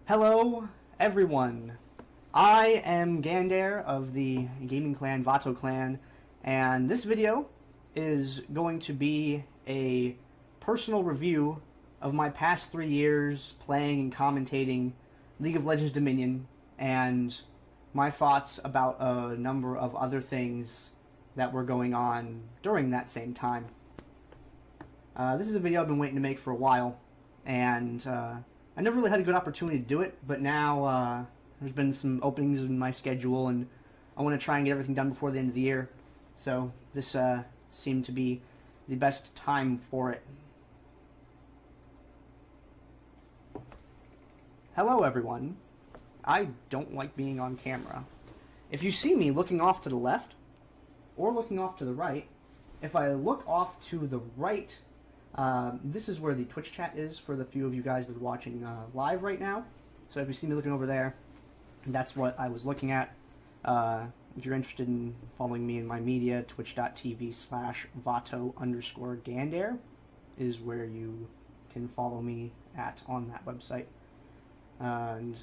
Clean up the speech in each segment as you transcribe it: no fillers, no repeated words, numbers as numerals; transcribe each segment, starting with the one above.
Hello, everyone. I am Gandair of the gaming clan, Vato clan, and this video is going to be a personal review of my past 3 years playing and commentating League of Legends Dominion, and my thoughts about a number of other things that were going on during that same time. This is a video I've been waiting to make for a while, and I never really had a good opportunity to do it, but now there's been some openings in my schedule, and I want to try and get everything done before the end of the year. So this seemed to be the best time for it. Hello, everyone. I don't like being on camera. If you see me looking off to the left or looking off to the right, if I look off to the right, this is where the Twitch chat is for the few of you guys that are watching live right now. So if you see me looking over there, that's what I was looking at. If you're interested in following me in my media, twitch.tv/vato_Gandair is where you can follow me at on that website. And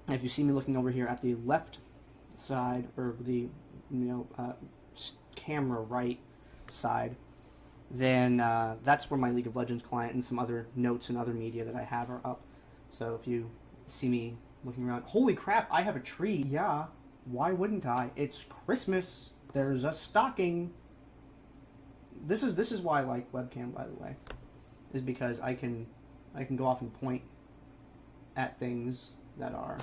if you see me looking over here at the left side, or the camera right side, then that's where my League of Legends client and some other notes and other media that I have are up. So if you see me looking around, holy crap, I have a tree. Yeah, why wouldn't I? It's Christmas. There's a stocking. This is why I like webcam, by the way, is because I can go off and point at things that are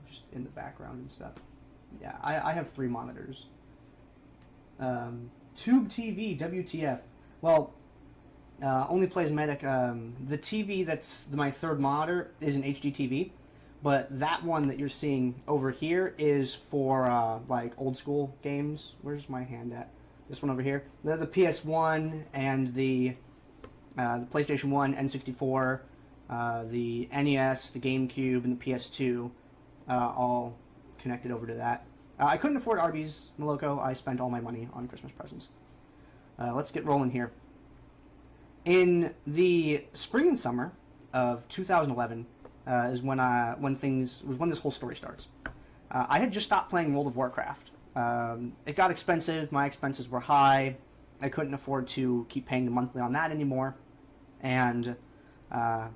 just in the background and stuff. Yeah, I have 3 monitors. Tube TV, WTF. Well, only plays Medic. The TV that's my 3rd monitor is an HD TV, but that one that you're seeing over here is for like old school games. Where's my hand at? This one over here. The PS1 and the PlayStation 1, N64, the NES, the GameCube, and the PS2, all connected over to that. I couldn't afford Arby's Moloko. I spent all my money on Christmas presents. Let's get rolling here. In the spring and summer of 2011 is when this whole story starts. I had just stopped playing World of Warcraft. It got expensive. My expenses were high. I couldn't afford to keep paying the monthly on that anymore, and I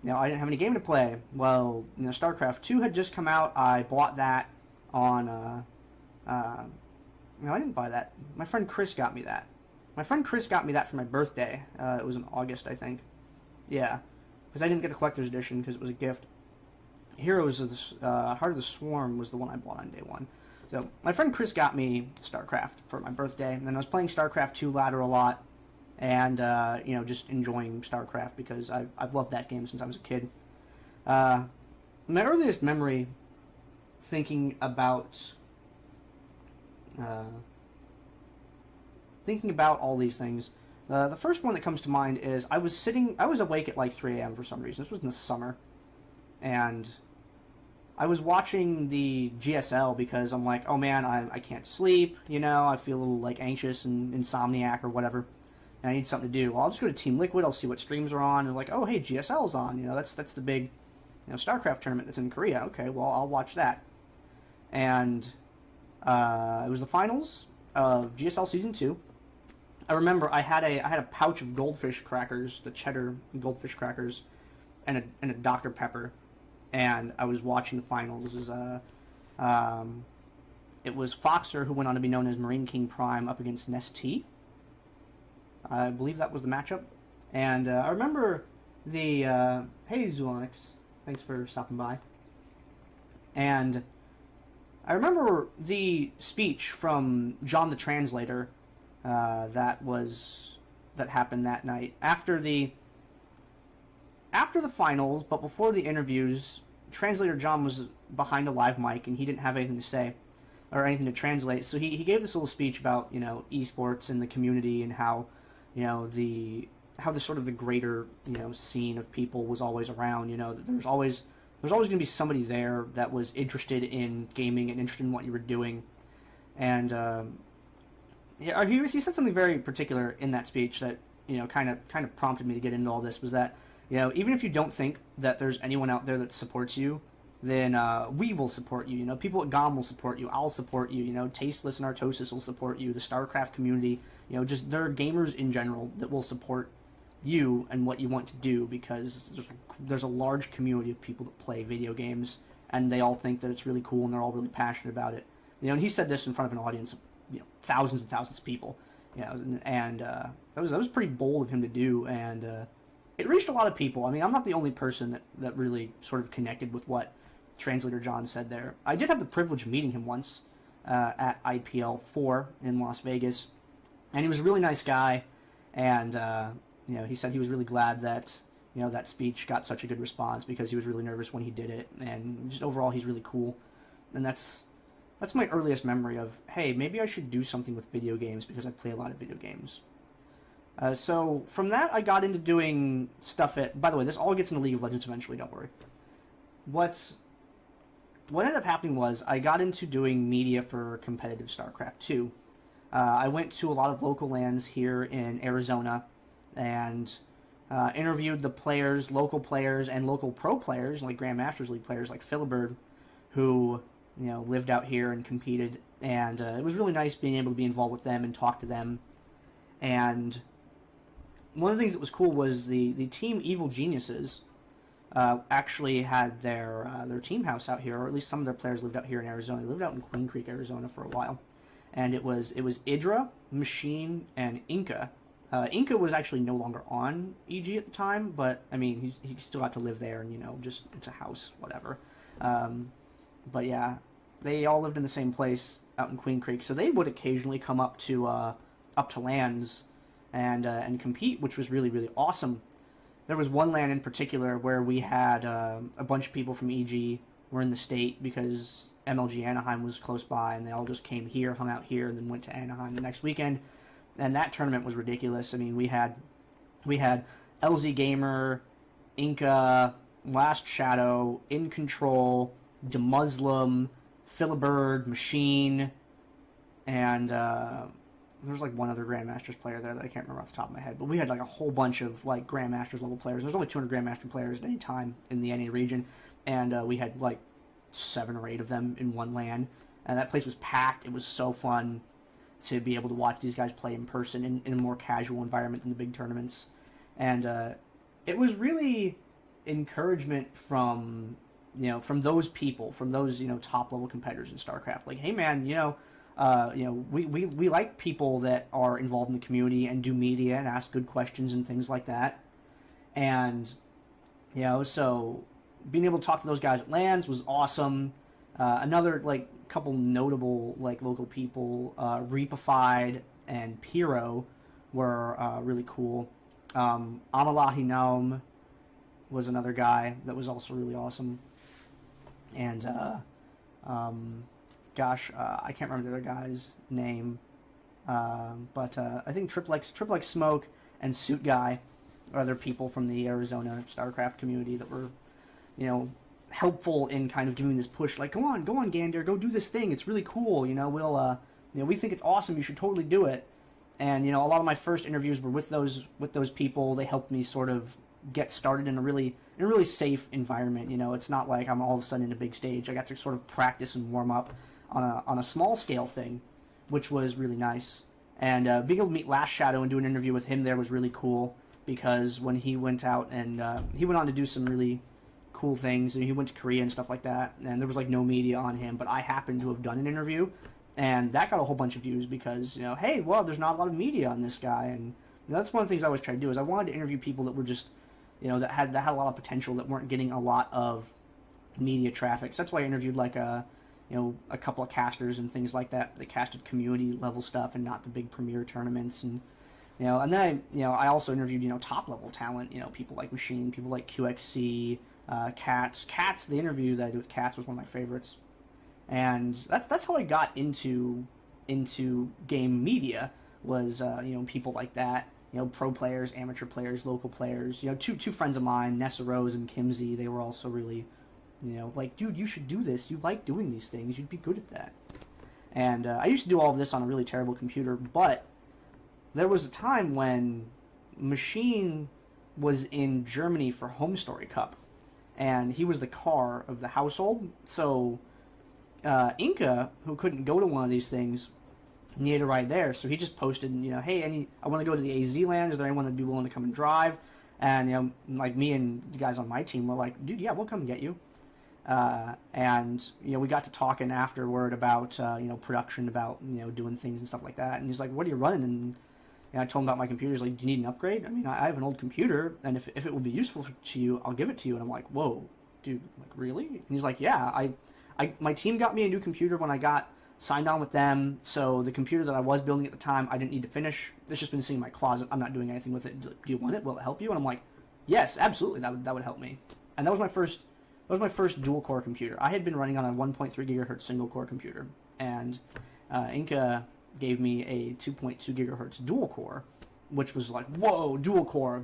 didn't have any game to play. Well, StarCraft 2 had just come out. I bought that on. No, I didn't buy that. My friend Chris got me that. My friend Chris got me that for my birthday. It was in August, I think. Yeah, because I didn't get the collector's edition because it was a gift. Heroes of the Heart of the Swarm was the one I bought on day 1. So my friend Chris got me StarCraft for my birthday, and then I was playing StarCraft 2 ladder a lot, and just enjoying StarCraft because I've loved that game since I was a kid. My earliest memory thinking about all these things, the first one that comes to mind is I was awake at like 3 a.m. for some reason. This was in the summer, and I was watching the GSL because I'm like, oh man, I can't sleep, I feel a little like anxious and insomniac or whatever, and I need something to do. Well, I'll just go to Team Liquid, I'll see what streams are on, and like, oh hey, GSL's on, that's the big StarCraft tournament that's in Korea. Okay, well, I'll watch that. And it was the finals of GSL Season 2. I remember I had a pouch of goldfish crackers, the cheddar goldfish crackers, and a Dr. Pepper, and I was watching the finals. It was Foxer, who went on to be known as Marine King Prime, up against Nestea. I believe that was the matchup. And I remember the hey Zulonix, thanks for stopping by. And I remember the speech from John the Translator that happened that night after the finals, but before the interviews. Translator John was behind a live mic and he didn't have anything to say or anything to translate, so he gave this little speech about esports and the community and how the sort of the greater scene of people was always around. That there's always going to be somebody there that was interested in gaming and interested in what you were doing. And he said something very particular in that speech that kind of prompted me to get into all this. Was that even if you don't think that there's anyone out there that supports you, then we will support you. People at GOM will support you. I'll support you. Tasteless and Artosis will support you. The StarCraft community, just there are gamers in general that will support you and what you want to do, because there's a large community of people that play video games, and they all think that it's really cool, and they're all really passionate about it. And he said this in front of an audience of thousands and thousands of people. And that was pretty bold of him to do, and it reached a lot of people. I mean, I'm not the only person that really sort of connected with what Translator John said there. I did have the privilege of meeting him once at IPL 4 in Las Vegas, and he was a really nice guy, and he said he was really glad that that speech got such a good response, because he was really nervous when he did it, and just overall he's really cool. And that's my earliest memory of, hey, maybe I should do something with video games, because I play a lot of video games. So from that, I got into doing stuff at... By the way, this all gets into League of Legends eventually, don't worry. What ended up happening was I got into doing media for competitive StarCraft 2. I went to a lot of local lands here in Arizona and interviewed the players, local players, and local pro players, like Grandmasters League players like Philibert, who lived out here and competed. And it was really nice being able to be involved with them and talk to them. And one of the things that was cool was the team Evil Geniuses actually had their team house out here, or at least some of their players lived out here in Arizona. They lived out in Queen Creek, Arizona for a while. And it was Idra, Machine, and Inca. Inca was actually no longer on EG at the time, but I mean, he still got to live there, and just it's a house, whatever. But yeah, they all lived in the same place out in Queen Creek, so they would occasionally come up to lands and compete, which was really, really awesome. There was one land in particular where we had a bunch of people from EG were in the state, because MLG Anaheim was close by, and they all just came here, hung out here, and then went to Anaheim the next weekend. And that tournament was ridiculous. I mean, we had LZ Gamer, Inca, Last Shadow, In Control, DeMuslim, Philibert, Machine, and there was like one other Grandmasters player there that I can't remember off the top of my head. But we had like a whole bunch of like Grandmasters level players. There's only 200 Grandmaster players at any time in the NA region, and we had like 7 or 8 of them in one LAN. And that place was packed. It was so fun to be able to watch these guys play in person in a more casual environment than the big tournaments. And it was really encouragement from those people, from those top level competitors in StarCraft. Like, hey man, we like people that are involved in the community and do media and ask good questions and things like that. And so being able to talk to those guys at LANs was awesome. Another like couple notable like local people, Reapified and Piro, were really cool. Amalahi Naum was another guy that was also really awesome. And I can't remember the other guy's name, but I think Trip Like Smoke and Suit Guy are other people from the Arizona StarCraft community that were helpful in kind of giving this push, like, go on Gandair, go do this thing, it's really cool, we think it's awesome, you should totally do it. And a lot of my first interviews were with those people. They helped me sort of get started in a really safe environment. It's not like I'm all of a sudden in a big stage. I got to sort of practice and warm up on a small scale thing, which was really nice. And being able to meet Last Shadow and do an interview with him there was really cool, because when he went out and he went on to do some really cool things, and he went to Korea and stuff like that, and there was like no media on him, but I happened to have done an interview, and that got a whole bunch of views because hey, well, there's not a lot of media on this guy. And that's one of the things I always try to do, is I wanted to interview people that were just that had a lot of potential, that weren't getting a lot of media traffic. So that's why I interviewed like a couple of casters and things like that casted community level stuff and not the big premier tournaments. And and then I also interviewed top level talent, people like Machine, people like QXC, Cats. The interview that I did with Cats was one of my favorites, and that's how I got into game media, was people like that, pro players, amateur players, local players. Two friends of mine, Nessa Rose and Kimsey, they were also really like, dude, you should do this, you like doing these things, you'd be good at that. And I used to do all of this on a really terrible computer, but there was a time when Machine was in Germany for Home Story Cup, and he was the car of the household. So Inca, who couldn't go to one of these things, needed a ride there. So he just posted, hey, I want to go to the AZ land. Is there anyone that'd be willing to come and drive? And like me and the guys on my team were like, dude, yeah, we'll come and get you. And we got to talking afterward about production, about doing things and stuff like that. And he's like, what are you running? And I told him about my computer. He's like, do you need an upgrade? I mean, I have an old computer, and if it will be useful to you, I'll give it to you. And I'm like, whoa, dude, like, really? And he's like, yeah, my team got me a new computer when I got signed on with them. So the computer that I was building at the time, I didn't need to finish. It's just been sitting in my closet. I'm not doing anything with it. Do you want it? Will it help you? And I'm like, yes, absolutely. That would help me. And that was my first dual core computer. I had been running on a 1.3 gigahertz single core computer, and Inca gave me a 2.2 gigahertz dual core, which was like, whoa, dual core.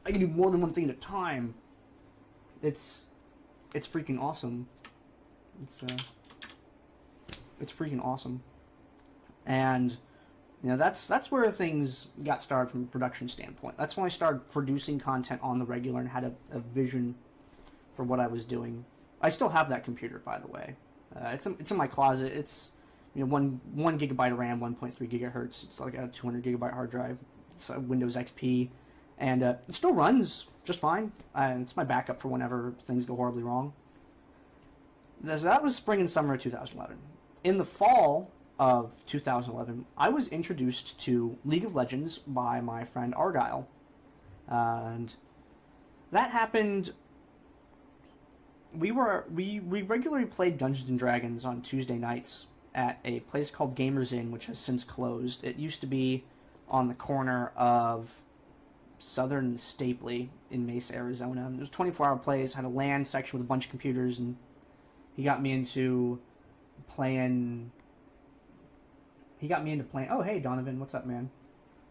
I can do more than one thing at a time. It's freaking awesome. It's freaking awesome. And that's where things got started from a production standpoint. That's when I started producing content on the regular and had a vision for what I was doing. I still have that computer, by the way. It's in my closet. It's 1 gigabyte of RAM, 1.3 gigahertz. It's like a 200 gigabyte hard drive. It's a Windows XP, and it still runs just fine. It's my backup for whenever things go horribly wrong. That was spring and summer of 2011. In the fall of 2011, I was introduced to League of Legends by my friend Argyle, and that happened. We regularly played Dungeons and Dragons on Tuesday nights at a place called Gamers Inn, which has since closed. It used to be on the corner of Southern Stapley in Mesa, Arizona. It was 24-hour plays, had a LAN section with a bunch of computers, and he got me into playing. Oh, hey Donovan, what's up, man?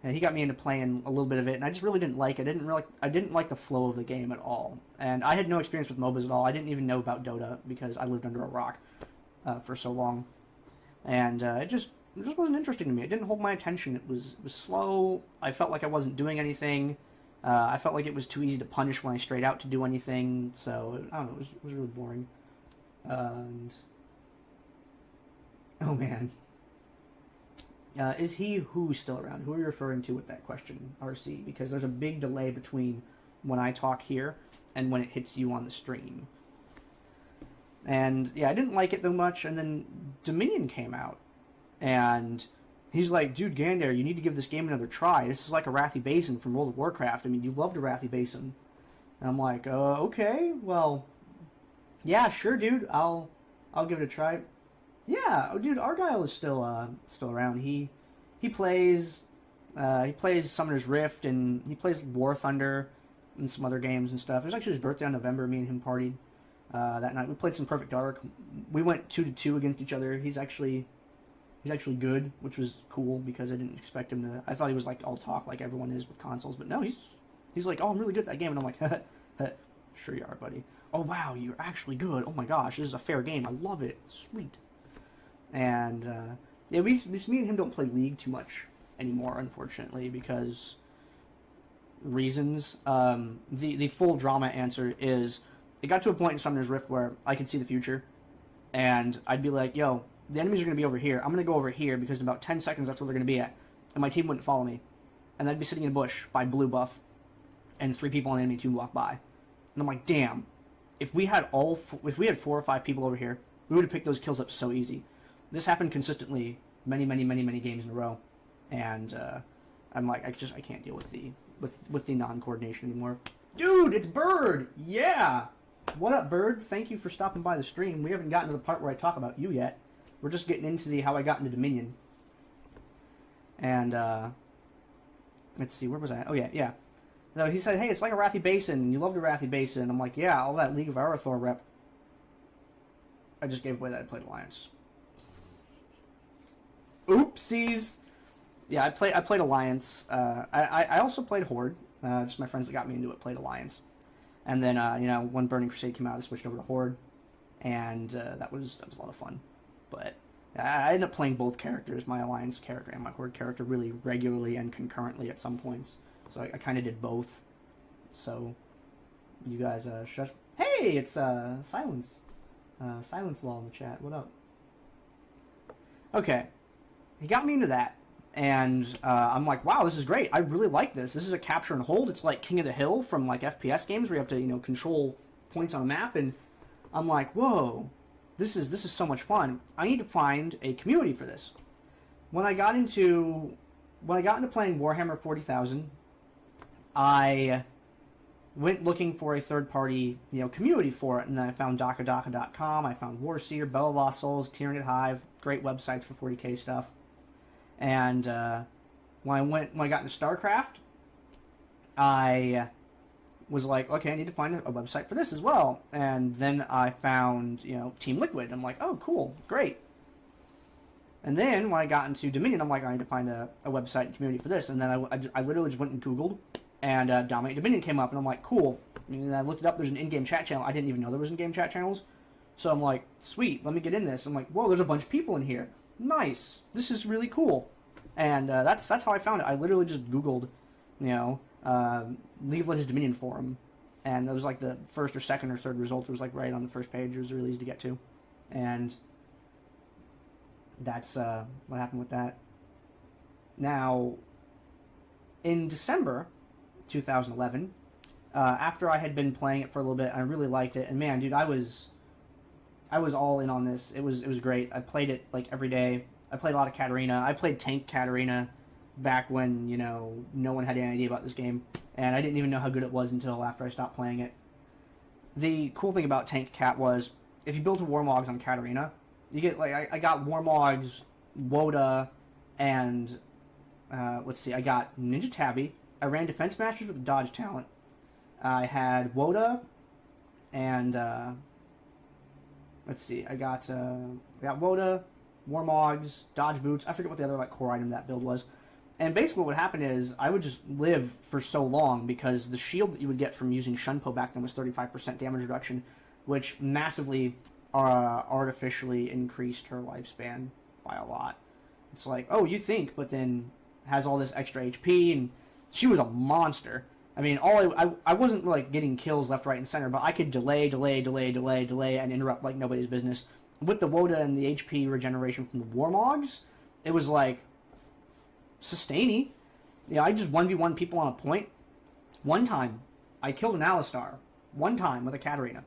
And he got me into playing a little bit of it, and I just really didn't like it. I didn't like the flow of the game at all. And I had no experience with MOBAs at all. I didn't even know about Dota because I lived under a rock for so long. And it just wasn't interesting to me. It didn't hold my attention. It was slow. I felt like I wasn't doing anything. I felt like it was too easy to punish when I strayed out to do anything. So, I don't know, it was really boring. And oh man. Is he who still around? Who are you referring to with that question, RC? Because there's a big delay between when I talk here and when it hits you on the stream. And yeah, I didn't like it that much, and then Dominion came out, and he's like, dude, Gandair, you need to give this game another try. This is like Arathi Basin from World of Warcraft. I mean, you loved Arathi Basin. And I'm like, okay, well, yeah, sure, dude, I'll give it a try. Yeah, oh, dude, Argyle is still around. He plays Summoner's Rift, and he plays War Thunder and some other games and stuff. It was actually his birthday on November. Me and him partied that night. We played some Perfect Dark. We went 2-2 against each other. He's actually good, which was cool because I didn't expect him to. I thought he was like all talk like everyone is with consoles, but no, he's like, oh, I'm really good at that game, and I'm like, sure you are, buddy. Oh wow, you're actually good. Oh my gosh, this is a fair game. I love it. Sweet. And yeah, me and him don't play League too much anymore, unfortunately, because reasons. The full drama answer is it got to a point in Summoner's Rift where I could see the future, and I'd be like, yo, the enemies are going to be over here. I'm going to go over here because in about 10 seconds that's where they're going to be at, and my team wouldn't follow me, and I'd be sitting in a bush by blue buff, and 3 people on the enemy team walk by, and I'm like, damn, if we had 4 or 5 people over here, we would have picked those kills up so easy. This happened consistently many games in a row, and I'm like, I can't deal with the non-coordination anymore. Dude, it's Bird! Yeah! What up, Bird? Thank you for stopping by the stream. We haven't gotten to the part where I talk about you yet. We're just getting into how I got into Dominion. And, let's see, where was I? Oh, yeah. So he said, hey, it's like Arathi Basin. You loved Arathi Basin. I'm like, yeah, all that League of Arathor rep. I just gave away that I played Alliance. Oopsies. Yeah, I played Alliance. I also played Horde. Just my friends that got me into it played Alliance. And then, when Burning Crusade came out, I switched over to Horde. And that was a lot of fun. But I ended up playing both characters, my Alliance character and my Horde character, really regularly and concurrently at some points. So I kind of did both. So you guys shut. Hey, it's Silence. Silence Law in the chat. What up? Okay, he got me into that, and I'm like, wow, this is great. I really like this. This is a capture and hold. It's like King of the Hill from like FPS games where you have to control points on a map, and I'm like, whoa, this is so much fun. I need to find a community for this. When I got into playing Warhammer 40,000, I went looking for a third-party community for it, and then I found dakadaka.com, I found Warseer, Bell of Lost Souls, Tyranid Hive, great websites for 40k stuff. And when I got into StarCraft, I was like, okay, I need to find a website for this as well. And then I found Team Liquid. I'm like, oh, cool, great. And then when I got into Dominion, I'm like, I need to find a website and community for this. And then I literally just went and Googled, and Dominate Dominion came up, and I'm like, cool. And I looked it up, there's an in-game chat channel. I didn't even know there was in-game chat channels. So I'm like, sweet, let me get in this. I'm like, whoa, there's a bunch of people in here. Nice. This is really cool. And that's how I found it. I literally just Googled, League of Legends Dominion forum. And it was like the first or second or third result. It was like right on the first page. It was really easy to get to. And that's what happened with that. Now, in December 2011, after I had been playing it for a little bit, I really liked it, and man, dude, I was all in on this. It was great. I played it like every day. I played a lot of Katarina. I played Tank Katarina back when no one had any idea about this game, and I didn't even know how good it was until after I stopped playing it. The cool thing about Tank Cat was if you built a Warmogs on Katarina, you get like I got Warmogs, Woda, and let's see, I got Ninja Tabby. I ran Defense Masters with Dodge Talent. I had Woda, and let's see, I got Woda, Warmogs, Dodge Boots. I forget what the other core item that build was. And basically what would happen is I would just live for so long because the shield that you would get from using Shunpo back then was 35% damage reduction, which massively artificially increased her lifespan by a lot. It's like, oh, you think, but then has all this extra HP, and she was a monster. I mean, I wasn't like getting kills left, right, and center, but I could delay, and interrupt like nobody's business. With the Woda and the HP regeneration from the Warmogs, it was like sustainy. I just 1v1 people on a point. One time, I killed an Alistar. One time with a Katarina.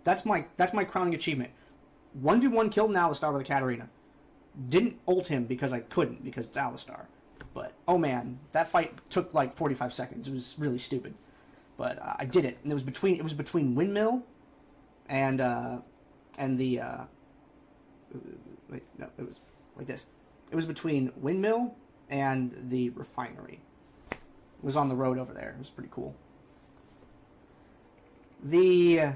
That's my crowning achievement. 1v1 killed an Alistar with a Katarina. Didn't ult him because I couldn't, because it's Alistar. But, oh man, that fight took like 45 seconds. It was really stupid. But I did it. And it was between Windmill and the... wait, no, it was like this. It was between Windmill and the refinery. It was on the road over there. It was pretty cool. The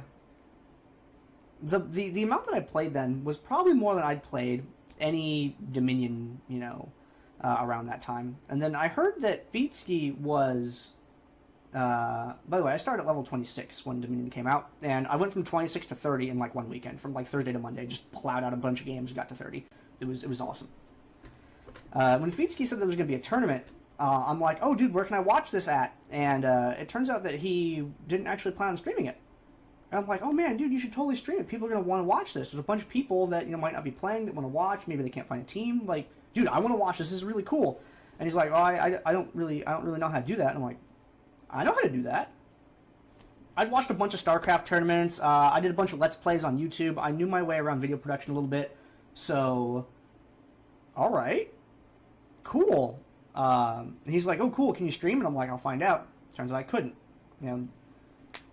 amount that I played then was probably more than I'd played any Dominion, around that time. And then I heard that Feetsky was... by the way, I started at level 26 when Dominion came out, and I went from 26 to 30 in like one weekend, from like Thursday to Monday. Just plowed out a bunch of games, got to 30. It was awesome. When Feetsky said there was going to be a tournament, I'm like, oh dude, where can I watch this at? And it turns out that he didn't actually plan on streaming it. And I'm like, oh man, dude, you should totally stream it. People are going to want to watch this. There's a bunch of people that might not be playing that want to watch. Maybe they can't find a team. Like, dude, I want to watch this. This is really cool. And he's like, oh, I don't really know how to do that. And I'm like, I know how to do that. I'd watched a bunch of StarCraft tournaments. I did a bunch of Let's Plays on YouTube. I knew my way around video production a little bit. So, all right, cool. He's like, oh, cool. Can you stream? And I'm like, I'll find out. Turns out I couldn't.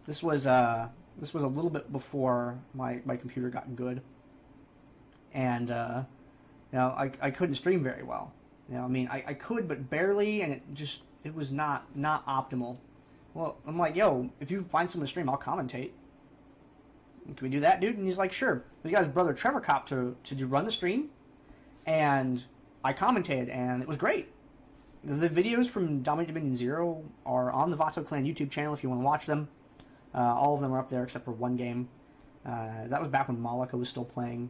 This was a little bit before my computer got good, and I couldn't stream very well. I mean, I could, but barely, and it was not optimal. Well, I'm like, yo, if you find someone to stream, I'll commentate. Can we do that, dude? And he's like, sure. We got his brother Trevor Kopp to run the stream, and I commentated, and it was great. The videos from Dominate Dominion 0 are on the Vato Clan YouTube channel if you want to watch them. All of them are up there except for one game. That was back when Malika was still playing.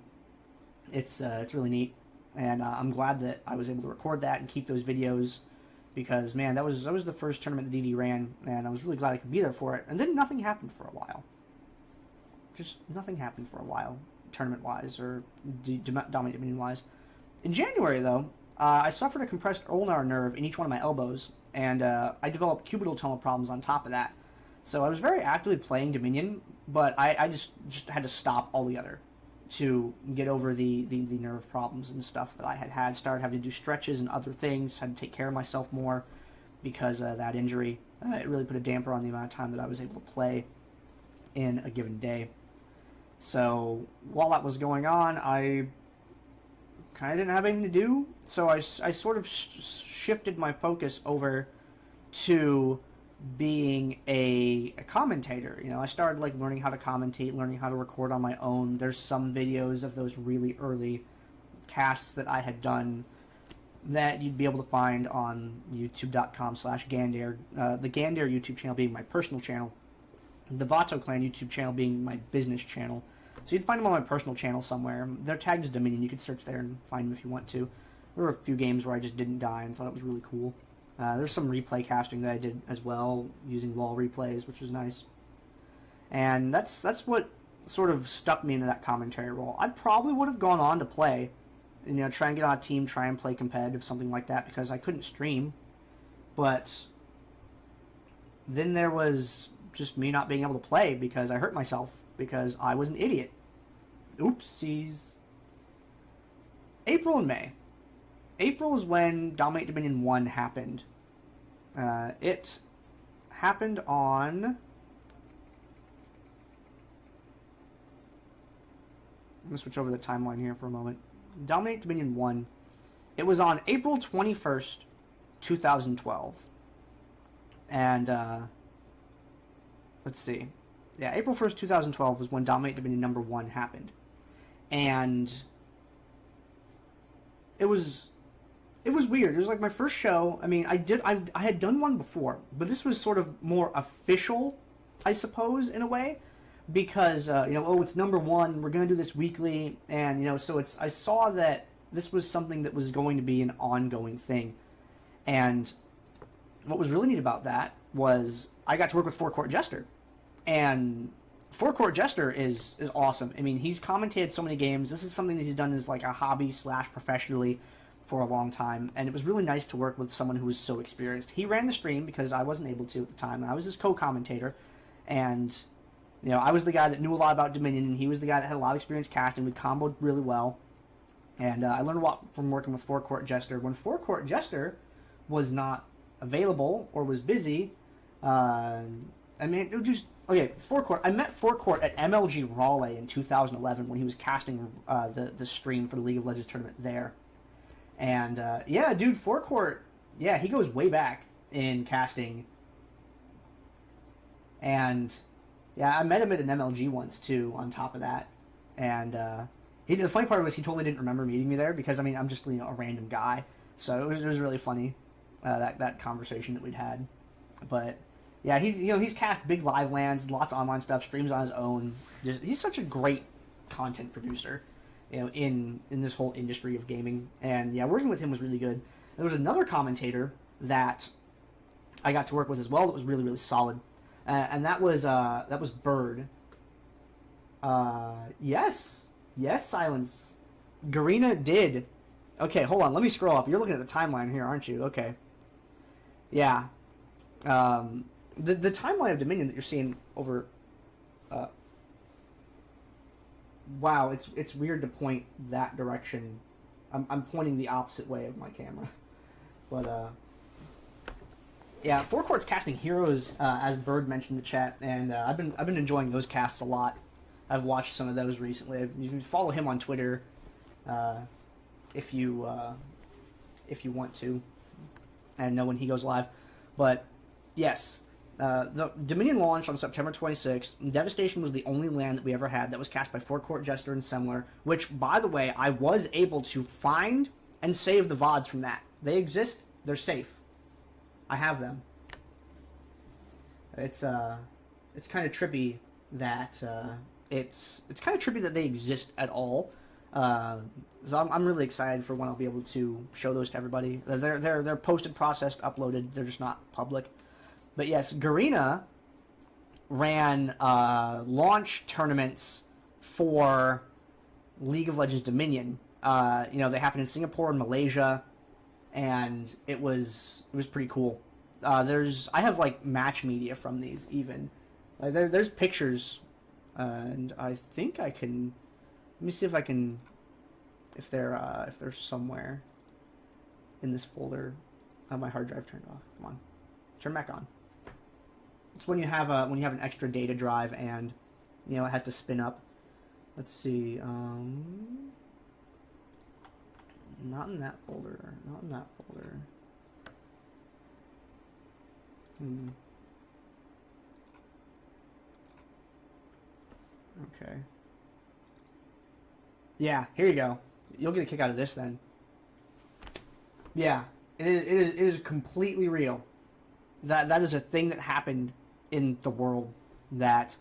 It's really neat, and I'm glad that I was able to record that and keep those videos because, man, that was the first tournament the DD ran, and I was really glad I could be there for it. And then nothing happened for a while. Just nothing happened for a while, tournament-wise or Dominate Dominion-wise. In January, though, I suffered a compressed ulnar nerve in each one of my elbows, and I developed cubital tunnel problems on top of that. So I was very actively playing Dominion, but I just had to stop altogether to get over the nerve problems and stuff that I had. Started having to do stretches and other things, had to take care of myself more because of that injury. It really put a damper on the amount of time that I was able to play in a given day. So while that was going on, I kind of didn't have anything to do, so I sort of shifted my focus over to being a commentator. You know, I started like learning how to commentate, learning how to record on my own. There's some videos of those really early casts that I had done that you'd be able to find on youtube.com/Gandair. The Gandair YouTube channel being my personal channel, the Vato Clan YouTube channel being my business channel. So you'd find them on my personal channel somewhere. They're tagged as Dominion. You could search there and find them if you want to. There were a few games where I just didn't die and thought it was really cool. There's some replay casting that I did as well, using LOL replays, which was nice. And that's what sort of stuck me into that commentary role. I probably would have gone on to play, you know, try and get on a team, try and play competitive, something like that, because I couldn't stream. But then there was just me not being able to play because I hurt myself, because I was an idiot. Oopsies. April and May. April is when Dominate Dominion 1 happened. It happened on... I'm going to switch over the timeline here for a moment. Dominate Dominion 1. It was on April 21st, 2012. And, let's see. Yeah, April 1st, 2012 was when Dominate Dominion number 1 happened. And it was weird. It was like my first show. I mean, I had done one before, but this was sort of more official, I suppose, in a way, because you know, oh, it's number 1. We're gonna do this weekly, and you know, so it's. I saw that this was something that was going to be an ongoing thing, and what was really neat about that was I got to work with Forecourt Jester, and Forecourt Jester is awesome. I mean, he's commentated so many games. This is something that he's done as like a hobby / professionally for a long time, and it was really nice to work with someone who was so experienced. He ran the stream because I wasn't able to at the time. I was his co-commentator, and you know, I was the guy that knew a lot about Dominion, and he was the guy that had a lot of experience casting. We comboed really well, and I learned a lot from working with Forecourt Jester. When Forecourt Jester was not available or was busy, I mean, it was just... Okay, Forecourt. I met Forecourt at MLG Raleigh in 2011 when he was casting the stream for the League of Legends tournament there. And, yeah, dude, Forecourt, yeah, he goes way back in casting. And, yeah, I met him at an MLG once, too, on top of that. And the funny part was he totally didn't remember meeting me there because, I mean, I'm just, you know, a random guy. So it was really funny, that conversation that we'd had. But... yeah, he's cast big live lands, lots of online stuff, streams on his own. He's such a great content producer, you know, in this whole industry of gaming. And yeah, working with him was really good. There was another commentator that I got to work with as well that was really, really solid, and that was Bird. Yes, Silence. Garena did. Okay, hold on. Let me scroll up. You're looking at the timeline here, aren't you? Okay. Yeah. The timeline of Dominion that you're seeing over, wow, it's weird to point that direction. I'm pointing the opposite way of my camera, but yeah, Forecourt's casting Heroes, as Bird mentioned in the chat, and I've been enjoying those casts a lot. I've watched some of those recently. You can follow him on Twitter, if you want to, and know when he goes live, but yes. The Dominion launched on September 26th. Devastation was the only land that we ever had that was cast by Forecourt Jester and Semler, which, by the way, I was able to find and save the VODs from that. They exist. They're safe. I have them. It's kind of trippy that it's kind of trippy that they exist at all. So I'm really excited for when I'll be able to show those to everybody. They're posted, processed, uploaded. They're just not public. But yes, Garena ran launch tournaments for League of Legends Dominion. They happened in Singapore and Malaysia, and it was pretty cool. I have like match media from these even. There's pictures, and I think I can. Let me see if I can. If they're somewhere in this folder. My hard drive turned off. Come on, turn back on. It's when you have an extra data drive and it has to spin up. Let's see. Not in that folder. Not in that folder. Okay. Yeah, here you go. You'll get a kick out of this then. Yeah, it is completely real. That is a thing that happened in the world, that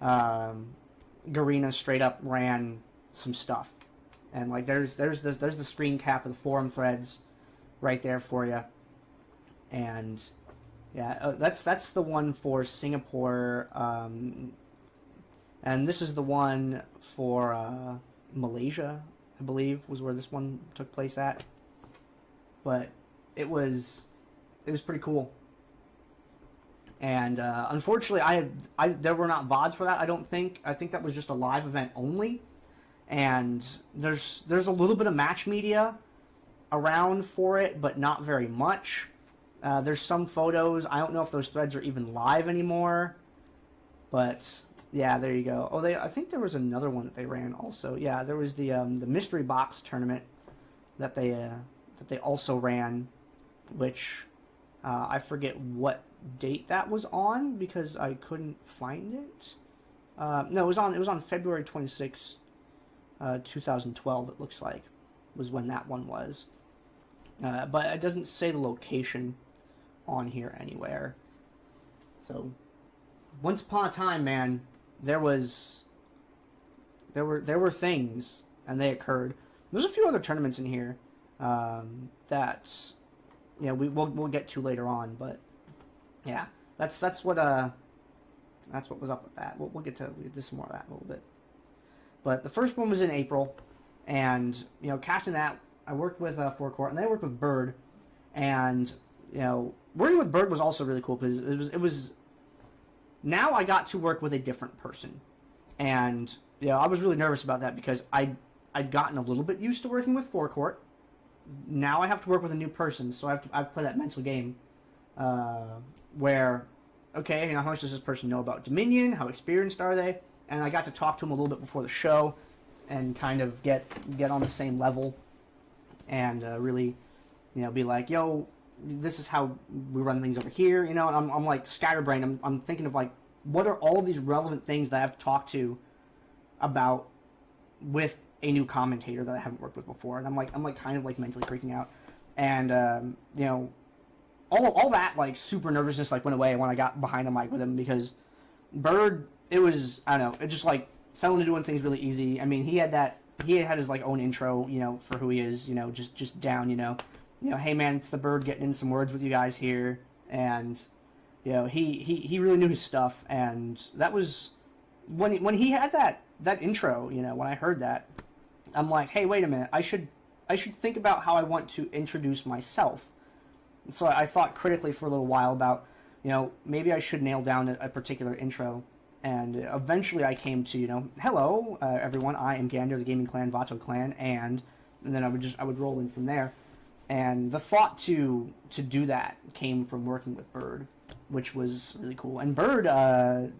Garena straight up ran some stuff, and like there's the screen cap of the forum threads right there for you, and yeah, that's the one for Singapore, and this is the one for Malaysia, I believe, was where this one took place at. But it was pretty cool. And unfortunately, there were not VODs for that. I don't think. I think that was just a live event only. And there's a little bit of match media around for it, but not very much. There's some photos. I don't know if those threads are even live anymore. But yeah, there you go. Oh, I think there was another one that they ran also. Yeah, there was the mystery box tournament that they also ran, which I forget what date that was on because I couldn't find it. No, it was on February 26th, 2012. It looks like was when that one was, but it doesn't say the location on here anywhere. So, once upon a time, man, there were things, and they occurred. There's a few other tournaments in here that we'll get to later on, but yeah, that's what was up with that. We'll get to some more of that in a little bit. But the first one was in April, and casting that, I worked with Forecourt, and they worked with Bird, and working with Bird was also really cool because it was. Now I got to work with a different person, and I was really nervous about that because I'd gotten a little bit used to working with Forecourt. Now I have to work with a new person, so I have to play that mental game where, okay, how much does this person know about Dominion? How experienced are they? And I got to talk to him a little bit before the show and kind of get on the same level and really, be like, yo, this is how we run things over here, and I'm like scatterbrained. I'm thinking of like, what are all of these relevant things that I have to talk to about with a new commentator that I haven't worked with before, and I'm like kind of like mentally freaking out, and all that like super nervousness like went away when I got behind the mic with him because Bird, it was, I don't know, it just like fell into doing things really easy. I mean, he had his like own intro, for who he is, just down, hey man, it's the Bird getting in some words with you guys here, and he really knew his stuff, and that was when he had that intro, when I heard that, I'm like, hey, wait a minute, I should think about how I want to introduce myself. And so I thought critically for a little while about, maybe I should nail down a particular intro, and eventually I came to, hello everyone, I am Gandair, the gaming clan, Vato clan, and then I would roll in from there. And the thought to do that came from working with Bird, which was really cool. And Bird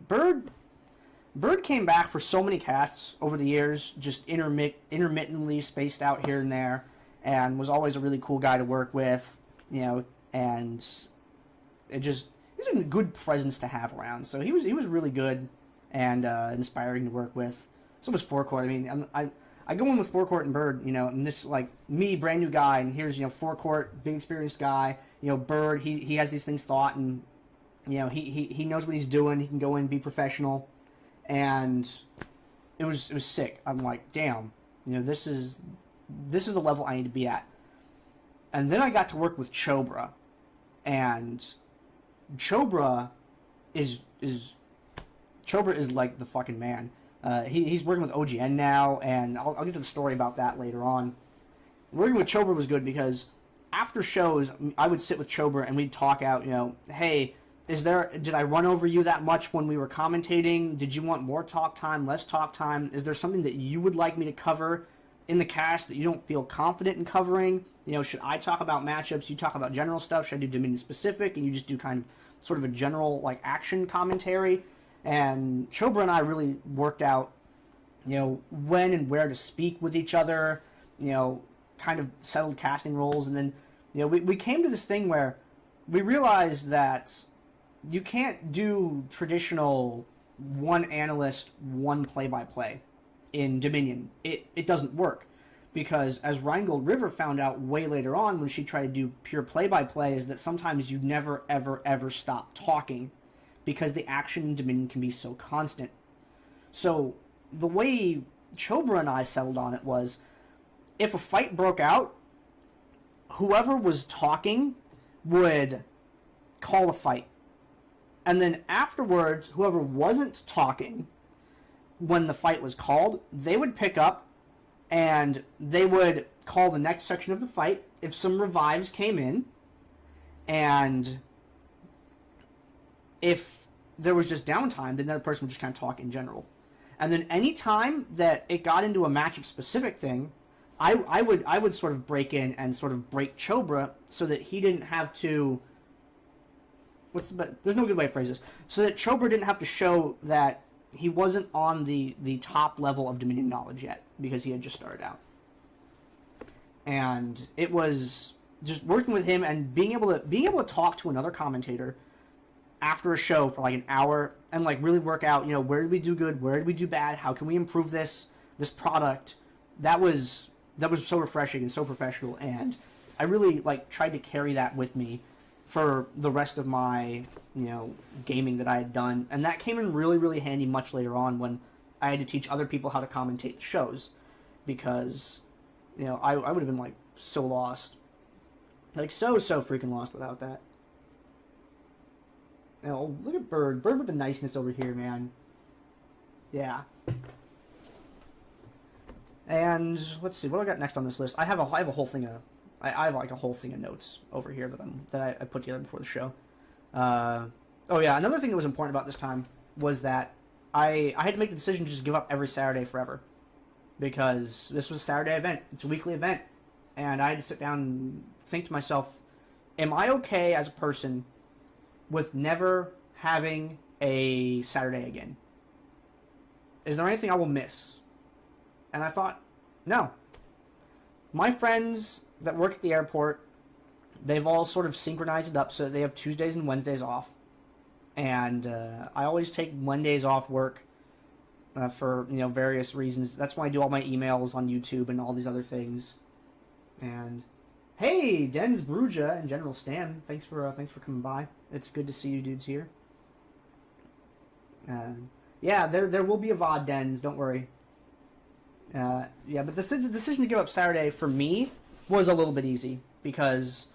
came back for so many casts over the years, just intermittently spaced out here and there, and was always a really cool guy to work with, and he was a good presence to have around. So he was really good and inspiring to work with. So was Forecourt. I mean, I go in with Forecourt and Bird, and this, like, me, brand new guy, and here's, Forecourt, big experienced guy, Bird, he has these things thought, and, he knows what he's doing, he can go in and be professional, and it was sick. I'm like, damn, This is the level I need to be at. And then I got to work with Chobra, and Chobra is like the fucking man. He's working with OGN now, and I'll get to the story about that later on. Working with Chobra was good because after shows, I would sit with Chobra and we'd talk out, hey, did I run over you that much when we were commentating? Did you want more talk time, less talk time? Is there something that you would like me to cover in the cast that you don't feel confident in covering? Should I talk about matchups? You talk about general stuff? Should I do Dominion specific? And you just do kind of sort of a general like action commentary? And Chobra and I really worked out, when and where to speak with each other, kind of settled casting roles. And then, we came to this thing where we realized that you can't do traditional one analyst, one play-by-play in Dominion. It doesn't work. Because as Rheingold River found out way later on when she tried to do pure play-by-play is that sometimes you never, ever, ever stop talking because the action in Dominion can be so constant. So the way Chobra and I settled on it was if a fight broke out, whoever was talking would call a fight. And then afterwards, whoever wasn't talking when the fight was called, they would pick up and they would call the next section of the fight if some revives came in. And if there was just downtime, then the other person would just kind of talk in general. And then any time that it got into a matchup specific thing, I would sort of break in and sort of break Chobra so that he didn't have to... there's no good way to phrase this. So that Chobra didn't have to show that he wasn't on the top level of Dominion knowledge yet because he had just started out. And it was just working with him and being able to talk to another commentator after a show for like an hour and like really work out, where did we do good, where did we do bad, how can we improve this product. That was so refreshing and so professional, and I really like tried to carry that with me for the rest of my, gaming that I had done. And that came in really, really handy much later on when I had to teach other people how to commentate the shows. Because, I would have been, like, so lost. Like, so freaking lost without that. Look at Bird. Bird with the niceness over here, man. Yeah. And, let's see, what do I got next on this list? I have a whole thing of... I have like a whole thing of notes over here that I put together before the show. Oh yeah, another thing that was important about this time was that I had to make the decision to just give up every Saturday forever. Because this was a Saturday event. It's a weekly event. And I had to sit down and think to myself, am I okay as a person with never having a Saturday again? Is there anything I will miss? And I thought, no. My friends that work at the airport, they've all sort of synchronized it up so that they have Tuesdays and Wednesdays off. And I always take Mondays off work for various reasons. That's why I do all my emails on YouTube and all these other things. And hey, Denz Bruja and General Stan, thanks for coming by. It's good to see you dudes here. Yeah, there will be a VOD, Denz. Don't worry. Yeah, but the decision to give up Saturday for me was a little bit easy because,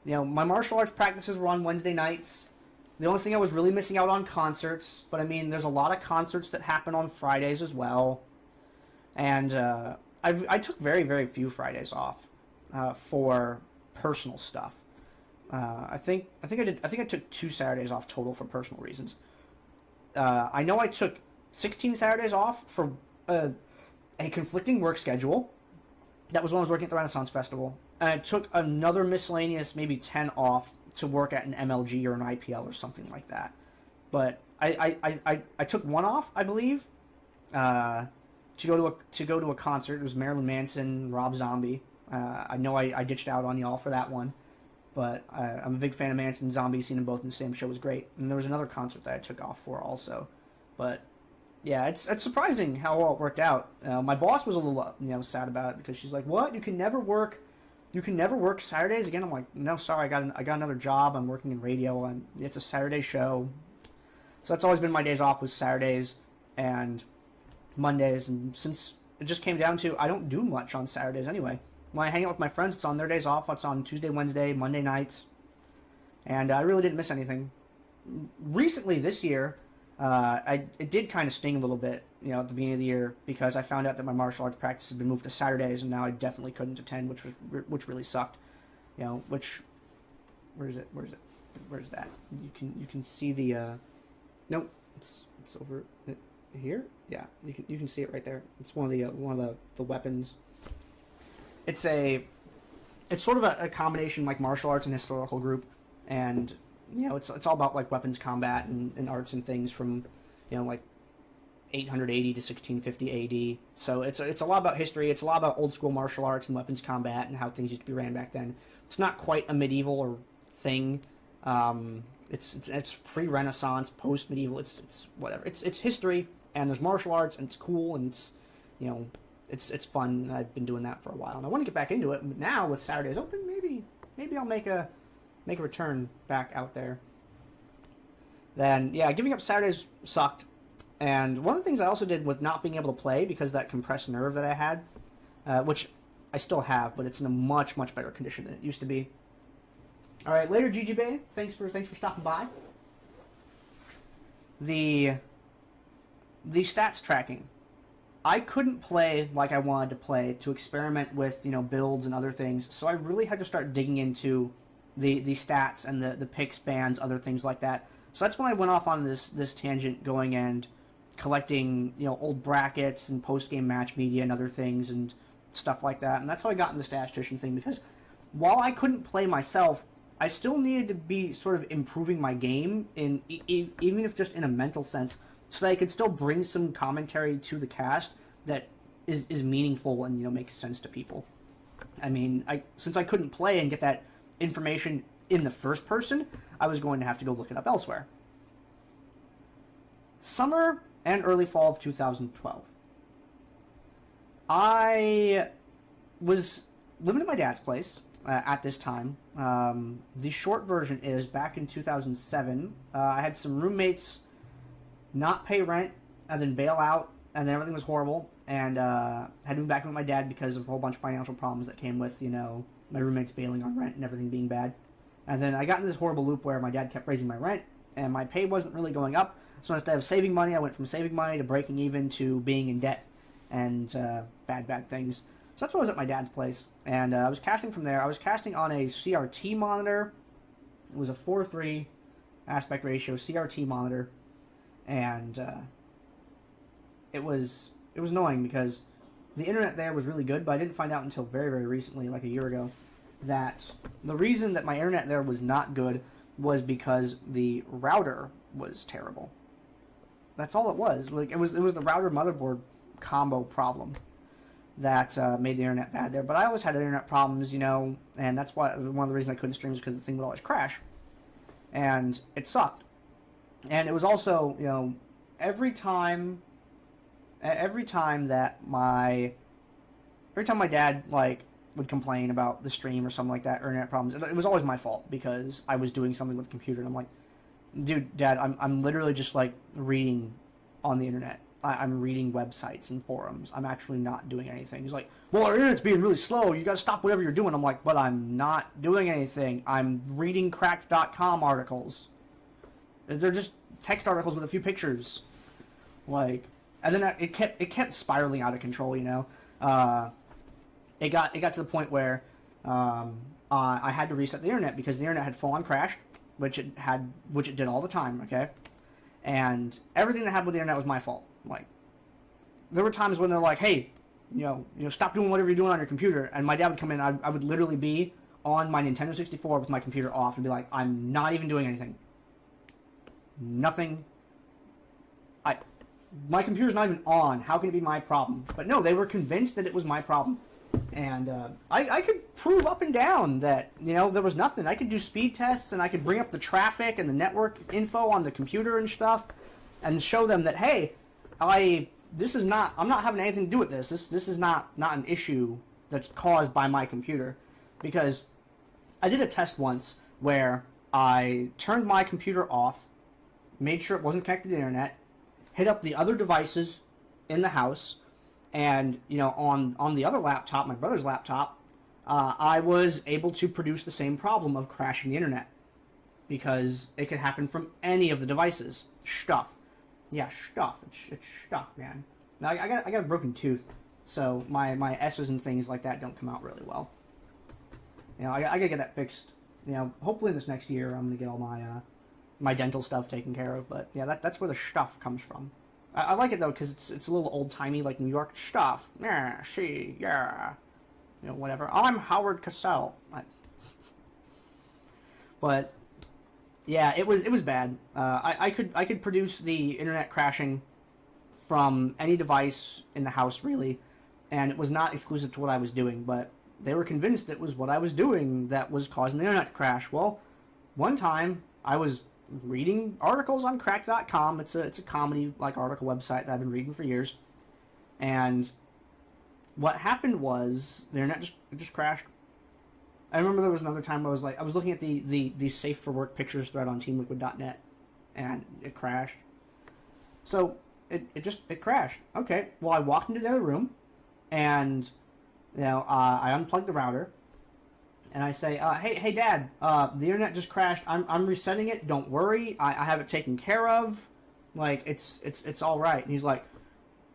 my martial arts practices were on Wednesday nights. The only thing I was really missing out on concerts, but I mean, there's a lot of concerts that happen on Fridays as well. And I took very, very few Fridays off for personal stuff. I think I took 2 Saturdays off total for personal reasons. I know I took 16 Saturdays off for a conflicting work schedule. That was when I was working at the Renaissance Festival. And I took another miscellaneous, maybe 10 off to work at an MLG or an IPL or something like that. But I took 1 off, I believe, to go to a concert. It was Marilyn Manson, Rob Zombie. I know I ditched out on y'all for that one. But I'm a big fan of Manson and Zombie. Seeing them both in the same show was great. And there was another concert that I took off for also. But yeah, it's surprising how well it worked out. My boss was a little sad about it because she's like, "What? You can never work Saturdays again?" I'm like, "No, sorry, I got another job. I'm working in radio, and it's a Saturday show." So that's always been my days off was Saturdays and Mondays, and since it just came down to I don't do much on Saturdays anyway. When I hang out with my friends, it's on their days off. It's on Tuesday, Wednesday, Monday nights. And I really didn't miss anything. Recently, this year, it did kind of sting a little bit, at the beginning of the year, because I found out that my martial arts practice had been moved to Saturdays, and now I definitely couldn't attend, which really sucked. Where is it? Where's that? You can see the nope, it's over here. Yeah, you can see it right there. It's one of the weapons. It's sort of a combination like martial arts and historical group, and it's all about like weapons combat and arts and things from like 880 to 1650 AD. So it's a lot about history. It's a lot about old school martial arts and weapons combat and how things used to be ran back then. It's not quite a medieval or thing. It's pre-Renaissance, post-medieval. It's whatever. It's history, and there's martial arts, and it's cool, and it's fun. I've been doing that for a while, and I want to get back into it. But now with Saturdays open, maybe I'll make a return back out there. Then yeah, giving up Saturdays sucked. And one of the things I also did with not being able to play because of that compressed nerve that I had, which I still have, but it's in a much, much better condition than it used to be. All right, later, GG Bay. Thanks for stopping by. The stats tracking. I couldn't play like I wanted to play to experiment with builds and other things, so I really had to start digging into the stats and the picks, bans, other things like that. So that's when I went off on this tangent, going and collecting old brackets and post game match media and other things and stuff like that. And that's how I got into the statistician thing, because while I couldn't play myself, I still needed to be sort of improving my game even if just in a mental sense, so that I could still bring some commentary to the cast that is meaningful and makes sense to people. I mean, since I couldn't play and get that information in the first person, I was going to have to go look it up elsewhere. Summer and early fall of 2012. I was living at my dad's place at this time. The short version is, back in 2007, I had some roommates not pay rent and then bail out, and then everything was horrible, and had to move back in with my dad because of a whole bunch of financial problems that came with my roommates bailing on rent and everything being bad. And then I got into this horrible loop where my dad kept raising my rent, and my pay wasn't really going up. So instead of saving money, I went from saving money to breaking even to being in debt and bad things. So that's why I was at my dad's place. And I was casting from there. I was casting on a CRT monitor. It was a 4:3 aspect ratio CRT monitor. And it was annoying because the internet there was really good, but I didn't find out until very, very recently, like a year ago, that the reason that my internet there was not good was because the router was terrible. That's all it was. Like it was the router motherboard combo problem that made the internet bad there. But I always had internet problems, and that's why one of the reasons I couldn't stream is because the thing would always crash, and it sucked. And it was also, every time my dad would complain about the stream or something like that, or internet problems, it was always my fault because I was doing something with the computer, and I'm like, dude, Dad, I'm literally just reading on the internet. I'm reading websites and forums. I'm actually not doing anything. He's like, well, our internet's being really slow. You gotta stop whatever you're doing. I'm like, but I'm not doing anything. I'm reading cracked.com articles. They're just text articles with a few pictures. And then it kept spiraling out of control, It got to the point where I had to reset the internet because the internet had full on crashed, which it did all the time, okay? And everything that happened with the internet was my fault. There were times when they're like, hey, stop doing whatever you're doing on your computer, and my dad would come in, I would literally be on my Nintendo 64 with my computer off and be like, I'm not even doing anything. Nothing. My computer's not even on. How can it be my problem? But no, they were convinced that it was my problem. And I could prove up and down that, there was nothing. I could do speed tests, and I could bring up the traffic and the network info on the computer and stuff and show them that, hey, I'm not having anything to do with this. This is not an issue that's caused by my computer. Because I did a test once where I turned my computer off, made sure it wasn't connected to the internet, hit up the other devices in the house, And, on the other laptop, my brother's laptop, I was able to produce the same problem of crashing the internet. Because it could happen from any of the devices. Stuff. Yeah, stuff. It's stuff, man. Now, I got a broken tooth, so my S's and things like that don't come out really well. I gotta get that fixed. Hopefully in this next year I'm gonna get all my dental stuff taken care of. But yeah, that's where the stuff comes from. I like it though because it's a little old timey, like New York stuff. Yeah, see, yeah, whatever. I'm Howard Cosell. But yeah, it was bad. I could produce the internet crashing from any device in the house really, and it was not exclusive to what I was doing. But they were convinced it was what I was doing that was causing the internet to crash. Well, one time I was reading articles on cracked.com. It's a comedy article website that I've been reading for years. And what happened was the internet just crashed. I remember there was another time I was looking at the safe for work pictures thread on teamliquid.net and it crashed. So it crashed. Okay. Well, I walked into the other room and I unplugged the router. And I say, hey, Dad, the internet just crashed. I'm resetting it. Don't worry. I have it taken care of. It's all right. And he's like,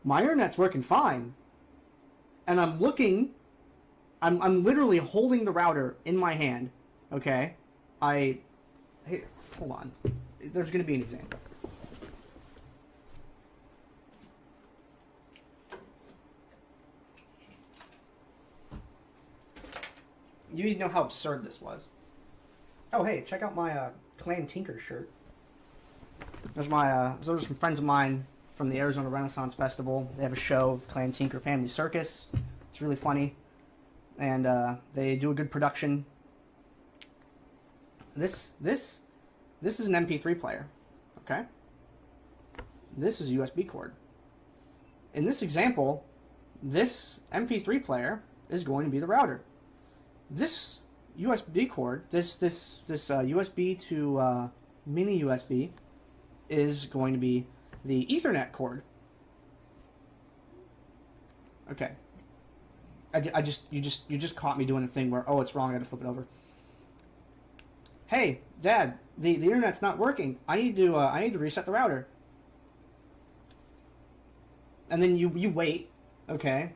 my internet's working fine. And I'm looking. I'm literally holding the router in my hand. Okay? Hey, hold on. There's going to be an example. You need to know how absurd this was. Oh, hey, check out my Clan Tinker shirt. Those are some friends of mine from the Arizona Renaissance Festival. They have a show, Clan Tinker Family Circus. It's really funny. And they do a good production. This is an MP3 player. Okay? This is a USB cord. In this example, this MP3 player is going to be the router. This USB cord, this USB to mini USB, is going to be the Ethernet cord. Okay. You just caught me doing the thing where it's wrong. I got to flip it over. Hey, Dad, the internet's not working. I need to reset the router. And then you wait. Okay.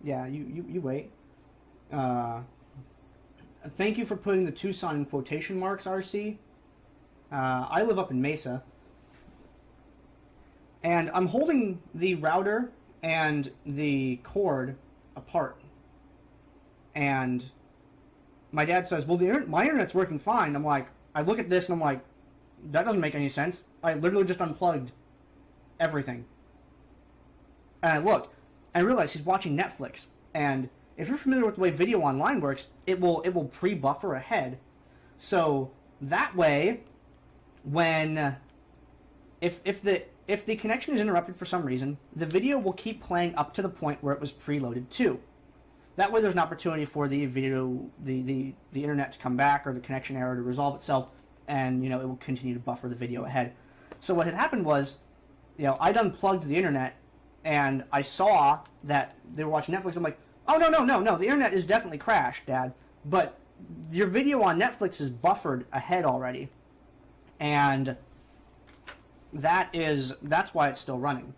Yeah, you wait. Thank you for putting the Tucson in quotation marks, RC. I live up in Mesa. And I'm holding the router and the cord apart. And my dad says, well, my internet's working fine. I'm like, I look at this and I'm like, that doesn't make any sense. I literally just unplugged everything. And I look, and I realize he's watching Netflix. And if you're familiar with the way video online works, it will pre-buffer ahead. So that way, when if the connection is interrupted for some reason, the video will keep playing up to the point where it was preloaded to. That way, there's an opportunity for the video, the internet to come back or the connection error to resolve itself, and it will continue to buffer the video ahead. So what had happened was, I'd unplugged the internet, and I saw that they were watching Netflix. I'm like, oh, no, the internet is definitely crashed, Dad. But your video on Netflix is buffered ahead already. And that's why it's still running.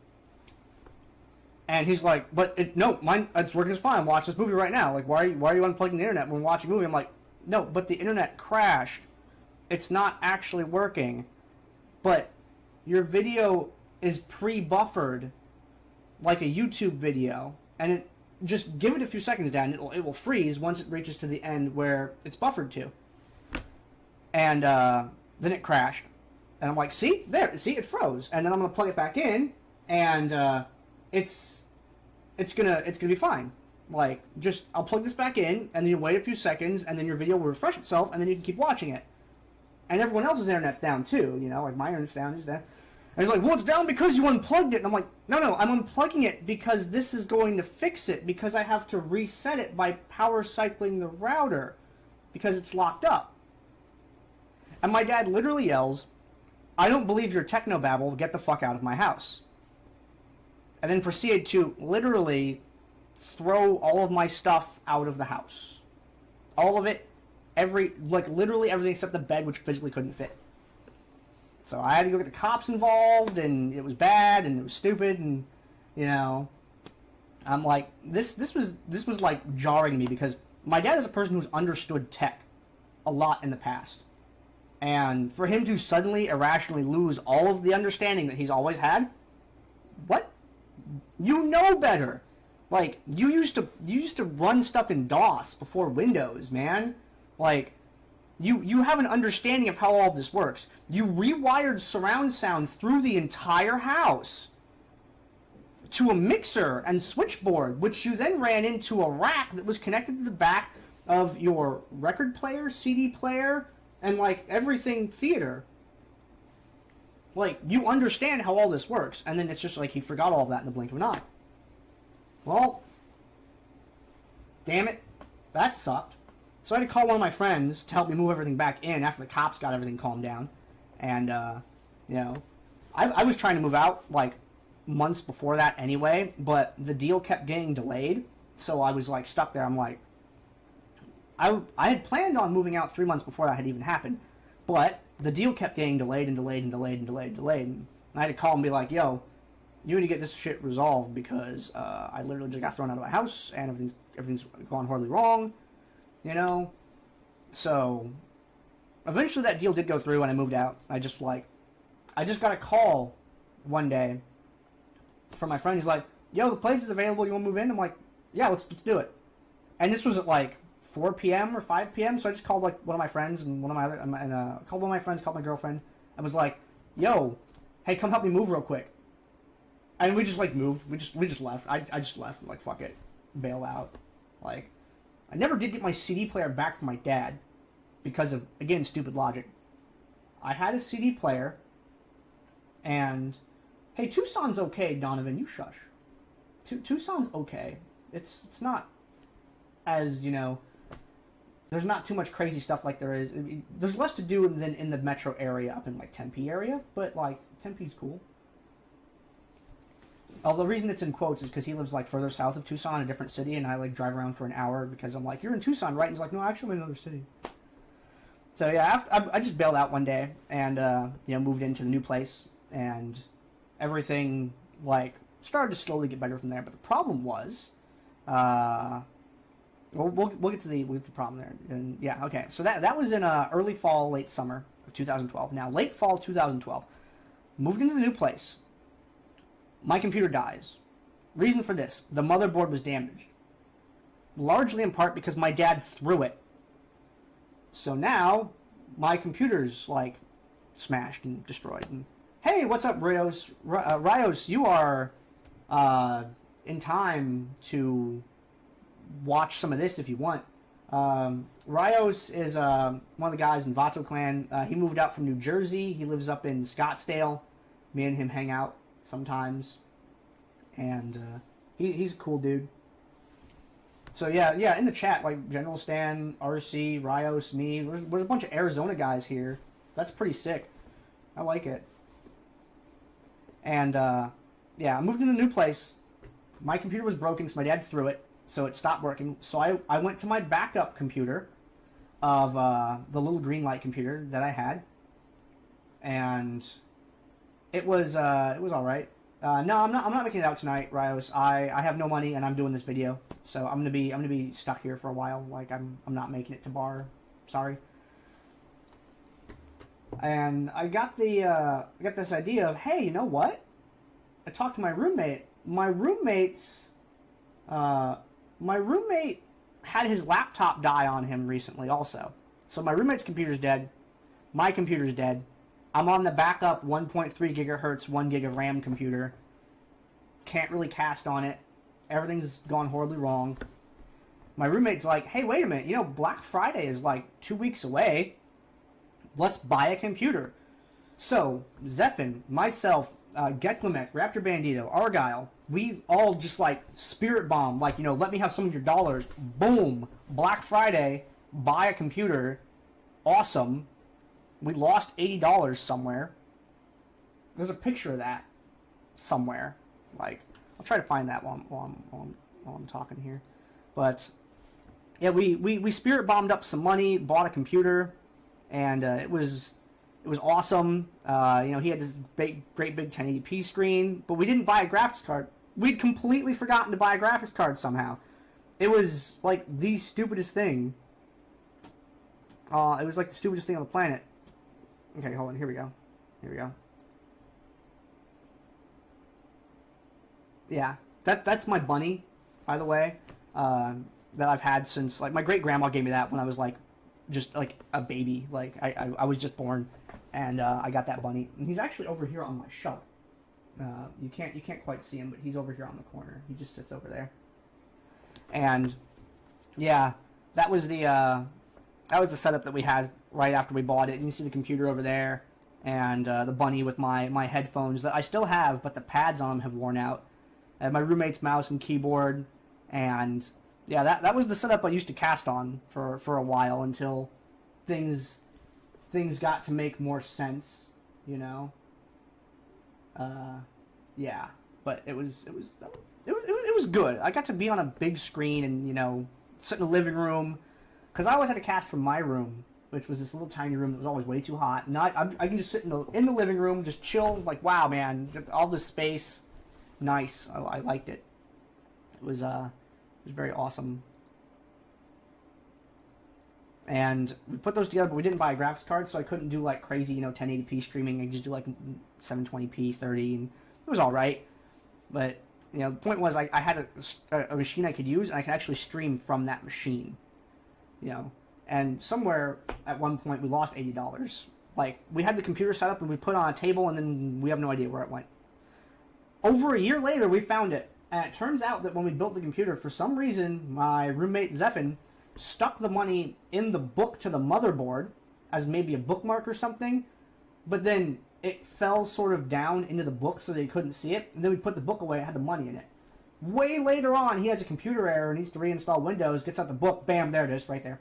And he's like, but it's working just fine. Watch this movie right now. Like, why are you unplugging the internet when we're watching a movie? I'm like, no, but the internet crashed. It's not actually working. But your video is pre-buffered like a YouTube video, and just give it a few seconds, Dad, and it will freeze once it reaches to the end where it's buffered to. And then it crashed. And I'm like, see, it froze. And then I'm gonna plug it back in, and it's gonna be fine. Like, I'll plug this back in, and then you wait a few seconds, and then your video will refresh itself, and then you can keep watching it. And everyone else's internet's down too, like my internet's down, is down. And he's like, well, it's down because you unplugged it. And I'm like, no, I'm unplugging it because this is going to fix it, because I have to reset it by power cycling the router because it's locked up. And my dad literally yells, I don't believe your technobabble, get the fuck out of my house. and then proceeded to literally throw all of my stuff out of the house. All of it, literally everything except the bed, which physically couldn't fit. So I had to go get the cops involved, and it was bad, and it was stupid, and, you know, I'm like, this was like jarring me, because my dad is a person who's understood tech a lot in the past. And for him to suddenly irrationally lose all of the understanding that he's always had, what? You know better. Like, you used to run stuff in DOS before Windows, man. Like, you have an understanding of how all this works. You rewired surround sound through the entire house to a mixer and switchboard, which you then ran into a rack that was connected to the back of your record player, CD player, and, like, everything theater. Like, you understand how all this works, and then it's just like he forgot all of that in the blink of an eye. Well, damn it, that sucked. So I had to call one of my friends to help me move everything back in after the cops got everything calmed down. And, you know, I was trying to move out, like, months before that anyway, but the deal kept getting delayed, so I was, like, stuck there. I'm like, I had planned on moving out 3 months before that had even happened, but the deal kept getting delayed and delayed and delayed and delayed and delayed, and I had to call and be like, yo, you need to get this shit resolved, because I literally just got thrown out of my house, and everything's gone horribly wrong, you know? So, eventually that deal did go through, and I moved out. I just got a call one day from my friend. He's like, yo, the place is available, you want to move in? I'm like, yeah, let's do it. And this was at, like, 4 p.m. or 5 p.m., so I just called, like, one of my friends, and called one of my friends, called my girlfriend, and was like, yo, hey, come help me move real quick. And we just, like, moved. We just left. I just left. Like, fuck it. Bail out. Like, I never did get my CD player back from my dad because of, again, stupid logic. I had a CD player, and, hey, Tucson's okay, Donovan. You shush. Tucson's okay. It's not as, you know, there's not too much crazy stuff like there is. There's less to do than in the metro area up in, like, Tempe area, but, like, Tempe's cool. Although the reason it's in quotes is because he lives, like, further south of Tucson, a different city, and I, like, drive around for an hour because I'm like, you're in Tucson, right? And he's like, no, actually I'm in another city. So, yeah, I just bailed out one day and, you know, moved into the new place, and everything, like, started to slowly get better from there. But the problem was, we'll get to the problem there. And, yeah, okay. So that was in early fall, late summer of 2012. Now, late fall 2012, moved into the new place. My computer dies. Reason for this, the motherboard was damaged. Largely in part because my dad threw it. So now, my computer's, like, smashed and destroyed. And, hey, what's up, Rios? Rios, you are in time to watch some of this if you want. Rios is one of the guys in Vato Clan. He moved out from New Jersey. He lives up in Scottsdale. Me and him hang out sometimes, and he's a cool dude. So yeah, in the chat, like General Stan, RC, Rios, me, there's a bunch of Arizona guys here. That's pretty sick. I like it. And yeah, I moved into a new place. My computer was broken, so my dad threw it, so it stopped working. So I went to my backup computer of the little green light computer that I had, and it was all right. No, I'm not making it out tonight, Rios. I have no money and I'm doing this video, so I'm gonna be stuck here for a while. Like I'm not making it to bar. Sorry. And I got this idea of, hey, you know what? I talked to my roommate. My roommate had his laptop die on him recently also. So my roommate's computer's dead. My computer's dead. I'm on the backup 1.3 gigahertz, 1 gig of RAM computer. Can't really cast on it. Everything's gone horribly wrong. My roommate's like, hey, wait a minute. You know, Black Friday is like 2 weeks away. Let's buy a computer. So, Zephin, myself, Geklimek, Raptor Bandito, Argyle, we all just like spirit bomb. Like, you know, let me have some of your dollars. Boom. Black Friday, buy a computer. Awesome. We lost $80 somewhere. There's a picture of that somewhere. Like, I'll try to find that while I'm talking here. But yeah, we spirit bombed up some money, bought a computer, and it was awesome. He had this great big 1080p screen, but we didn't buy a graphics card. We'd completely forgotten to buy a graphics card somehow. It was like the stupidest thing. It was like the stupidest thing on the planet. Okay, hold on. Here we go. Yeah, that's my bunny, by the way, that I've had since, like, my great grandma gave me that when I was like just like a baby. Like I was just born, and I got that bunny. And he's actually over here on my shelf. You can't quite see him, but he's over here on the corner. He just sits over there. And yeah, that was the setup that we had right after we bought it. And you see the computer over there, and the bunny with my headphones that I still have, but the pads on them have worn out. And my roommate's mouse and keyboard, and yeah, that was the setup I used to cast on for a while until things got to make more sense, you know. Yeah, but it was good. I got to be on a big screen and, you know, sit in the living room, because I always had to cast from my room, which was this little tiny room that was always way too hot. And I can just sit in the living room, just chill. Like, wow, man, all this space, nice. I liked it. It was very awesome. And we put those together, but we didn't buy a graphics card, so I couldn't do like crazy, you know, 1080p streaming. I could just do like 720p, 30, and it was all right. But, you know, the point was I had a machine I could use, and I could actually stream from that machine, you know. And somewhere at one point we lost $80. Like, we had the computer set up and we put it on a table, and then we have no idea where it went. Over a year later, we found it. And it turns out that when we built the computer, for some reason, my roommate Zephin stuck the money in the book to the motherboard as maybe a bookmark or something, but then it fell sort of down into the book so they couldn't see it, and then we put the book away, it had the money in it. Way later on, he has a computer error, needs to reinstall Windows, gets out the book, bam, there it is, right there.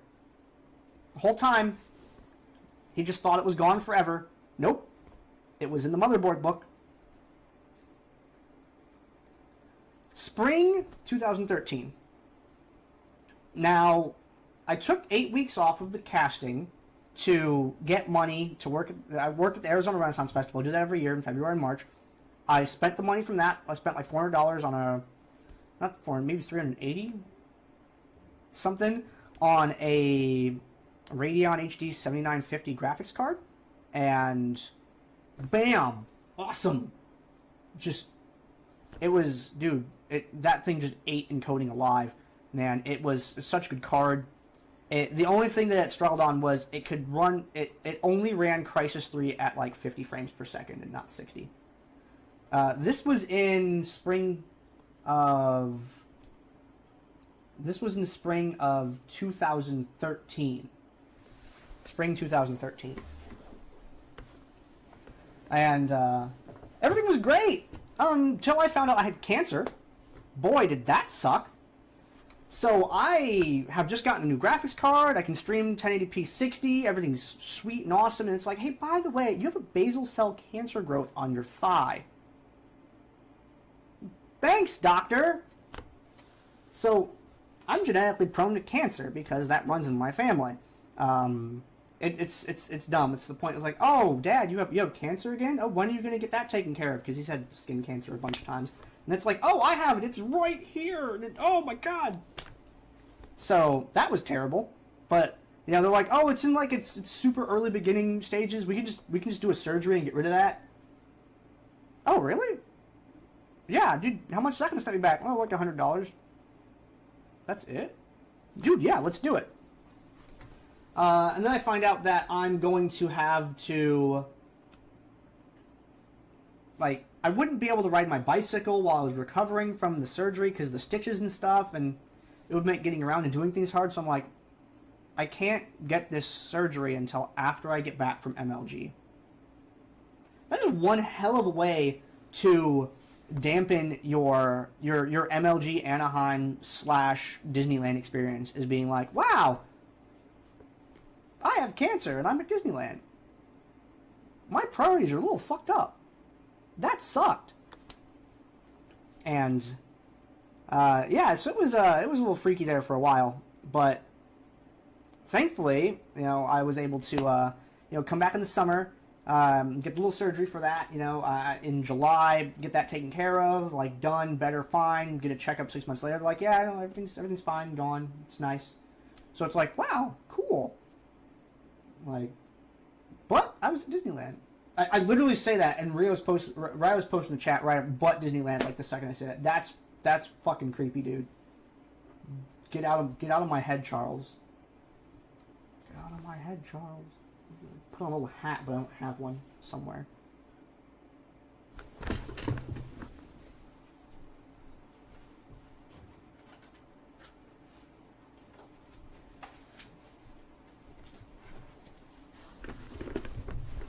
The whole time, he just thought it was gone forever. Nope. It was in the motherboard book. Spring 2013. Now, I took 8 weeks off of the casting to get money to work. I worked at the Arizona Renaissance Festival. I do that every year in February and March. I spent the money from that. I spent like $400 on not 400, maybe 380 something on a Radeon HD 7950 graphics card, and bam, awesome. Just, it was, dude, that thing just ate encoding alive. Man, it was such a good card. The only thing that it struggled on was it could run, it only ran Crysis 3 at like 50 frames per second and not 60. This was in spring of 2013. Spring 2013. And everything was great until I found out I had cancer. Boy, did that suck. So I have just gotten a new graphics card. I can stream 1080p 60. Everything's sweet and awesome. And it's like, hey, by the way, you have a basal cell cancer growth on your thigh. Thanks, doctor. So I'm genetically prone to cancer because that runs in my family. It's dumb. It's the point. It's like, oh, Dad, you have cancer again? Oh, when are you going to get that taken care of? Because he's had skin cancer a bunch of times. And it's like, oh, I have it. It's right here. Oh, my God. So that was terrible. But, you know, they're like, oh, it's in like it's super early beginning stages. We can just do a surgery and get rid of that. Oh, really? Yeah, dude, how much is that going to set me back? Oh, like $100. That's it? Dude, yeah, let's do it. And then I find out that I'm going to have to, like, I wouldn't be able to ride my bicycle while I was recovering from the surgery because of the stitches and stuff, and it would make getting around and doing things hard. So I'm like, I can't get this surgery until after I get back from MLG. That is one hell of a way to dampen your MLG Anaheim / Disneyland experience, is being like, wow, I have cancer and I'm at Disneyland. My priorities are a little fucked up. That sucked. And yeah, so it was a little freaky there for a while, but thankfully, I was able to come back in the summer, get a little surgery for that, in July, get that taken care of, like done, better, fine, get a checkup 6 months later, like, yeah, everything's fine, gone, it's nice. So it's like, wow, cool. Like, but I was at Disneyland. I literally say that, and Rio was posting in the chat right up, but Disneyland, like the second I said it. That's fucking creepy, dude. Get out of my head, Charles. Get out of my head, Charles. Put on a little hat, but I don't have one somewhere.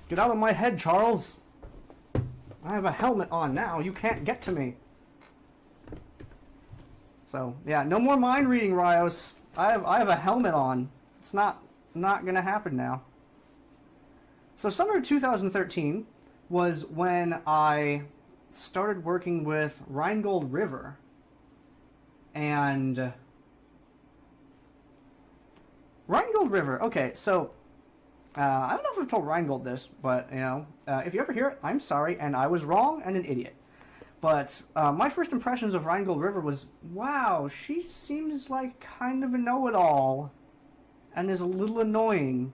Get out of my head, Charles. I have a helmet on now. You can't get to me. So, yeah, no more mind reading, Rios. I have a helmet on. It's not going to happen now. So summer 2013 was when I started working with Rheingold River. And Rheingold River, okay, so I don't know if I've told Rheingold this, but, if you ever hear it, I'm sorry, and I was wrong and an idiot. But my first impressions of Rheingold River was, wow, she seems like kind of a know-it-all and is a little annoying.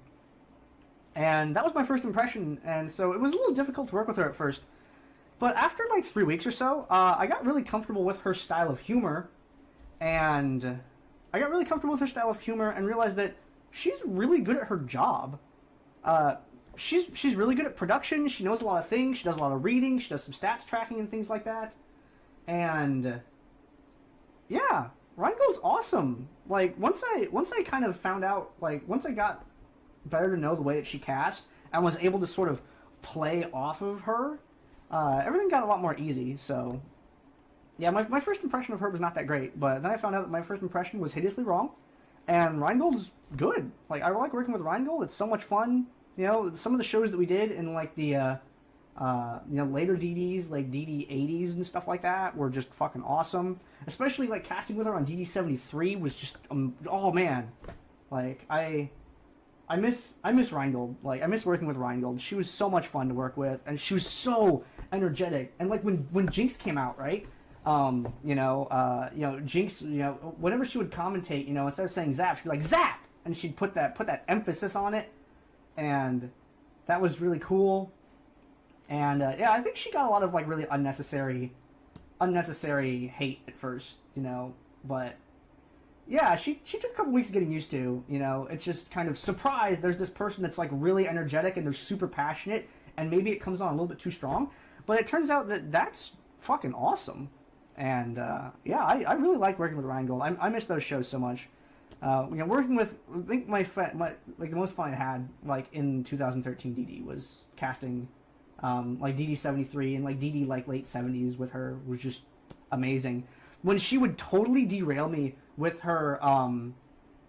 And that was my first impression, and so it was a little difficult to work with her at first. But after like 3 weeks or so, I got really comfortable with her style of humor, and realized that she's really good at her job. She's really good at production. She knows a lot of things. She does a lot of reading. She does some stats tracking and things like that. And yeah, Rheingold's awesome. Like once I kind of found out, like once I got better to know the way that she cast and was able to sort of play off of her, everything got a lot more easy. So yeah, my first impression of her was not that great, but then I found out that my first impression was hideously wrong, and Rheingold's good. Like I like working with Rheingold. It's so much fun. Some of the shows that we did in like the later DDs, like DD80s and stuff like that, were just fucking awesome. Especially like casting with her on DD73 was just oh man, like I miss Rheingold. Like I miss working with Rheingold. She was so much fun to work with, and she was so energetic. And like when Jinx came out, right? Jinx, whenever she would commentate, instead of saying zap, she'd be like zap, and she'd put that emphasis on it, and that was really cool. And yeah, I think she got a lot of like really unnecessary hate at first, but yeah, she took a couple weeks getting used to. It's just kind of surprise. There's this person that's like really energetic and they're super passionate, and maybe it comes on a little bit too strong, but it turns out that that's fucking awesome. And yeah, I really liked working with Rheingold. I miss those shows so much. Working with, I think my the most fun I had like in 2013 DD was casting like DD73 and like DD like late 70s with her was just amazing. When she would totally derail me with her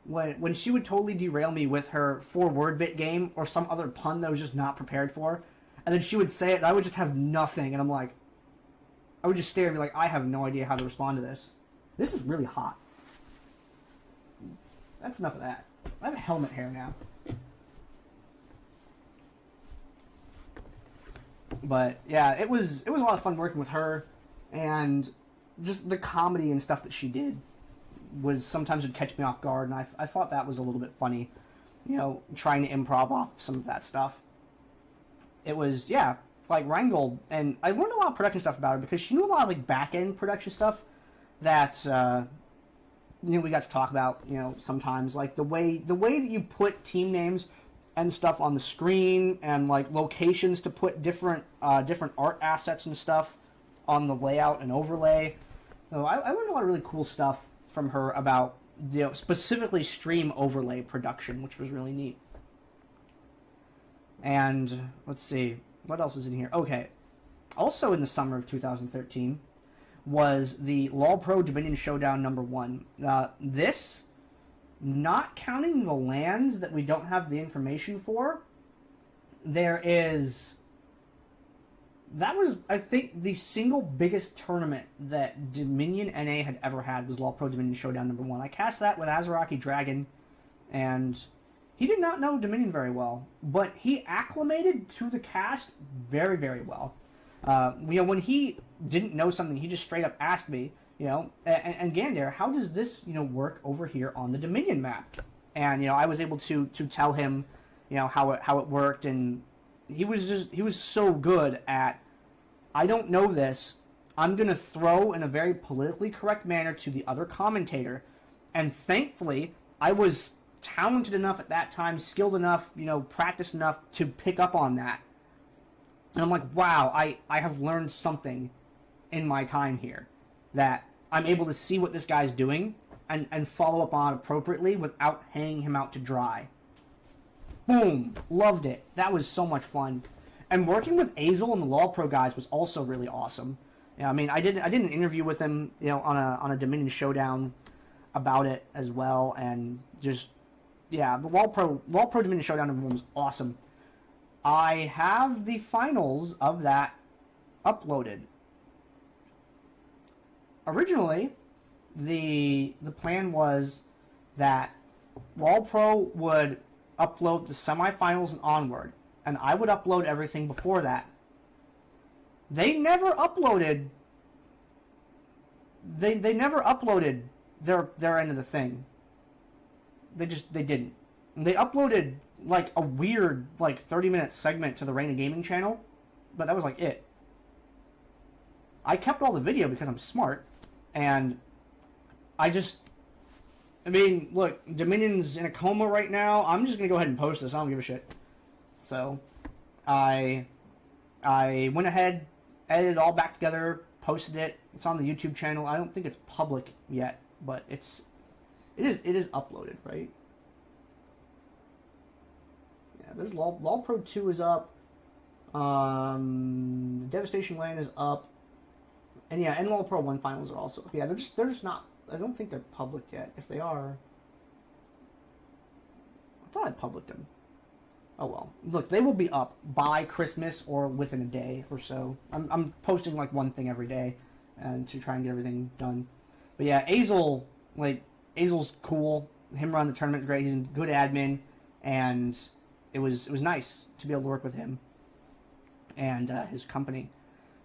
when she would totally derail me with her 4-word bit game or some other pun that I was just not prepared for, and then she would say it and I would just have nothing, and I'm like, I would just stare and be like, I have no idea how to respond to this. This is really hot. That's enough of that. I have a helmet hair now. But yeah, it was a lot of fun working with her, and just the comedy and stuff that she did was sometimes would catch me off guard, and I thought that was a little bit funny, trying to improv off some of that stuff. It was, yeah, like Rheingold, and I learned a lot of production stuff about her because she knew a lot of like back-end production stuff that we got to talk about, sometimes, like the way that you put team names and stuff on the screen, and like locations to put different art assets and stuff on the layout and overlay. So I learned a lot of really cool stuff from her about specifically stream overlay production, which was really neat. And let's see, what else is in here? Okay, also in the summer of 2013 was the LOL Pro Dominion Showdown #1. This, not counting the lands that we don't have the information for, there is that was, I think, the single biggest tournament that Dominion NA had ever had was LoL Pro Dominion Showdown #1. I cast that with Azaraki Dragon, and he did not know Dominion very well, but he acclimated to the cast very, very well. When he didn't know something, he just straight up asked me, and Gandair, how does this, work over here on the Dominion map? And, I was able to tell him, how it worked, and he was so good at, I don't know this, I'm going to throw in a very politically correct manner to the other commentator. And thankfully, I was talented enough at that time, skilled enough, practiced enough to pick up on that. And I'm like, wow, I have learned something in my time here, that I'm able to see what this guy's doing and follow up on appropriately without hanging him out to dry. Boom. Loved it. That was so much fun. And working with Azel and the LoL Pro guys was also really awesome. I did an interview with him, on a Dominion Showdown about it as well, and just, the LoL Pro Dominion Showdown #1 was awesome. I have the finals of that uploaded. Originally, the plan was that LoL Pro would upload the semifinals and onward, and I would upload everything before that. They never uploaded. They never uploaded their end of the thing. They didn't. They uploaded like a weird 30-minute segment to the Reign of Gaming channel, but that was like it. I kept all the video because I'm smart, and look, Dominion's in a coma right now. I'm just gonna go ahead and post this. I don't give a shit. So, I went ahead, edited it all back together, posted it. It's on the YouTube channel. I don't think it's public yet, but it is uploaded, right? Yeah, there's LoL Pro 2 is up. The Devastation Land is up. And LoL Pro 1 finals are also up. Yeah, they're just not, I don't think they're public yet. If they are, I thought I published them. Oh well. Look, they will be up by Christmas or within a day or so. I'm posting one thing every day, and to try and get everything done. But yeah, Azel's cool. Him run the tournament's great. He's a good admin, and it was nice to be able to work with him and his company.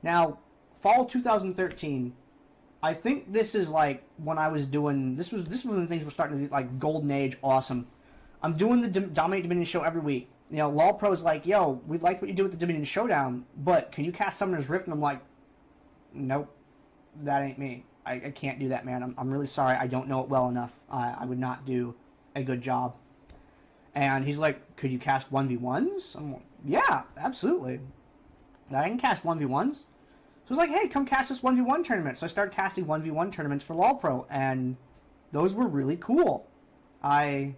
Now, fall 2013. I think this is when I was doing this was when the things were starting to be golden age awesome. I'm doing the Dominate Dominion show every week. LoL Pro's yo, we like what you do with the Dominion Showdown, but can you cast Summoner's Rift? And I'm like, nope, that ain't me. I can't do that, man. I'm really sorry. I don't know it well enough. I would not do a good job. And he's like, could you cast 1v1s? I'm like, yeah, absolutely. I can cast 1v1s. So I was like, hey, come cast this 1v1 tournament. So I started casting 1v1 tournaments for LoL Pro, and those were really cool. I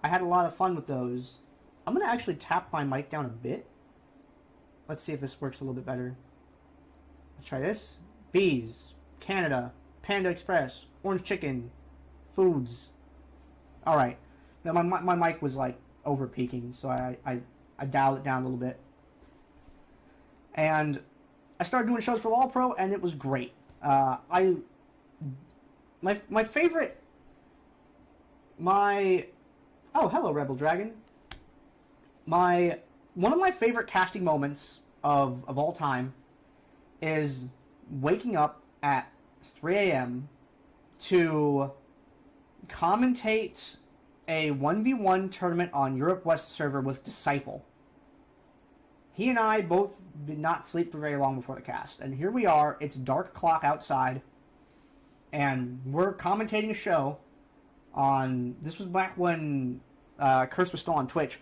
had a lot of fun with those. I'm going to actually tap my mic down a bit. Let's see if this works a little bit better. Let's try this. Bees, Canada, Panda Express, Orange Chicken, Foods. All right. Now my mic was over peaking, so I dialed it down a little bit. And I started doing shows for LoL Pro, and it was great. My favorite. Oh, hello, Rebel Dragon. One of my favorite casting moments of all time is waking up at 3 a.m. to commentate a 1v1 tournament on Europe West server with Disciple. He and I both did not sleep for very long before the cast, and here we are. It's dark clock outside, and we're commentating a show on. This was back when Curse was still on Twitch,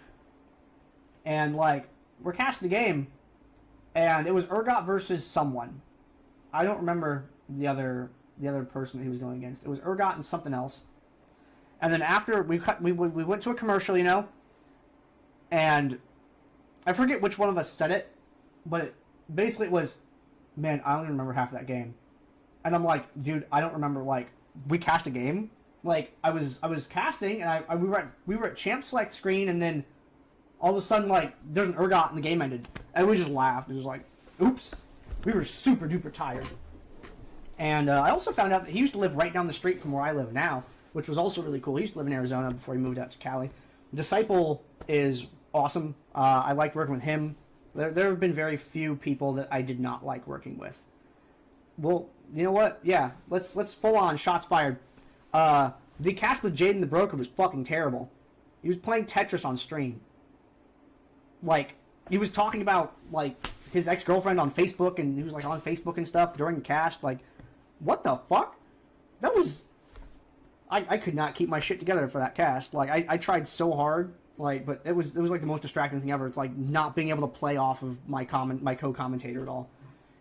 and we're casting the game, and it was Urgot versus someone. I don't remember the other person that he was going against. It was Urgot and something else. And then after we went to a commercial, and I forget which one of us said it, but basically it was, man, I don't even remember half of that game. And I'm like, dude, I don't remember, we cast a game? I was casting, and we were at champ select screen, and then all of a sudden, there's an Urgot, and the game ended. And we just laughed. It was Oops. We were super duper tired. And I also found out that he used to live right down the street from where I live now, which was also really cool. He used to live in Arizona before he moved out to Cali. Disciple is awesome. I liked working with him. There have been very few people that I did not like working with. Well, you know what? Yeah, let's full on shots fired. The cast with Jaden the Broker was fucking terrible. He was playing Tetris on stream. Like, he was talking about, like, his ex-girlfriend on Facebook, and he was, like, on Facebook and stuff during the cast. Like, what the fuck? That was... I could not keep my shit together for that cast. Like, I tried so hard, like, but it was like the most distracting thing ever. It's like not being able to play off of my co-commentator at all.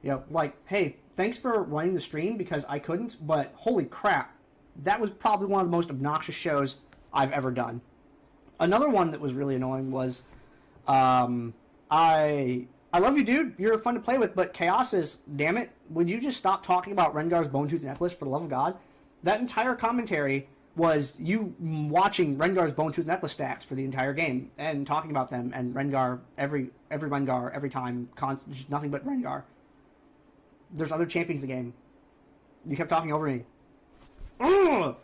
You know, like, hey, thanks for running the stream because I couldn't, but holy crap, that was probably one of the most obnoxious shows I've ever done. Another one that was really annoying was, I love you, dude. You're fun to play with, but Chaos is, damn it, would you just stop talking about Rengar's Bone Tooth Necklace for the love of God? That entire commentary was you watching Rengar's Bone Tooth Necklace stats for the entire game and talking about them, and Rengar, every Rengar, every time, just nothing but Rengar. There's other champions in the game. You kept talking over me. Ugh!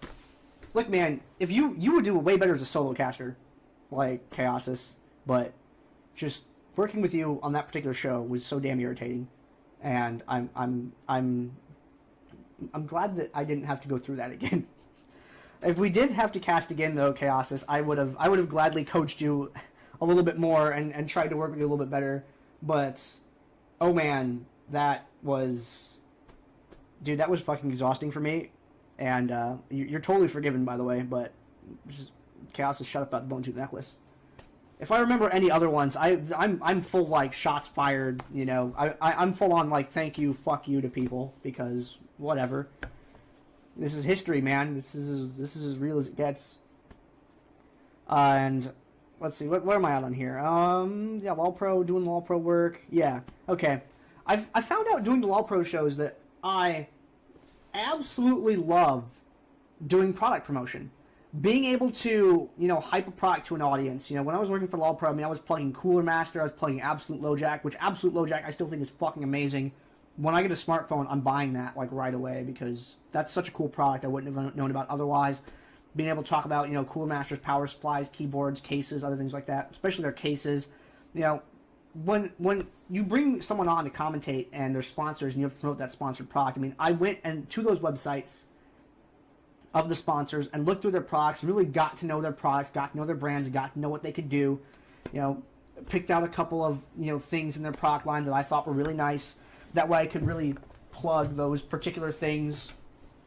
Look, man, if you would do way better as a solo caster, like Chaosis, but just working with you on that particular show was so damn irritating, and I'm glad that I didn't have to go through that again. If we did have to cast again, though, Chaosis, I would have gladly coached you a little bit more and tried to work with you a little bit better. But oh man, that was fucking exhausting for me. And you're totally forgiven, by the way. But just, Chaosis, shut up about the Bone Tooth Necklace. If I remember any other ones, I'm full like shots fired. You know, I'm full on like thank you, fuck you to people because whatever. This is history, man. This is as real as it gets. And let's see, where am I at on here? Yeah, LOL Pro, doing LOL Pro work. Yeah, okay. I found out doing the LOL Pro shows that I absolutely love doing product promotion. Being able to, you know, hype a product to an audience. You know, when I was working for LOL Pro, I mean, I was plugging Cooler Master, I was plugging Absolute LoJack, which Absolute LoJack I still think is fucking amazing. When I get a smartphone, I'm buying that, like, right away, because that's such a cool product I wouldn't have known about otherwise. Being able to talk about, you know, Cooler Master's power supplies, keyboards, cases, other things like that, especially their cases. You know, when you bring someone on to commentate and they're sponsors and you have to promote that sponsored product, I mean, I went and to those websites of the sponsors and looked through their products and really got to know their products, got to know their brands, got to know what they could do. You know, picked out a couple of, you know, things in their product line that I thought were really nice. That way I could really plug those particular things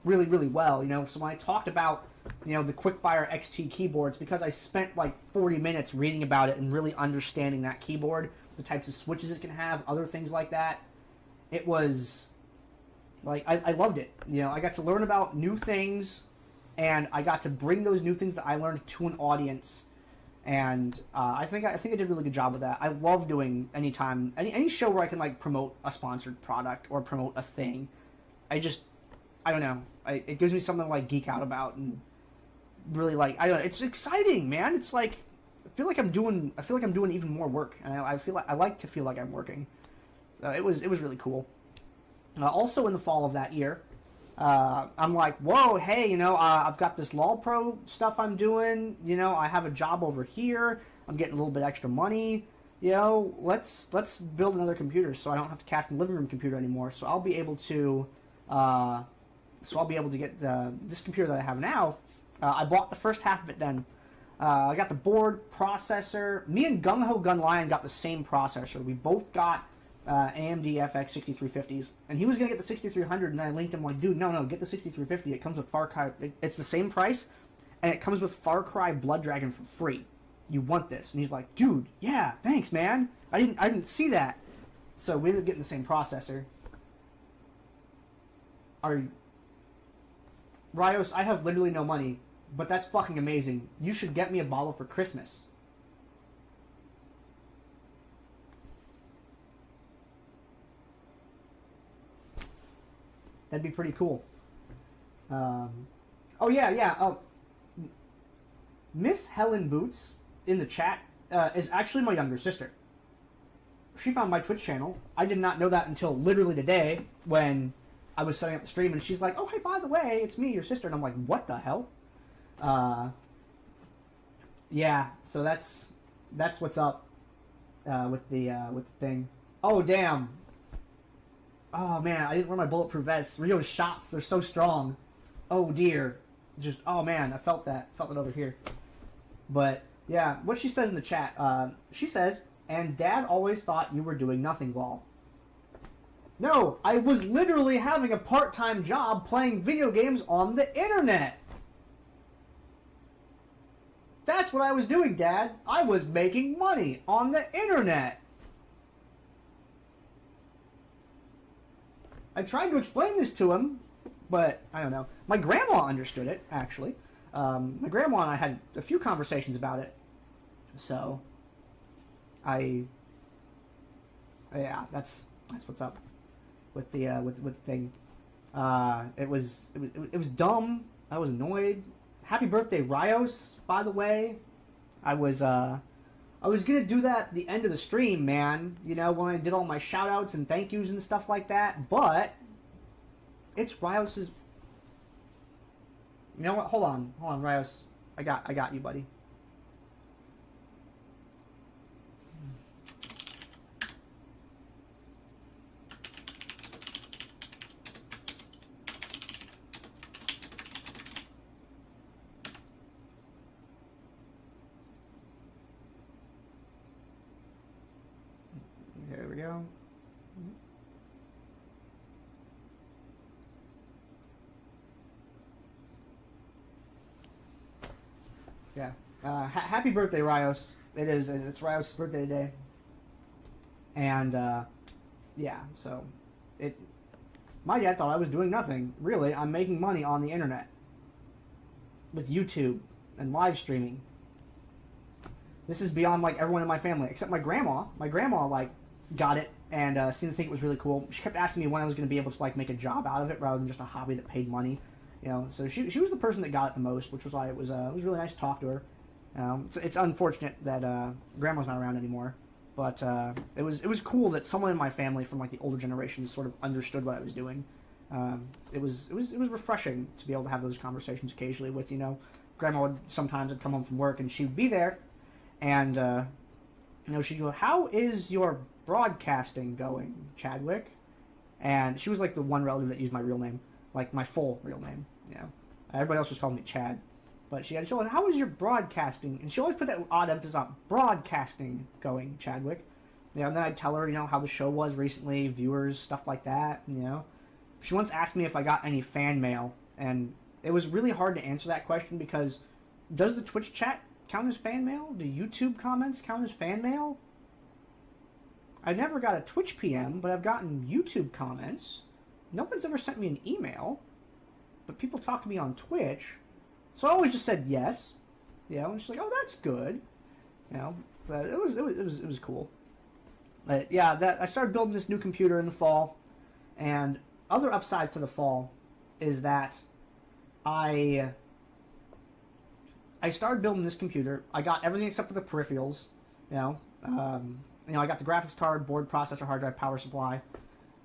really, really well, you know. So when I talked about, you know, the Quickfire XT keyboards, because I spent like 40 minutes reading about it and really understanding that keyboard, the types of switches it can have, other things like that, it was, like, I loved it. You know, I got to learn about new things, and I got to bring those new things that I learned to an audience. And I think I did a really good job with that. I love doing any show where I can like promote a sponsored product or promote a thing. I don't know. It gives me something to like geek out about and really like. I don't know. It's exciting, man. It's like I feel like I'm doing even more work, and I like to feel like I'm working. It was really cool. Also in the fall of that year, I'm like, whoa, hey, you know, I've got this LOL Pro stuff I'm doing. You know, I have a job over here. I'm getting a little bit extra money. You know, let's build another computer so I don't have to cast the living room computer anymore. So I'll be able to, get this computer that I have now. I bought the first half of it then. I got the board, processor. Me and Gung Ho Gun Lion got the same processor. We both got AMD FX 6350s, and he was gonna get the 6300, and then I linked him like, dude, no, get the 6350. It comes with Far Cry. It's the same price, and it comes with Far Cry Blood Dragon for free. You want this? And he's like, dude, yeah, thanks, man. I didn't see that. So we ended up getting the same processor. Rios, I have literally no money, but that's fucking amazing. You should get me a bottle for Christmas. That'd be pretty cool. Oh, yeah. Miss Helen Boots in the chat is actually my younger sister. she found my Twitch channel. I did not know that until literally today when I was setting up the stream, and she's like, "Oh, hey, by the way, it's me, your sister." And I'm like, "What the hell?" Yeah, so that's what's up with the thing. Oh, damn. Oh, man, I didn't wear my bulletproof vest. Rio's shots, they're so strong. Oh, dear. Just, oh, man, I felt that. Felt it over here. But, yeah, what she says in the chat, she says, "And Dad always thought you were doing nothing, lol." No, I was literally having a part-time job playing video games on the internet. That's what I was doing, Dad. I was making money on the internet. I tried to explain this to him, but I don't know. My grandma understood it, actually. My grandma and I had a few conversations about it. So, yeah, that's what's up with the with the thing. It was dumb. I was annoyed. Happy birthday, Rios, by the way. I was gonna do that at the end of the stream, man. You know, when I did all my shout outs and thank yous and stuff like that, but it's Rios's. You know what? Hold on, Rios. I got you, buddy. There we go. Yeah. Happy birthday, Rios. It's Rios' birthday today. And, yeah, so, my dad thought I was doing nothing. Really, I'm making money on the internet. With YouTube and live streaming. This is beyond, like, everyone in my family, except my grandma. My grandma, like, got it and seemed to think it was really cool. She kept asking me when I was going to be able to, like, make a job out of it rather than just a hobby that paid money. You know, so she was the person that got it the most, which was why it was really nice to talk to her. It's unfortunate that grandma's not around anymore, but it was cool that someone in my family from like the older generations sort of understood what I was doing. It was refreshing to be able to have those conversations occasionally with, you know, grandma would sometimes come home from work and she'd be there, and you know, she'd go, "How is your broadcasting going, Chadwick?" And she was like the one relative that used my real name, like my full real name. You know, everybody else was calling me Chad. But she'll like, "How is your broadcasting?" And she always put that odd emphasis on broadcasting going, Chadwick. You know, and then I'd tell her, you know, how the show was recently, viewers, stuff like that, you know. She once asked me if I got any fan mail, and it was really hard to answer that question because does the Twitch chat count as fan mail? Do YouTube comments count as fan mail? I never got a Twitch PM, but I've gotten YouTube comments. No one's ever sent me an email, but people talk to me on Twitch. So I always just said yes, you know, and she's like, "Oh, that's good," you know. So it was cool. But yeah, I started building this new computer in the fall, and other upsides to the fall is that I started building this computer. I got everything except for the peripherals, you know. I got the graphics card, board, processor, hard drive, power supply,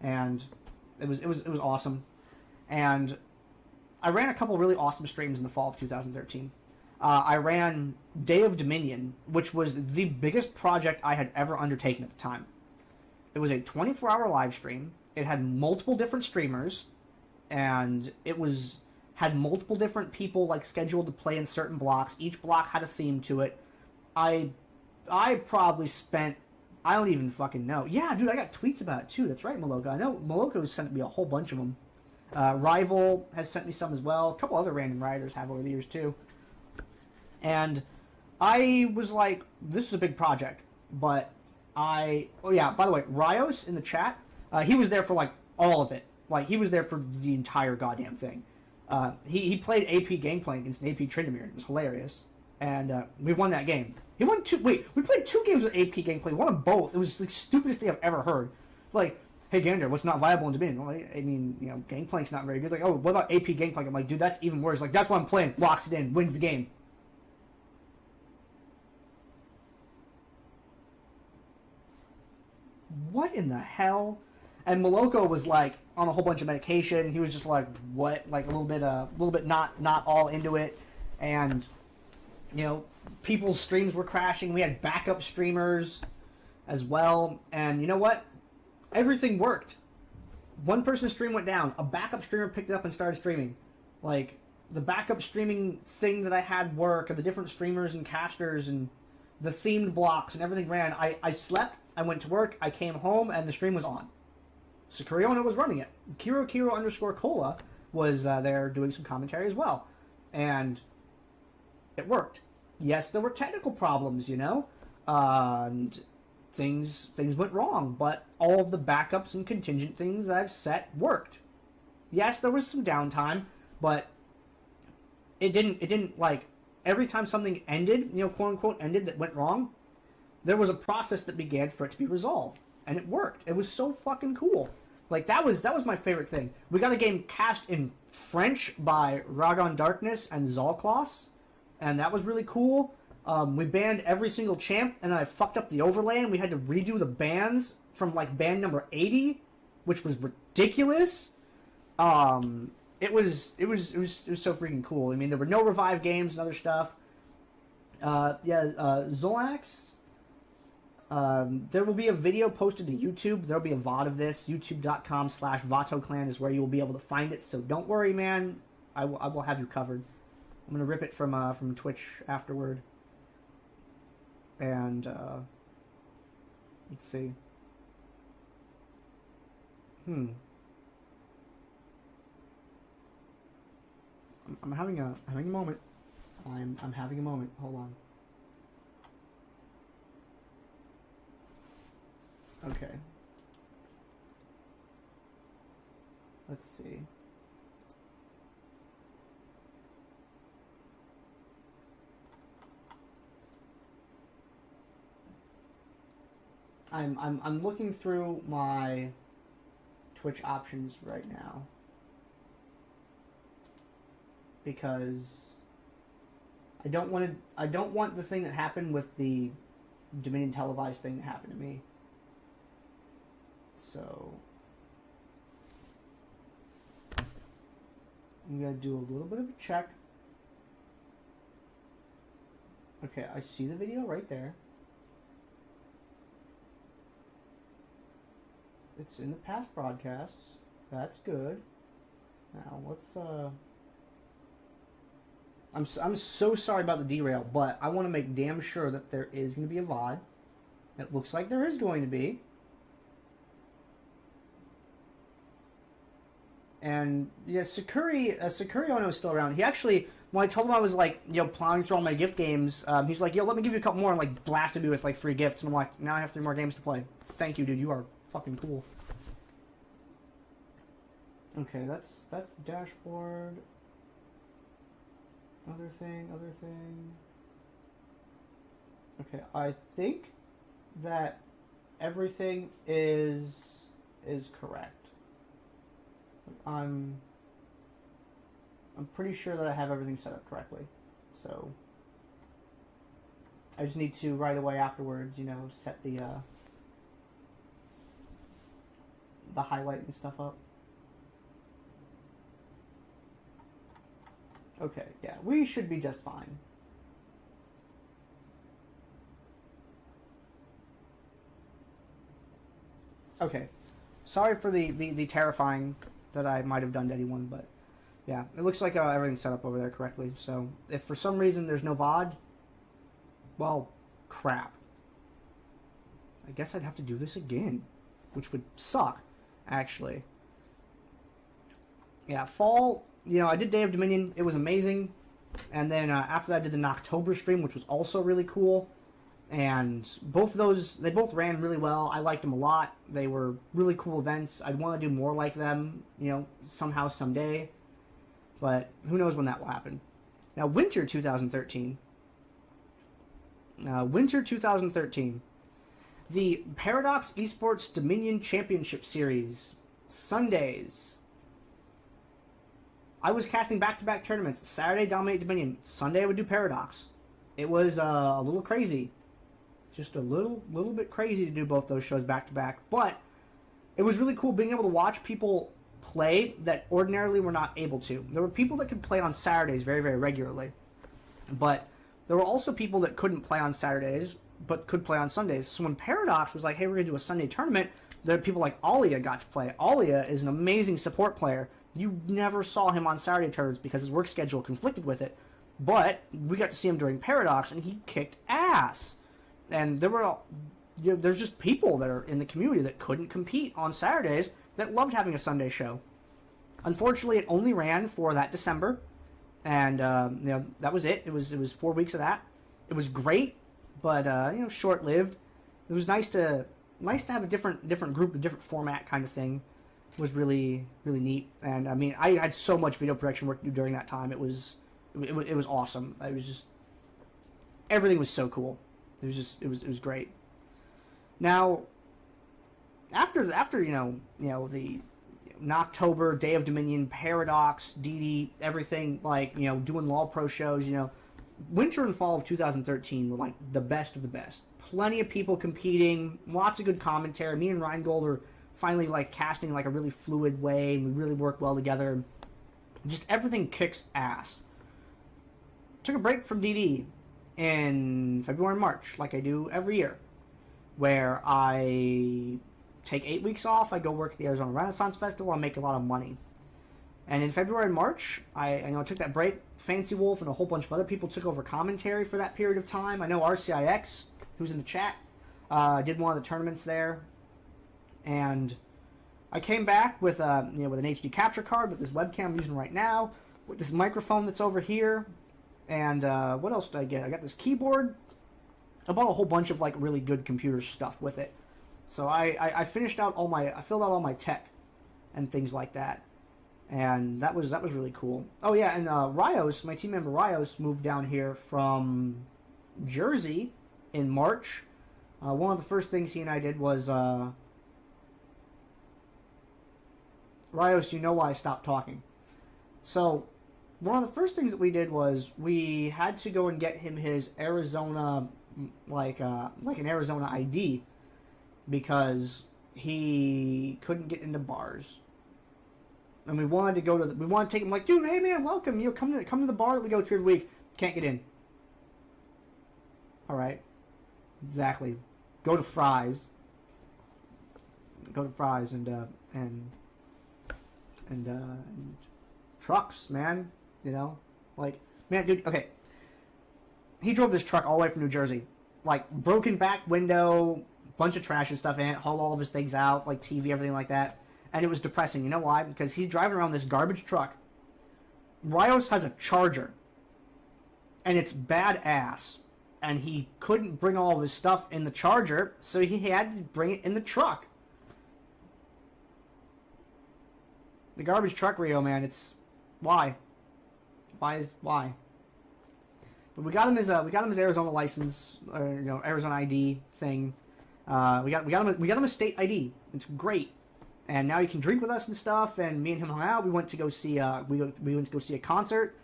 and it was awesome. And I ran a couple really awesome streams in the fall of 2013. I ran Day of Dominion, which was the biggest project I had ever undertaken at the time. It was a 24-hour live stream. It had multiple different streamers, and had multiple different people like scheduled to play in certain blocks. Each block had a theme to it. I probably spent, I don't even fucking know. Yeah, dude, I got tweets about it too. That's right, Maloka. I know Maloka's sent me a whole bunch of them. Rival has sent me some as well. A couple other random writers have over the years too. And I was like, this is a big project. But oh yeah, by the way, Rios in the chat, he was there for like all of it. Like, he was there for the entire goddamn thing. He played AP gameplay against AP Tryndamere. It was hilarious. And we won that game. We played 2 games with AP gameplay. Won them both. It was the stupidest thing I've ever heard. Like, "Hey, Gandair, what's not viable in Dominion?" Well, I mean, you know, Gangplank's not very good. Like, "Oh, what about AP Gangplank?" I'm like, "Dude, that's even worse." Like, "That's what I'm playing." Locks it in, wins the game. what in the hell? And Moloko was like on a whole bunch of medication. He was just like, what? Like a little bit not all into it. And, you know, people's streams were crashing. We had backup streamers as well. And you know what? Everything worked. One person's stream went down. A backup streamer picked it up and started streaming. Like, the backup streaming thing that I had work, and the different streamers and casters and the themed blocks and everything ran. I slept, I went to work, I came home, and the stream was on. Sakuriona was running it. Kiro_Cola was there doing some commentary as well. And it worked. Yes, there were technical problems, you know, and things went wrong, but all of the backups and contingent things that I've set worked. Yes, there was some downtime, but it didn't like, every time something ended, you know, quote unquote ended, that went wrong, there was a process that began for it to be resolved, and it worked. It was so fucking cool. Like, that was my favorite thing. We got a game cast in French by Ragon Darkness and Zalkloss, and that was really cool. We banned every single champ, and I fucked up the overlay, and we had to redo the bans from like ban number 80, which was ridiculous. It was so freaking cool. I mean, there were no revive games and other stuff. Zolax. There will be a video posted to YouTube. There will be a VOD of this. YouTube.com/VatoClan is where you will be able to find it. So don't worry, man. I will have you covered. I'm gonna rip it from Twitch afterward. And let's see. I'm having a moment. I'm having a moment. Hold on. Okay. Let's see. I'm looking through my Twitch options right now, because I don't want the thing that happened with the Dominion televised thing that happened to me. So I'm gonna do a little bit of a check. Okay, I see the video right there. It's in the past broadcasts. That's good. Now let's I'm so sorry about the derail, but I want to make damn sure that there is going to be a VOD. It looks like there is going to be. And yeah, Sakuri Ono is still around. He actually, when I told him I was like, you know, plowing through all my gift games, he's like, yo, let me give you a couple more, and like blasted me with like 3 gifts. And I'm like, now I have 3 more games to play. Thank you, dude. You are fucking cool. Okay, that's the dashboard. Other thing. Okay, I think that everything is correct. I'm pretty sure that I have everything set up correctly. So I just need to right away afterwards, you know, set the highlight and stuff up. Okay, yeah, we should be just fine. Okay, sorry for the terrifying that I might have done to anyone, but yeah, it looks like everything's set up over there correctly. So if for some reason there's no VOD, well, crap. I guess I'd have to do this again, which would suck, actually. Yeah, fall, you know, I did Day of Dominion. It was amazing. And then after that, I did the Knocktober stream, which was also really cool. And both of those, they both ran really well. I liked them a lot. They were really cool events. I'd want to do more like them, you know, somehow, someday. But who knows when that will happen. Now, Winter 2013. Winter 2013. The Paradox Esports Dominion Championship Series. Sundays. I was casting back-to-back tournaments. Saturday, Dominate Dominion. Sunday, I would do Paradox. It was a little crazy. Just a little bit crazy to do both those shows back to back. But it was really cool being able to watch people play that ordinarily were not able to. There were people that could play on Saturdays very, very regularly. But there were also people that couldn't play on Saturdays, but could play on Sundays. So when Paradox was like, hey, we're going to do a Sunday tournament, there were people like Alia got to play. Alia is an amazing support player. You never saw him on Saturday tournaments because his work schedule conflicted with it. But we got to see him during Paradox, and he kicked ass. And there were, there's just people that are in the community that couldn't compete on Saturdays that loved having a Sunday show. Unfortunately, it only ran for that December, and that was it. It was 4 weeks of that. It was great, but short-lived. It was nice to have a different group, a different format kind of thing. It was really neat. And I mean, I had so much video production work to do during that time. It was awesome. It was just, everything was so cool. It was great. Now, after the Knocktober, Day of Dominion, Paradox, DD, everything, doing LOL Pro shows, winter and fall of 2013 were like the best of the best. Plenty of people competing, lots of good commentary. Me and Rheingold are finally casting a really fluid way, and we really work well together. Just everything kicks ass. Took a break from DD in February and March, like I do every year, where I take 8 weeks off. I go work at the Arizona Renaissance Festival. I make a lot of money. And in February and March, I took that break. Fancy Wolf and a whole bunch of other people took over commentary for that period of time. I know RCIX, who's in the chat, did one of the tournaments there. And I came back with with an HD capture card, with this webcam I'm using right now, with this microphone that's over here. And what else did I get? I got this keyboard. I bought a whole bunch of really good computer stuff with it. So I filled out all my tech and things like that. And that was really cool. Oh yeah, and Rios, my team member Rios, moved down here from Jersey in March. One of the first things he and I did was Rios, you know why I stopped talking. So one of the first things that we did was we had to go and get him his Arizona, like an Arizona ID, because he couldn't get into bars. And we wanted to take him dude, hey man, welcome, come to the bar that we go to every week. Can't get in. All right, exactly. Go to Fry's. And trucks, man. Man, dude. Okay. He drove this truck all the way from New Jersey, broken back window, bunch of trash and stuff in it, hauled all of his things out, TV, everything like that. And it was depressing. You know why? Because he's driving around this garbage truck. Rios has a Charger, and it's badass. And he couldn't bring all of his stuff in the Charger, so he had to bring it in the truck. The garbage truck, Rio, man. It's why. Why? But we got him his Arizona license, or Arizona ID thing. We got him a state ID. It's great. And now he can drink with us and stuff. And me and him hung out. We went to go see a concert.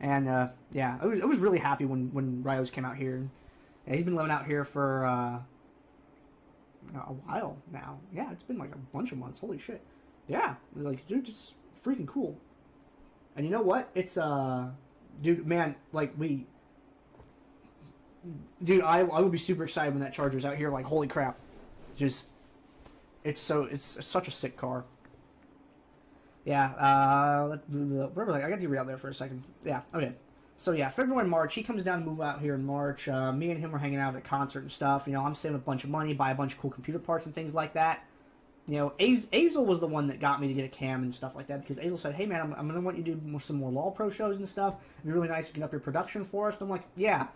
And I was really happy when Rios came out here. Yeah, he's been living out here for a while now. Yeah, it's been a bunch of months. Holy shit. Yeah, dude, it's freaking cool. And you know what? It's dude, man, I would be super excited when that Charger's out here. Holy crap, it's such a sick car. Yeah, where was I got derailed there for a second. Yeah, okay. So yeah, February and March, he comes down to move out here in March. Me and him were hanging out at a concert and stuff. I'm saving a bunch of money, buy a bunch of cool computer parts and things like that. Azel was the one that got me to get a cam and stuff like that, because Azel said, hey man, I'm going to want you to do some more LOL Pro shows and stuff. It'd be really nice if you can up your production for us. And I'm like, yeah,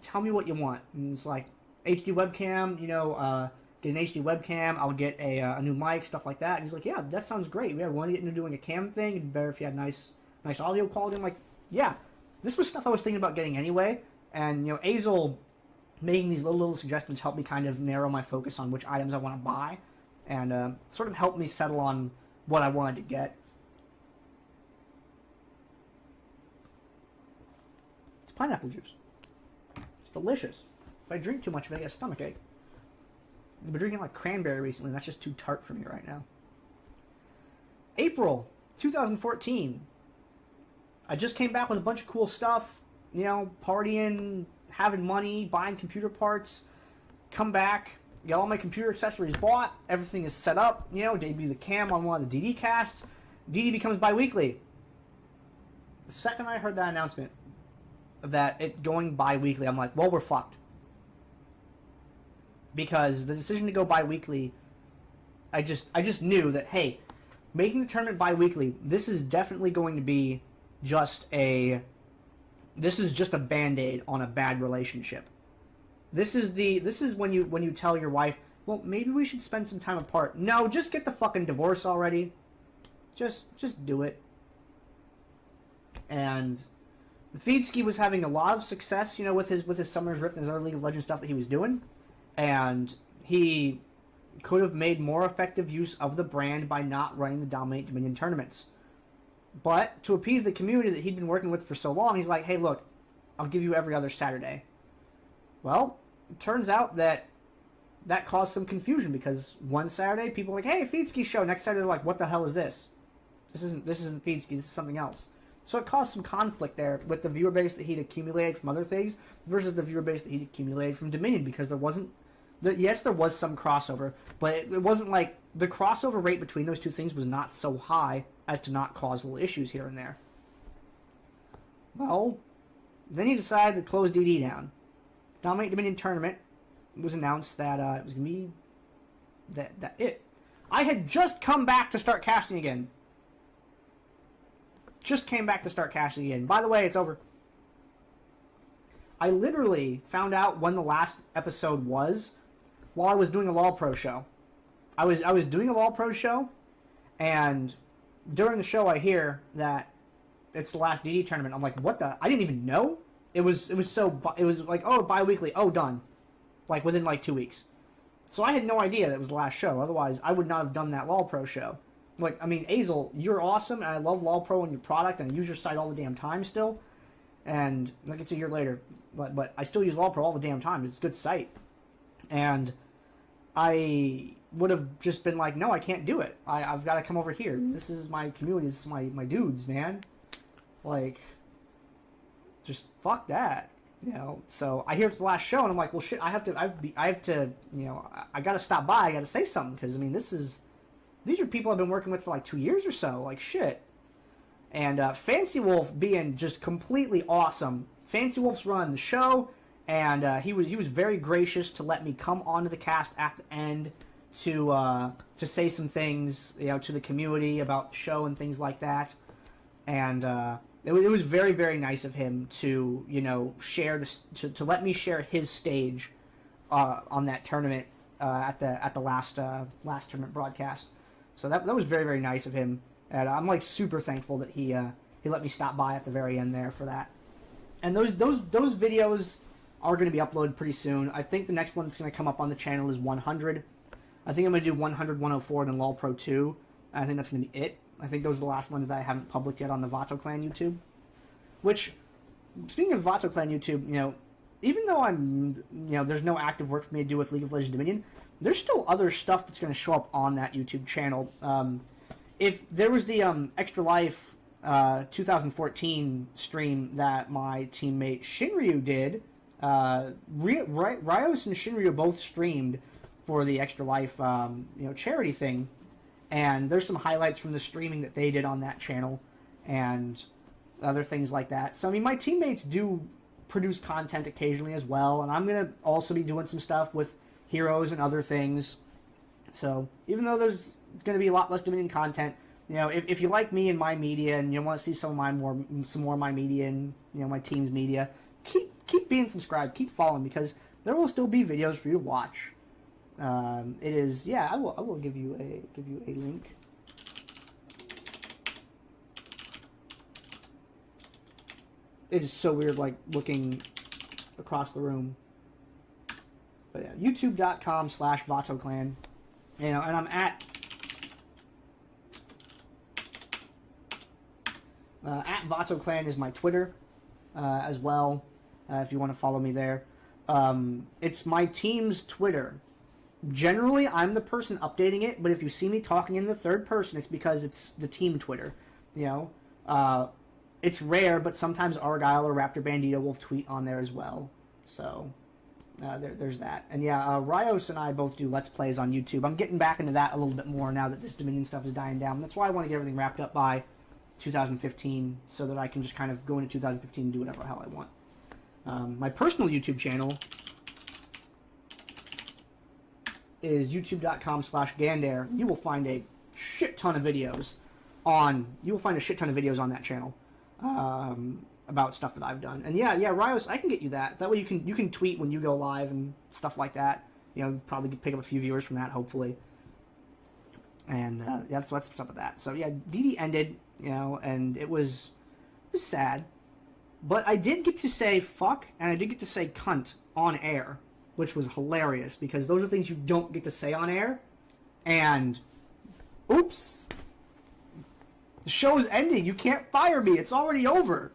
tell me what you want. And it's HD webcam, get an HD webcam, I'll get a new mic, stuff like that. And he's like, yeah, that sounds great. Yeah, we want to get into doing a cam thing. It'd be better if you had nice audio quality. I'm like, yeah, this was stuff I was thinking about getting anyway. And, Azel making these little suggestions helped me kind of narrow my focus on which items I want to buy. And sort of helped me settle on what I wanted to get. It's pineapple juice. It's delicious. If I drink too much of it, I get a stomachache. I've been drinking like cranberry recently, and that's just too tart for me right now. April 2014. I just came back with a bunch of cool stuff. You know, partying, having money, buying computer parts. Come back, get all my computer accessories bought. Everything is set up. You know, debut the cam on one of the DD casts. DD becomes bi-weekly. The second I heard that announcement of that it going bi-weekly, I'm like, well, we're fucked. Because the decision to go bi-weekly, I just knew that, hey, making the tournament bi-weekly, this is definitely going to be just a Band-Aid on a bad relationship. This is when you tell your wife, well, maybe we should spend some time apart. No, just get the fucking divorce already. Just do it. And the Feedski was having a lot of success, you know, with his Summoner's Rift and his other League of Legends stuff that he was doing. And he could have made more effective use of the brand by not running the Dominate Dominion tournaments. But to appease the community that he'd been working with for so long, he's like, hey, look, I'll give you every other Saturday. Well, it turns out that caused some confusion because one Saturday people were like, hey, Feedski show. Next Saturday they're like, what the hell is this? This isn't Feedski, this is something else. So it caused some conflict there with the viewer base that he'd accumulated from other things versus the viewer base that he'd accumulated from Dominion, because there was some crossover, but it wasn't like the crossover rate between those two things was not so high as to not cause little issues here and there. Well, then he decided to close DD down. Dominate Dominion tournament, it was announced that it was going to be that it. I had just come back to start casting again. Just came back to start casting again. By the way, it's over. I literally found out when the last episode was while I was doing a LOL Pro show. I was doing a LOL Pro show, and during the show I hear that it's the last DD tournament. I'm like, what the? I didn't even know. It was like, oh, bi-weekly, oh, done. Like within like 2 weeks. So I had no idea that it was the last show. Otherwise, I would not have done that LOL Pro show. Like, I mean, Azel, you're awesome, and I love LOL Pro and your product, and I use your site all the damn time still. And like it's a year later, but I still use LOL Pro all the damn time. It's a good site. And I would have just been like, no, I can't do it. I've got to come over here. This is my community. This is my dudes, man. Like, just fuck that. You know, so I hear it's the last show, and I'm like, well, shit, I have to, you know, I got to stop by. I got to say something, because, I mean, these are people I've been working with for like 2 years or so. Like, shit. And Fancy Wolf being just completely awesome. Fancy Wolf's run the show, and he was very gracious to let me come onto the cast at the end to say some things, you know, to the community about the show and things like that. And it was very, very nice of him to, you know, share this, to let me share his stage on that tournament at the last tournament broadcast. So that was very, very nice of him, and I'm like super thankful that he let me stop by at the very end there for that. And those videos are going to be uploaded pretty soon. I think the next one that's going to come up on the channel is 100. I think I'm going to do 100, 104, and then LOL Pro 2. I think that's going to be it. I think those are the last ones that I haven't published yet on the Vato Clan YouTube. Which, speaking of Vato Clan YouTube, you know, even though there's no active work for me to do with League of Legends Dominion, there's still other stuff that's going to show up on that YouTube channel. If there was the Extra Life 2014 stream that my teammate Shinryu did, Rios and Shinryu both streamed for the Extra Life charity thing, and there's some highlights from the streaming that they did on that channel and other things like that. So I mean, my teammates do produce content occasionally as well, and I'm gonna also be doing some stuff with Heroes and other things. So even though there's going to be a lot less Dominion content, you know, if you like me and my media and you want to see some more of my media and, you know, my team's media, keep being subscribed, keep following, because there will still be videos for you to watch. It is, yeah, I will give you a link. It is so weird, like looking across the room. But yeah, youtube.com/VatoClan. You know, and I'm at VatoClan is my Twitter as well, if you want to follow me there. It's my team's Twitter. Generally, I'm the person updating it, but if you see me talking in the third person, it's because it's the team Twitter. You know, it's rare, but sometimes Argyle or Raptor Bandito will tweet on there as well. So there's that. And yeah, Rios and I both do Let's Plays on YouTube. I'm getting back into that a little bit more now that this Dominion stuff is dying down. That's why I want to get everything wrapped up by 2015, so that I can just kind of go into 2015 and do whatever the hell I want. My personal YouTube channel is youtube.com/Gandair. You will find a shit ton of videos on that channel about stuff that I've done. And yeah, Rios, I can get you that. That way you can tweet when you go live and stuff like that. You know, probably pick up a few viewers from that, hopefully. And that's what's up with that. So yeah, DD ended, you know, and it was sad. But I did get to say fuck, and I did get to say cunt on air, which was hilarious, because those are things you don't get to say on air. And oops, the show's ending. You can't fire me. It's already over.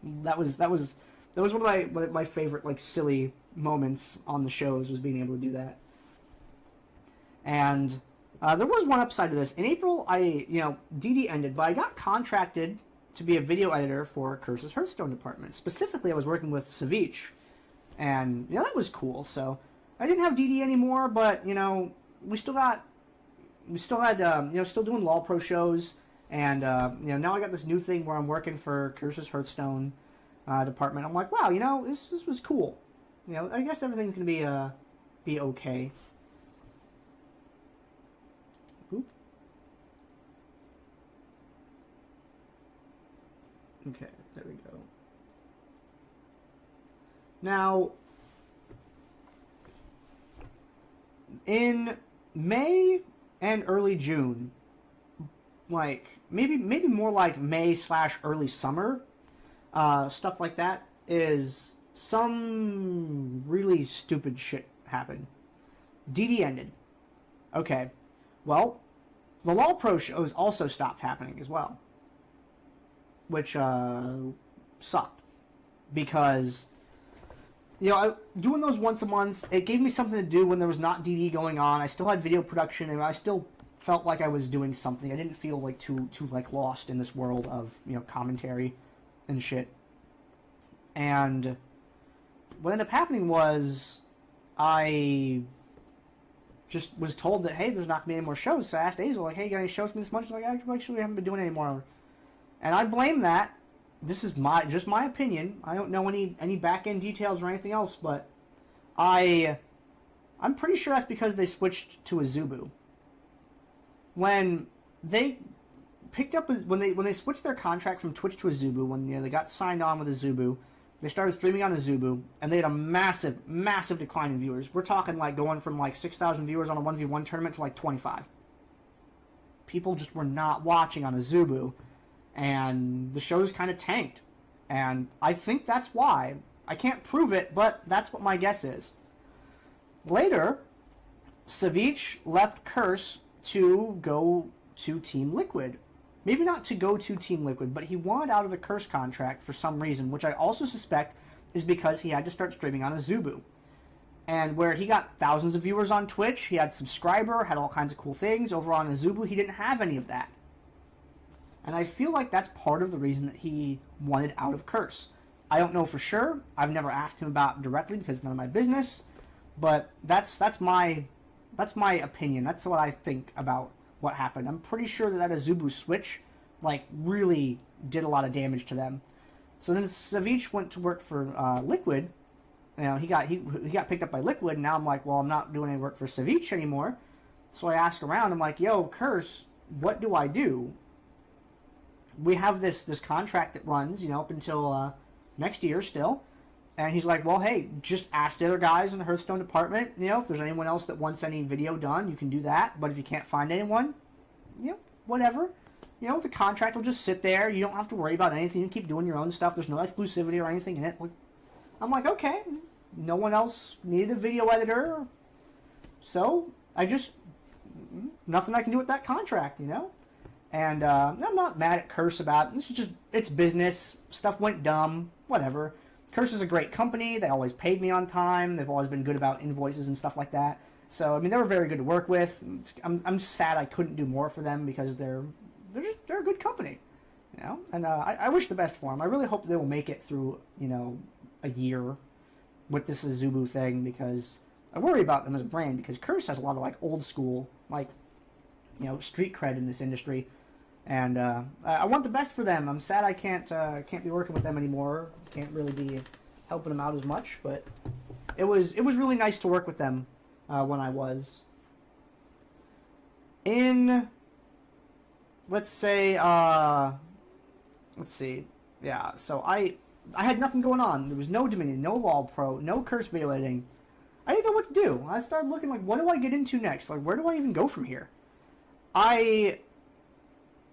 That was one of my favorite, like, silly moments on the shows, was being able to do that. And there was one upside to this. In April, DD ended, but I got contracted to be a video editor for Curse's Hearthstone department. Specifically, I was working with Savich. And, you know, that was cool. So I didn't have DD anymore, but, you know, we still had, still doing LOL Pro shows. And, now I got this new thing where I'm working for Curse's Hearthstone department. I'm like, wow, you know, this was cool. You know, I guess everything's going to be okay. Boop. Okay, there we go. Now, in May and early June, like maybe more like May/early summer, stuff like that, is some really stupid shit happened. DD ended. Okay, well, the LOL Pro shows also stopped happening as well, which sucked, because, you know, doing those once a month, it gave me something to do when there was not DD going on. I still had video production, and I still felt like I was doing something. I didn't feel like too like lost in this world of, you know, commentary and shit. And what ended up happening was I just was told that, hey, there's not going to be any more shows, because I asked Azel, like, hey, you got any shows for me this month? She's like, actually, we haven't been doing any more. And I blame that. This is just my opinion. I don't know any back-end details or anything else, but I'm pretty sure that's because they switched to Azubu. When they picked up, when they switched their contract from Twitch to Azubu, when, you know, they got signed on with Azubu, they started streaming on Azubu, and they had a massive decline in viewers. We're talking like going from like 6,000 viewers on a 1v1 tournament to like 25. People just were not watching on Azubu, and the shows kind of tanked. And I think that's why. I can't prove it, but that's what my guess is. Later, Savich left Curse to go to Team Liquid. Maybe not to go to Team Liquid, but he wanted out of the Curse contract for some reason, which I also suspect is because he had to start streaming on Azubu. And where he got thousands of viewers on Twitch, he had subscriber, had all kinds of cool things. Over on Azubu, he didn't have any of that. And I feel like that's part of the reason that he wanted out of Curse. I don't know for sure. I've never asked him about it directly because it's none of my business. But that's my opinion. That's what I think about what happened. I'm pretty sure that Azubu switch, like, really did a lot of damage to them. So then Savich went to work for Liquid. You know, he got picked up by Liquid, and now I'm like, well, I'm not doing any work for Savich anymore. So I ask around. I'm like, yo, Curse, what do I do? We have this contract that runs, you know, up until next year still. And he's like, well, hey, just ask the other guys in the Hearthstone department, you know, if there's anyone else that wants any video done, you can do that. But if you can't find anyone, you know, whatever. You know, the contract will just sit there. You don't have to worry about anything. You can keep doing your own stuff. There's no exclusivity or anything in it. I'm like, okay. No one else needed a video editor. So I just, nothing I can do with that contract, you know? And I'm not mad at Curse about it. This is just, it's business. Stuff went dumb. Whatever. Curse is a great company. They always paid me on time. They've always been good about invoices and stuff like that. So, I mean, they were very good to work with. I'm sad I couldn't do more for them because they're a good company, you know. And I wish the best for them. I really hope they will make it through, you know, a year with this Azubu thing, because I worry about them as a brand, because Curse has a lot of like old school, like, you know, street cred in this industry, and I want the best for them. I'm sad I can't be working with them anymore. Can't really be helping them out as much, but it was really nice to work with them when I was in. Let's say, let's see, yeah. So I had nothing going on. There was no Dominion, no LOL Pro, no Curse video editing. I didn't know what to do. I started looking like, what do I get into next? Like, where do I even go from here? I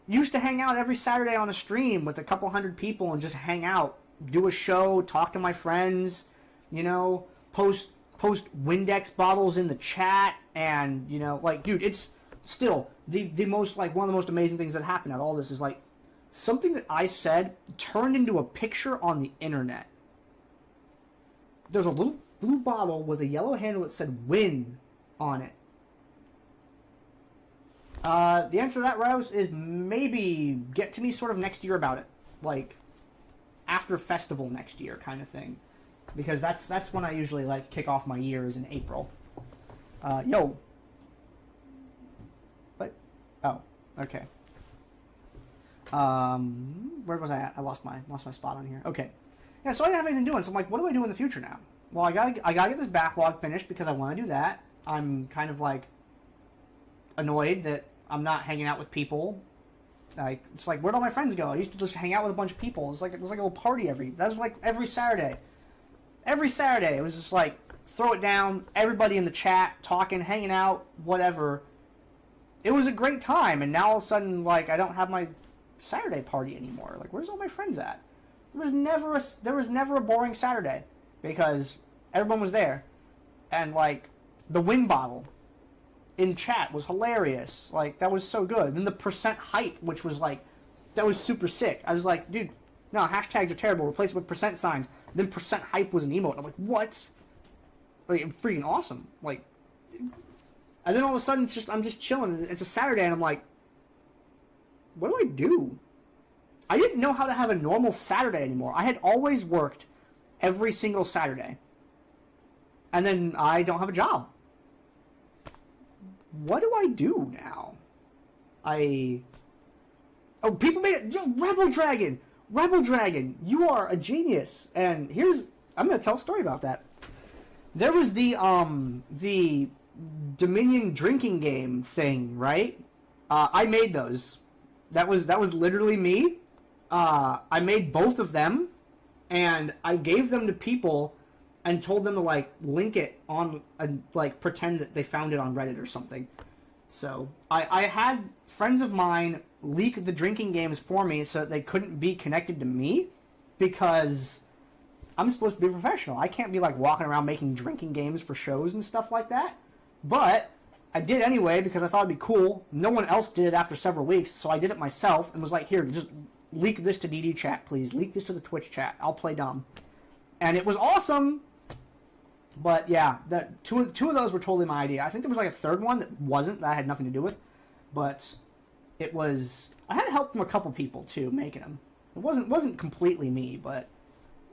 used to hang out every Saturday on a stream with a couple hundred people and just hang out, do a show, talk to my friends, you know, post Windex bottles in the chat, and, you know, like, dude, it's still the most, like, one of the most amazing things that happened out of all this is, like, something that I said turned into a picture on the internet. There's a little blue bottle with a yellow handle that said "Win" on it. The answer to that, Rouse, is maybe get to me sort of next year about it. Like, after festival next year kind of thing. Because that's when I usually, like, kick off my years in April. Yo. What? Oh, okay. Where was I at? I lost my spot on here. Okay. Yeah, so I didn't have anything doing, so I'm like, what do I do in the future now? Well, I gotta get this backlog finished because I want to do that. I'm kind of, like, annoyed that I'm not hanging out with people. Like, it's like, where'd all my friends go? I used to just hang out with a bunch of people. It was like a little party that was like every Saturday. Every Saturday, it was just like, throw it down, everybody in the chat, talking, hanging out, whatever. It was a great time, and now all of a sudden, like, I don't have my Saturday party anymore. Like, where's all my friends at? There was never a boring Saturday, because everyone was there. And, like, the Win bottle in chat was hilarious. Like, that was so good. Then the percent hype, which was, like, that was super sick. I was like, dude, no, hashtags are terrible. Replace it with percent signs. Then percent hype was an emote. I'm like, what? Like, freaking awesome. Like, and then all of a sudden, I'm just chilling. It's a Saturday, and I'm like, what do I do? I didn't know how to have a normal Saturday anymore. I had always worked every single Saturday. And then I don't have a job. What do I do now? Oh, people made it. Yo, Rebel Dragon! Rebel Dragon! You are a genius. And I'm going to tell a story about that. There was the Dominion drinking game thing, right? I made those. That was literally me. I made both of them, and I gave them to people and told them to, like, link it on, and, like, pretend that they found it on Reddit or something. So I had friends of mine leak the drinking games for me so that they couldn't be connected to me, because I'm supposed to be a professional. I can't be, like, walking around making drinking games for shows and stuff like that. But I did anyway because I thought it'd be cool. No one else did it after several weeks, so I did it myself and was like, here, just leak this to DD chat, please. Leak this to the Twitch chat. I'll play dumb. And it was awesome. But yeah, two of those were totally my idea. I think there was like a third one that wasn't, that I had nothing to do with. But it was, I had help from a couple people too making them. It wasn't completely me, but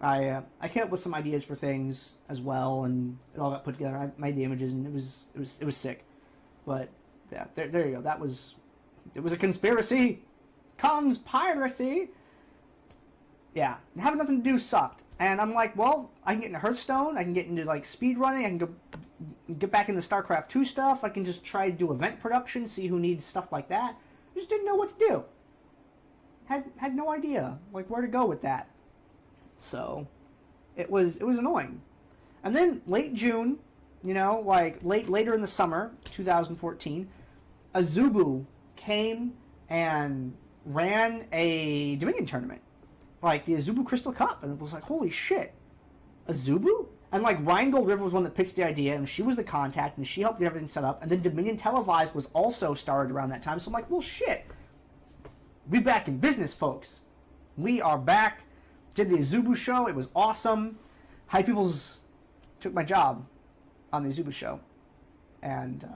I came up with some ideas for things as well, and it all got put together. I made the images, and it was sick. But yeah, there you go. It was a conspiracy. Conspiracy. Yeah, having nothing to do sucked. And I'm like, well, I can get into Hearthstone. I can get into, like, speedrunning. I can get back into StarCraft 2 stuff. I can just try to do event production, see who needs stuff like that. I just didn't know what to do. Had no idea, like, where to go with that. So it was annoying. And then late June, you know, like later in the summer, 2014, Azubu came and ran a Dominion tournament, like the Azubu Crystal Cup, and it was like, holy shit, Azubu? And like Rheingold River was one that pitched the idea, and she was the contact, and she helped get everything set up. And then Dominion Televised was also started around that time. So I'm like, well, shit, we back in business, folks. We are back. Did the Azubu show. It was awesome. Hype Peoples took my job on the Azubu show. And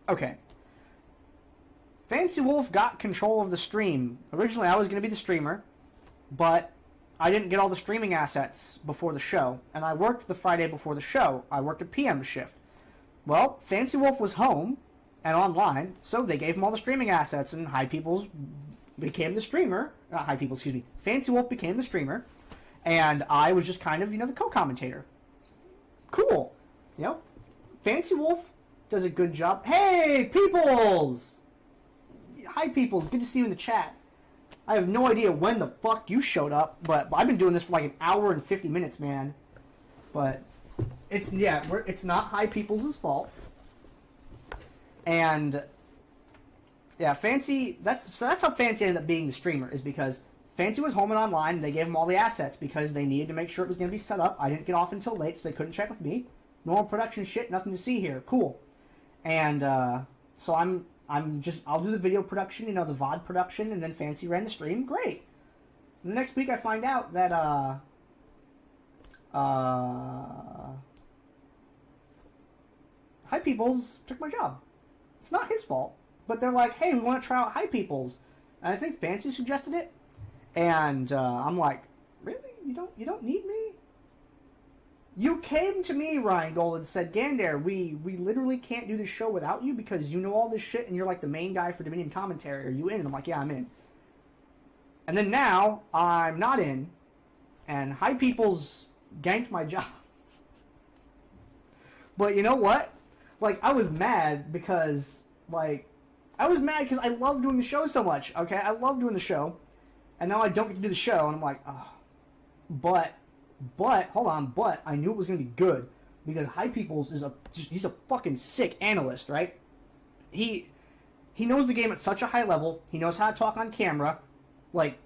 okay. Fancy Wolf got control of the stream. Originally, I was going to be the streamer, but I didn't get all the streaming assets before the show, and I worked the Friday before the show. I worked a PM shift. Well, Fancy Wolf was home and online, so they gave him all the streaming assets, and Hype Peoples became the streamer. Not Hype Peoples, excuse me. Fancy Wolf became the streamer, and I was just kind of, the co-commentator. Cool. Fancy Wolf does a good job. Hey, Peoples! Hi, Peoples. Good to see you in the chat. I have no idea when the fuck you showed up, but I've been doing this for like an hour and 50 minutes, man. But it's not Hi Peoples' fault. And yeah, Fancy. That's how Fancy ended up being the streamer, is because Fancy was home and online, and they gave him all the assets because they needed to make sure it was going to be set up. I didn't get off until late, so they couldn't check with me. Normal production shit, nothing to see here. Cool. And so I'll do the video production, the VOD production, and then Fancy ran the stream. Great. And the next week I find out that, Hi Peoples took my job. It's not his fault. But they're like, hey, we want to try out Hi Peoples. And I think Fancy suggested it. And, I'm like, really? You don't need me? You came to me, Ryan Gold, and said, Gandair, we literally can't do this show without you because you know all this shit and you're like the main guy for Dominion commentary. Are you in? And I'm like, yeah, I'm in. And then now, I'm not in, and Hi Peoples ganked my job. But you know what? I was mad because, I love doing the show so much, okay? I love doing the show, and now I don't get to do the show, and I'm like, oh. But I knew it was going to be good because Hi Peoples he's a fucking sick analyst, right? He knows the game at such a high level. He knows how to talk on camera.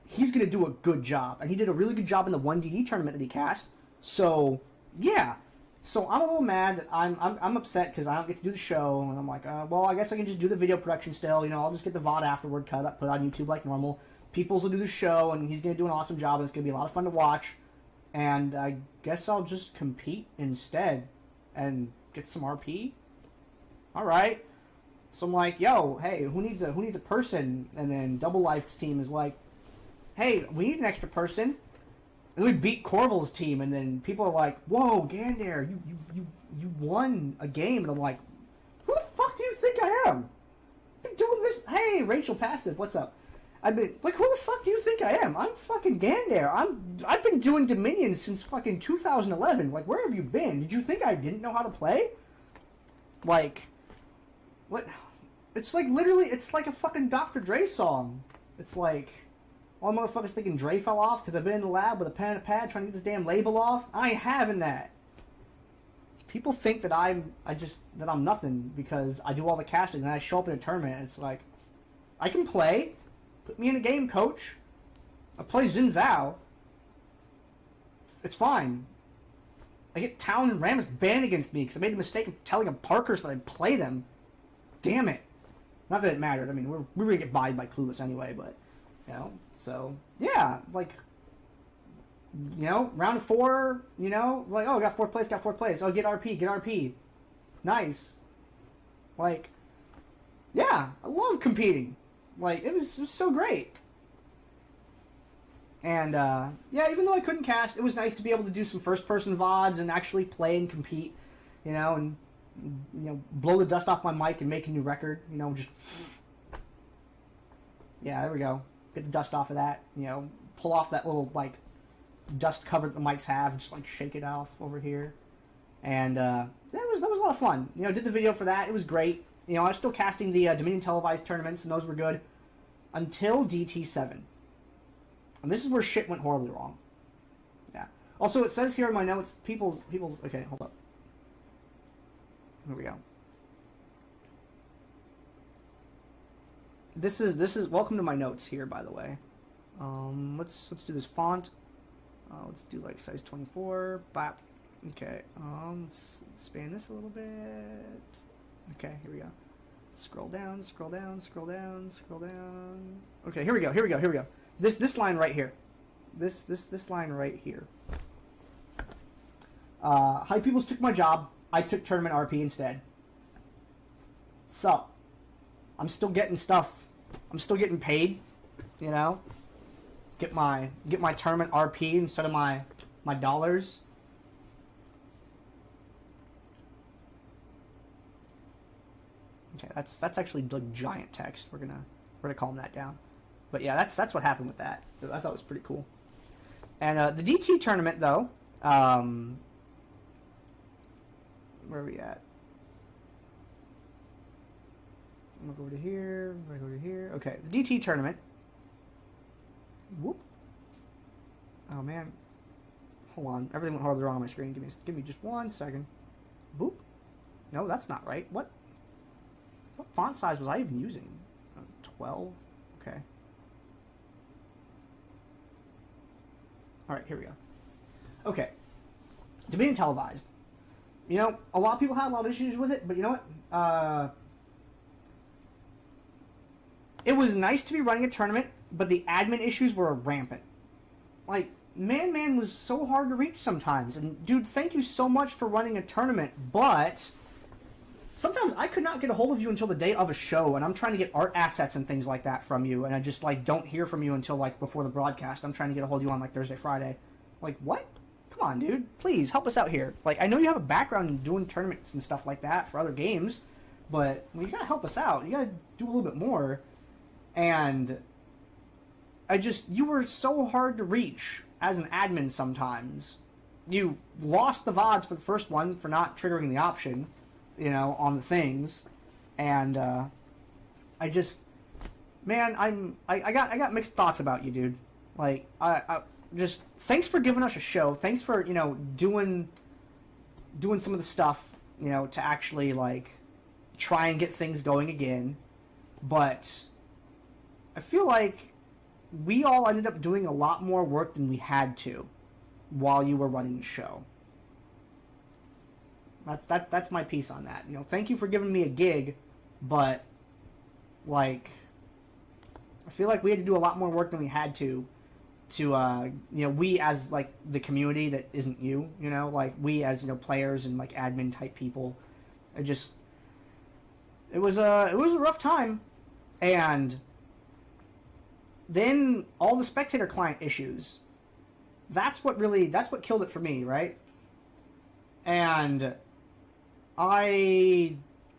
He's going to do a good job. And he did a really good job in the 1DD tournament that he cast. So, yeah. So I'm a little mad that I'm upset because I don't get to do the show. And I'm like, well, I guess I can just do the video production still. I'll just get the VOD afterward, cut up, put it on YouTube like normal. Peoples will do the show, and he's going to do an awesome job, and it's going to be a lot of fun to watch. And I guess I'll just compete instead and get some RP. All right. So I'm like, yo, hey, who needs a person? And then Double Life's team is like, hey, we need an extra person. And we beat Corval's team, and then people are like, whoa, Gandair, you won a game. And I'm like, who the fuck do you think I am? I've been doing this. Hey, Rachel Passive, what's up? I've been who the fuck do you think I am? I'm fucking Gandair. I've been doing Dominion since fucking 2011. Where have you been? Did you think I didn't know how to play? What? It's literally, it's like a fucking Dr. Dre song. It's like, all motherfuckers thinking Dre fell off because I've been in the lab with a pen and a pad trying to get this damn label off. I ain't having that. People think that I'm nothing because I do all the casting and then I show up in a tournament and it's like, I can play. Put me in a game, coach. I play Xin Zhao. It's fine. I get Talon and Rammus banned against me because I made the mistake of telling a Parker so that I'd play them. Damn it. Not that it mattered. I mean, we were going to get buyed by Clueless anyway, but, so, yeah, round 4, oh, got fourth place. Oh, get RP. Nice. Yeah, I love competing. It was so great. And, yeah, even though I couldn't cast, it was nice to be able to do some first-person VODs and actually play and compete, and, blow the dust off my mic and make a new record, just... Yeah, there we go. Get the dust off of that, pull off that little, dust cover that the mics have, and just, shake it off over here. And, that was a lot of fun. Did the video for that. It was great. I was still casting the Dominion televised tournaments, and those were good. Until DT7. And this is where shit went horribly wrong. Yeah. Also, it says here in my notes, people's... Okay, hold up. Here we go. This is... Welcome to my notes here, by the way. Let's do this font. Let's do, size 24. Bap. Okay. Let's expand this a little bit. Okay, here we go. Scroll down, scroll down, scroll down, scroll down. Okay, here we go. This line right here. This line right here. Hype Peoples took my job. I took Tournament RP instead. So, I'm still getting stuff. I'm still getting paid, you know? Get my Tournament RP instead of my dollars. Okay, that's actually like giant text. We're gonna calm that down. But yeah, that's what happened with that. I thought it was pretty cool. And the DT tournament though, where are we at? I'm gonna go over to here. I'm gonna go over to here. Okay, the DT tournament. Whoop. Oh man, hold on. Everything went horribly wrong on my screen. Give me just 1 second. Boop. No, that's not right. What font size was I even using? 12. Okay. All right, here we go. Okay. Debating televised. You know, a lot of people had a lot of issues with it, but you know what? It was nice to be running a tournament, but the admin issues were rampant. Like, Man was so hard to reach sometimes. And, dude, thank you so much for running a tournament, but sometimes I could not get a hold of you until the day of a show, and I'm trying to get art assets and things like that from you, and I just, like, don't hear from you until, like, before the broadcast. I'm trying to get a hold of you on, like, Thursday, Friday. Like, what? Come on, dude. Please, help us out here. Like, I know you have a background in doing tournaments and stuff like that for other games, but well, you gotta help us out. You gotta do a little bit more. And you were so hard to reach as an admin sometimes. You lost the VODs for the first one for not triggering the option, you know, on the things. And, I got mixed thoughts about you, dude. Like, I just, thanks for giving us a show. Thanks for, you know, doing some of the stuff, you know, to actually, like, try and get things going again. But I feel like we all ended up doing a lot more work than we had to while you were running the show. That's my piece on that. You know, thank you for giving me a gig, but, like, I feel like we had to do a lot more work than we had to, you know, we as, like, the community that isn't you, you know, like, we as, you know, players and, like, admin type people, it was a rough time. And then all the spectator client issues, that's what killed it for me, right? And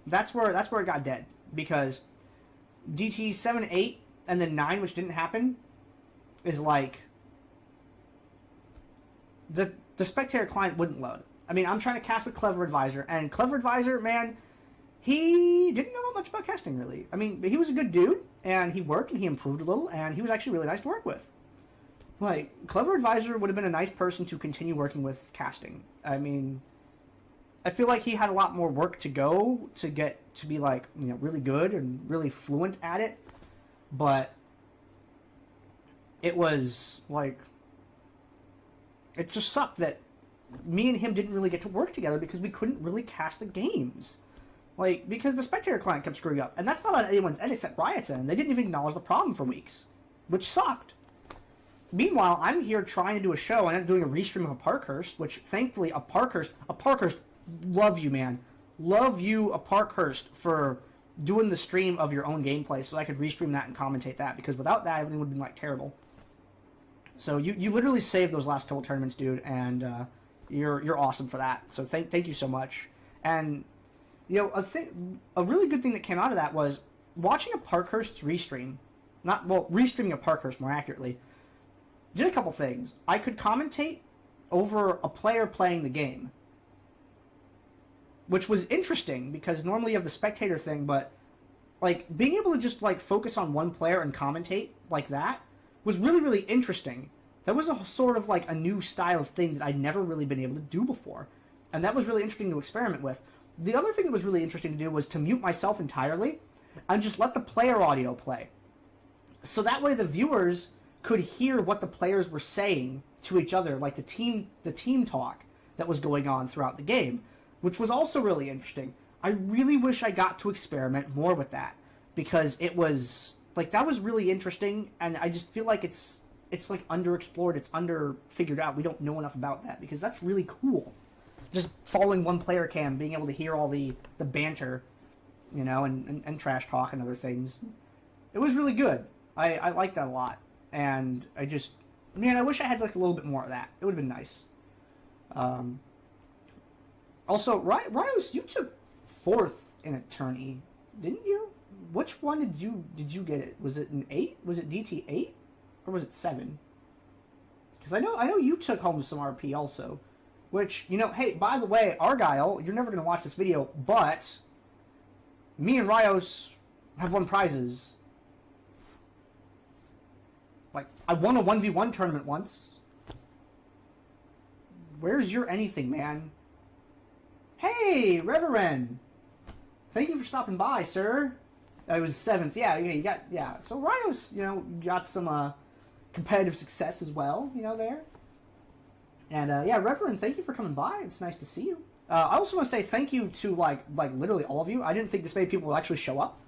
that's where it got dead, because DT 7, 8, and then 9, which didn't happen, is like the spectator client wouldn't load. I mean, I'm trying to cast with Clever Advisor, and Clever Advisor, man, he didn't know that much about casting, really. I mean, he was a good dude, and he worked, and he improved a little, and he was actually really nice to work with. Like, Clever Advisor would have been a nice person to continue working with casting. I mean, I feel like he had a lot more work to go to get to be, like, you know, really good and really fluent at it. But it was, like, it just sucked that me and him didn't really get to work together because we couldn't really cast the games. Like, because the spectator client kept screwing up. And that's not on anyone's end except Riot's end. They didn't even acknowledge the problem for weeks, which sucked. Meanwhile, I'm here trying to do a show, and I'm doing a restream of a Parkhurst, which, thankfully, a Parkhurst, love you, man. Love you, a Parkhurst, for doing the stream of your own gameplay so I could restream that and commentate that, because without that, everything would have been, like, terrible. So you literally saved those last couple tournaments, dude, and you're awesome for that. So thank you so much. And, you know, a really good thing that came out of that was watching a Parkhurst's restream, restreaming a Parkhurst more accurately, did a couple things. I could commentate over a player playing the game, which was interesting because normally you have the spectator thing, but, like, being able to just, like, focus on one player and commentate like that was really, really interesting. That was a sort of, like, a new style of thing that I'd never really been able to do before. And that was really interesting to experiment with. The other thing that was really interesting to do was to mute myself entirely and just let the player audio play. So that way the viewers could hear what the players were saying to each other, like the team talk that was going on throughout the game, which was also really interesting. I really wish I got to experiment more with that, because it was like that was really interesting, and I just feel like it's like underexplored, it's under figured out. We don't know enough about that, because that's really cool. Just following one player cam, being able to hear all the banter, you know, and trash talk and other things. It was really good. I liked that a lot, and I just, man, I wish I had like a little bit more of that. It would have been nice. Also, Rios, you took 4th in attorney, didn't you? Which one did you get it? Was it an 8? Was it DT 8, or was it 7? Because I know you took home some RP also. Which, you know, hey, by the way, Argyle, you're never going to watch this video, but me and Rios have won prizes. Like, I won a 1v1 tournament once. Where's your anything, man? Hey, Reverend! Thank you for stopping by, sir. It was 7th. Yeah, you got, yeah. So Rios, you know, got some competitive success as well, you know, there. And yeah, Reverend, thank you for coming by. It's nice to see you. I also want to say thank you to like literally all of you. I didn't think this many people would actually show up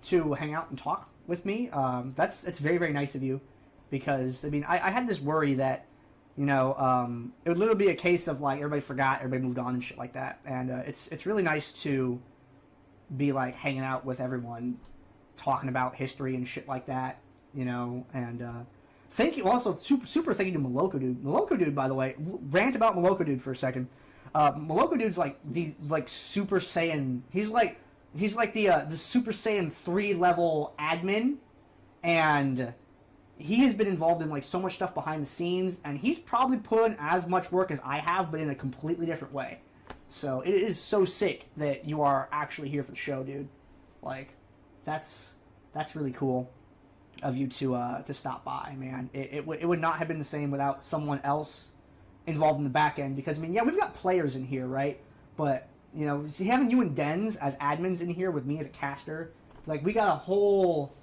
to hang out and talk with me. It's very, very nice of you, because I mean I had this worry that, you know, it would literally be a case of like everybody forgot, everybody moved on and shit like that. And it's really nice to be like hanging out with everyone, talking about history and shit like that, you know. And thank you also, super thank you to Moloko Dude. Moloko Dude, by the way, rant about Moloko Dude for a second. Moloko Dude's like the Super Saiyan. He's like the Super Saiyan 3 level admin, and he has been involved in like so much stuff behind the scenes, and he's probably put in as much work as I have, but in a completely different way. So it is so sick that you are actually here for the show, dude. Like, that's really cool of you to stop by, man. It would not have been the same without someone else involved in the back end, because I mean, yeah, we've got players in here, right? But you know, having you and Dens as admins in here with me as a caster, like we got a whole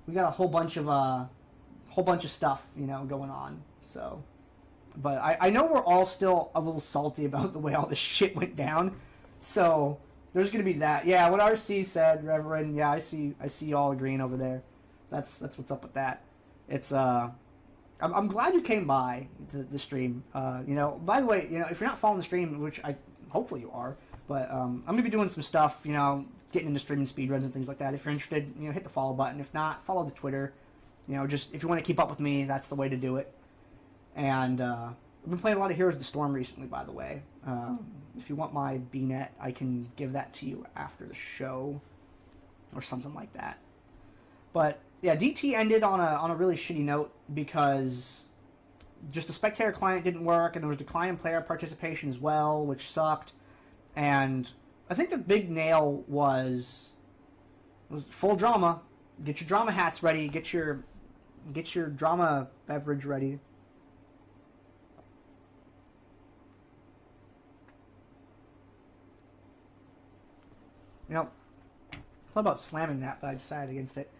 bunch of stuff, you know, going on. So, but I know we're all still a little salty about the way all this shit went down. So there's gonna be that. Yeah, what RC said, Reverend. Yeah, I see you all agreeing over there. That's what's up with that. It's I'm glad you came by to the stream. You know, by the way, you know, if you're not following the stream, which hopefully you are, but I'm gonna be doing some stuff, you know, getting into streaming speedruns and things like that. If you're interested, you know, hit the follow button. If not, follow the Twitter. You know, just if you want to keep up with me, that's the way to do it. And I've been playing a lot of Heroes of the Storm recently, by the way. If you want my BNet, I can give that to you after the show or something like that. But yeah, DT ended on a really shitty note, because just the spectator client didn't work, and there was decline in player participation as well, which sucked. And I think the big nail was full drama. Get your drama hats ready. Get your drama beverage ready. You know, I thought about slamming that, but I decided against it.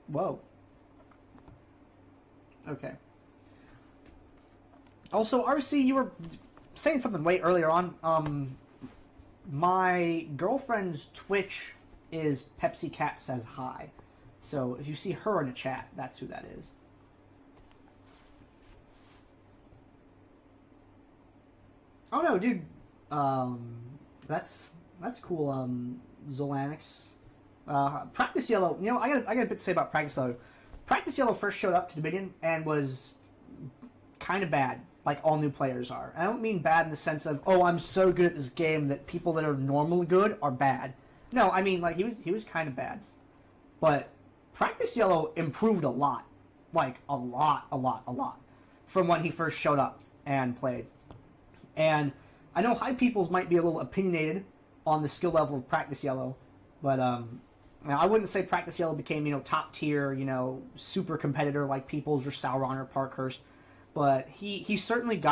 Whoa. Okay. Also, RC, you were saying something way earlier on. My girlfriend's Twitch is Pepsi Cat Says Hi. So if you see her in the chat, that's who that is. Oh no, dude. That's cool. Zolanix. Practice Yellow. You know, I got a bit to say about Practice Yellow. Practice Yellow first showed up to Dominion and was kind of bad, like all new players are. I don't mean bad in the sense of, oh, I'm so good at this game that people that are normally good are bad. No, I mean like he was kind of bad. But Practice Yellow improved a lot, like a lot, from when he first showed up and played. And I know high peoples might be a little opinionated on the skill level of Practice Yellow, but I wouldn't say Practice Yellow became, you know, top tier, you know, super competitor like Peoples or Sauron or Parkhurst. But he certainly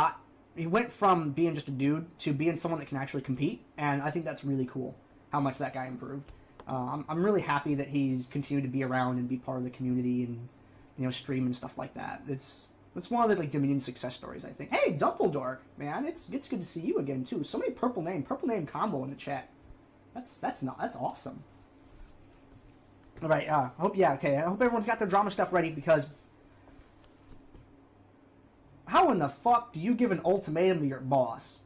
he went from being just a dude to being someone that can actually compete, and I think that's really cool how much that guy improved. I'm really happy that he's continued to be around and be part of the community and, you know, stream and stuff like that. It's one of the like Dominion success stories, I think. Hey, Dumbledore, man, it's good to see you again too. So many purple name combo in the chat. That's awesome. All right, I hope everyone's got their drama stuff ready, because how in the fuck do you give an ultimatum to your boss?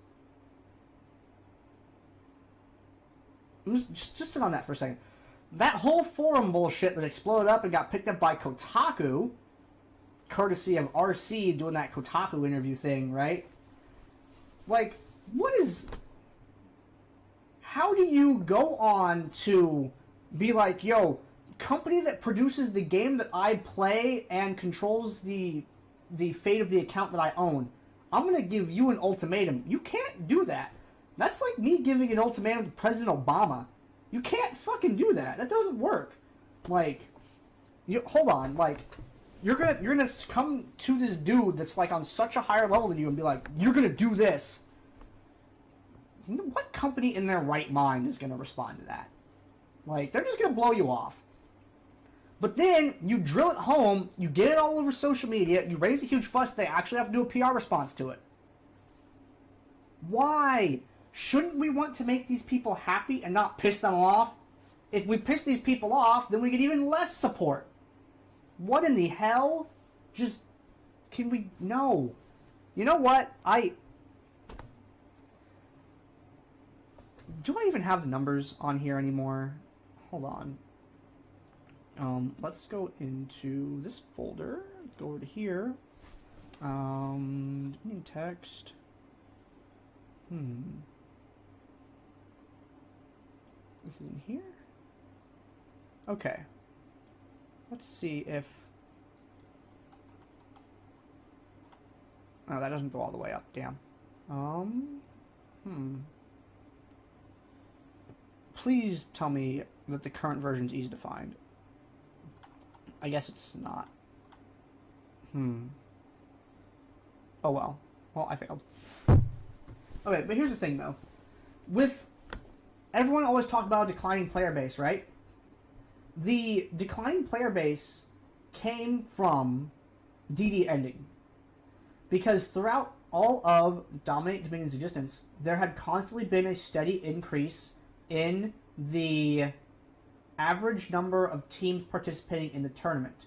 Just sit on that for a second. That whole forum bullshit that exploded up and got picked up by Kotaku, courtesy of RC doing that Kotaku interview thing, right? Like, how do you go on to be like, yo, company that produces the game that I play and controls the fate of the account that I own, I'm going to give you an ultimatum. You can't do that. That's like me giving an ultimatum to President Obama. You can't fucking do that. That doesn't work. Like, hold on. Like, you're gonna come to this dude that's like on such a higher level than you and be like, you're gonna do this. What company in their right mind is gonna respond to that? Like, they're just gonna blow you off. But then you drill it home, you get it all over social media, you raise a huge fuss, they actually have to do a PR response to it. Why? Shouldn't we want to make these people happy and not piss them off? If we piss these people off, then we get even less support. What in the hell? Just, can we, no. You know what? Do I even have the numbers on here anymore? Hold on. Let's go into this folder. Go over to here. Text. This is in here? Okay. Let's see if... Oh, that doesn't go all the way up. Damn. Please tell me that the current version is easy to find. I guess it's not. Oh well. Well, I failed. Okay, but here's the thing though. With... Everyone always talked about a declining player base, right? The declining player base came from DD ending. Because throughout all of Dominate Dominion's existence, there had constantly been a steady increase in the average number of teams participating in the tournament.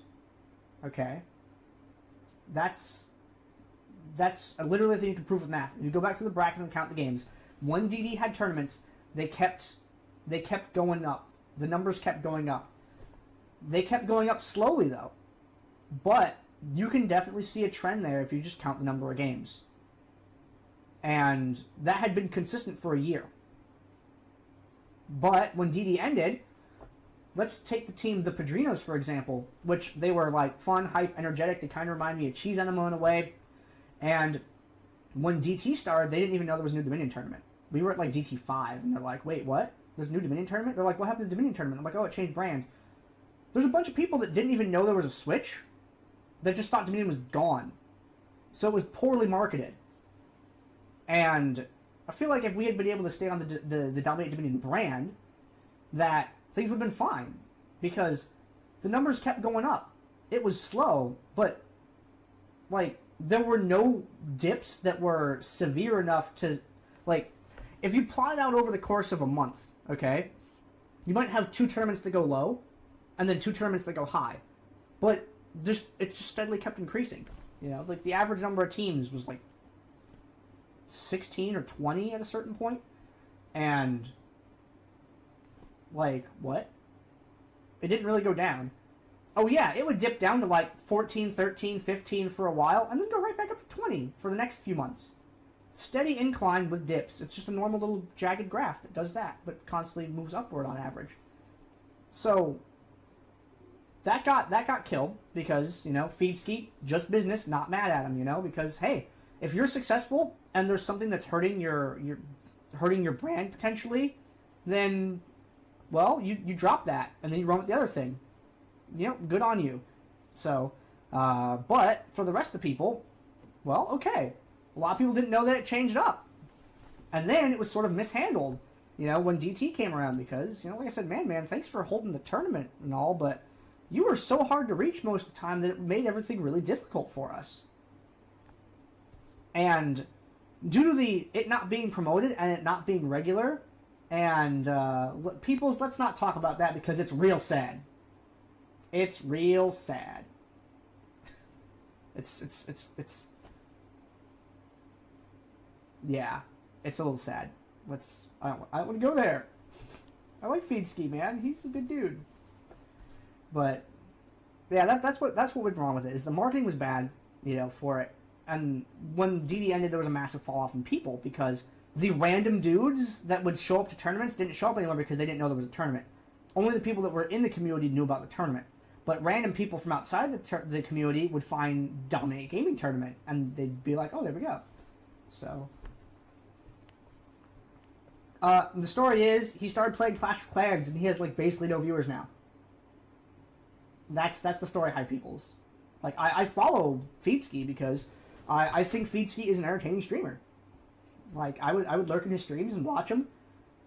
Okay? That's literally a thing you can prove with math. If you go back to the bracket and count the games, when DD had tournaments, they kept going up. The numbers kept going up. They kept going up slowly, though. But you can definitely see a trend there if you just count the number of games. And that had been consistent for a year. But when DD ended, let's take the team, the Padrinos, for example, which they were like fun, hype, energetic. They kind of remind me of Cheese Enema in a way. And when DT started, they didn't even know there was a new Dominion tournament. We were at like DT5, and they're like, wait, what? There's a new Dominion tournament? They're like, what happened to the Dominion tournament? I'm like, oh, it changed brands. There's a bunch of people that didn't even know there was a Switch that just thought Dominion was gone. So it was poorly marketed. And I feel like if we had been able to stay on the Dominate Dominion brand, that things would have been fine. Because the numbers kept going up. It was slow, but, like, there were no dips that were severe enough to, like... If you plot it out over the course of a month, okay, you might have 2 tournaments that go low, and then 2 tournaments that go high. But it's just steadily kept increasing. You know, like the average number of teams was like 16 or 20 at a certain point. And, like, what? It didn't really go down. Oh yeah, it would dip down to like 14, 13, 15 for a while, and then go right back up to 20 for the next few months. Steady incline with dips. It's just a normal little jagged graph that does that, but constantly moves upward on average. So that got killed because, you know, Feedskeet, just business, not mad at him, you know, because hey, if you're successful and there's something that's hurting your brand potentially, then well, you drop that and then you run with the other thing. You know, good on you. So, but for the rest of the people, well, okay. A lot of people didn't know that it changed up. And then it was sort of mishandled, you know, when DT came around because, you know, like I said, man, thanks for holding the tournament and all, but you were so hard to reach most of the time that it made everything really difficult for us. And due to it not being promoted and it not being regular, and let's not talk about that because it's real sad. It's real sad. It's yeah, it's a little sad. I don't want to go there. I like Feedski, man. He's a good dude. But yeah, that's what went wrong with it. Is the marketing was bad, for it. And when DD ended, there was a massive fall off in people because the random dudes that would show up to tournaments didn't show up anymore because they didn't know there was a tournament. Only the people that were in the community knew about the tournament. But random people from outside the community would find Dominate Gaming Tournament, and they'd be like, oh, there we go. So, the story is, he started playing Clash of Clans, and he has, basically no viewers now. That's the story, High Peoples. I follow Feedski because I think Feedski is an entertaining streamer. I would lurk in his streams and watch him,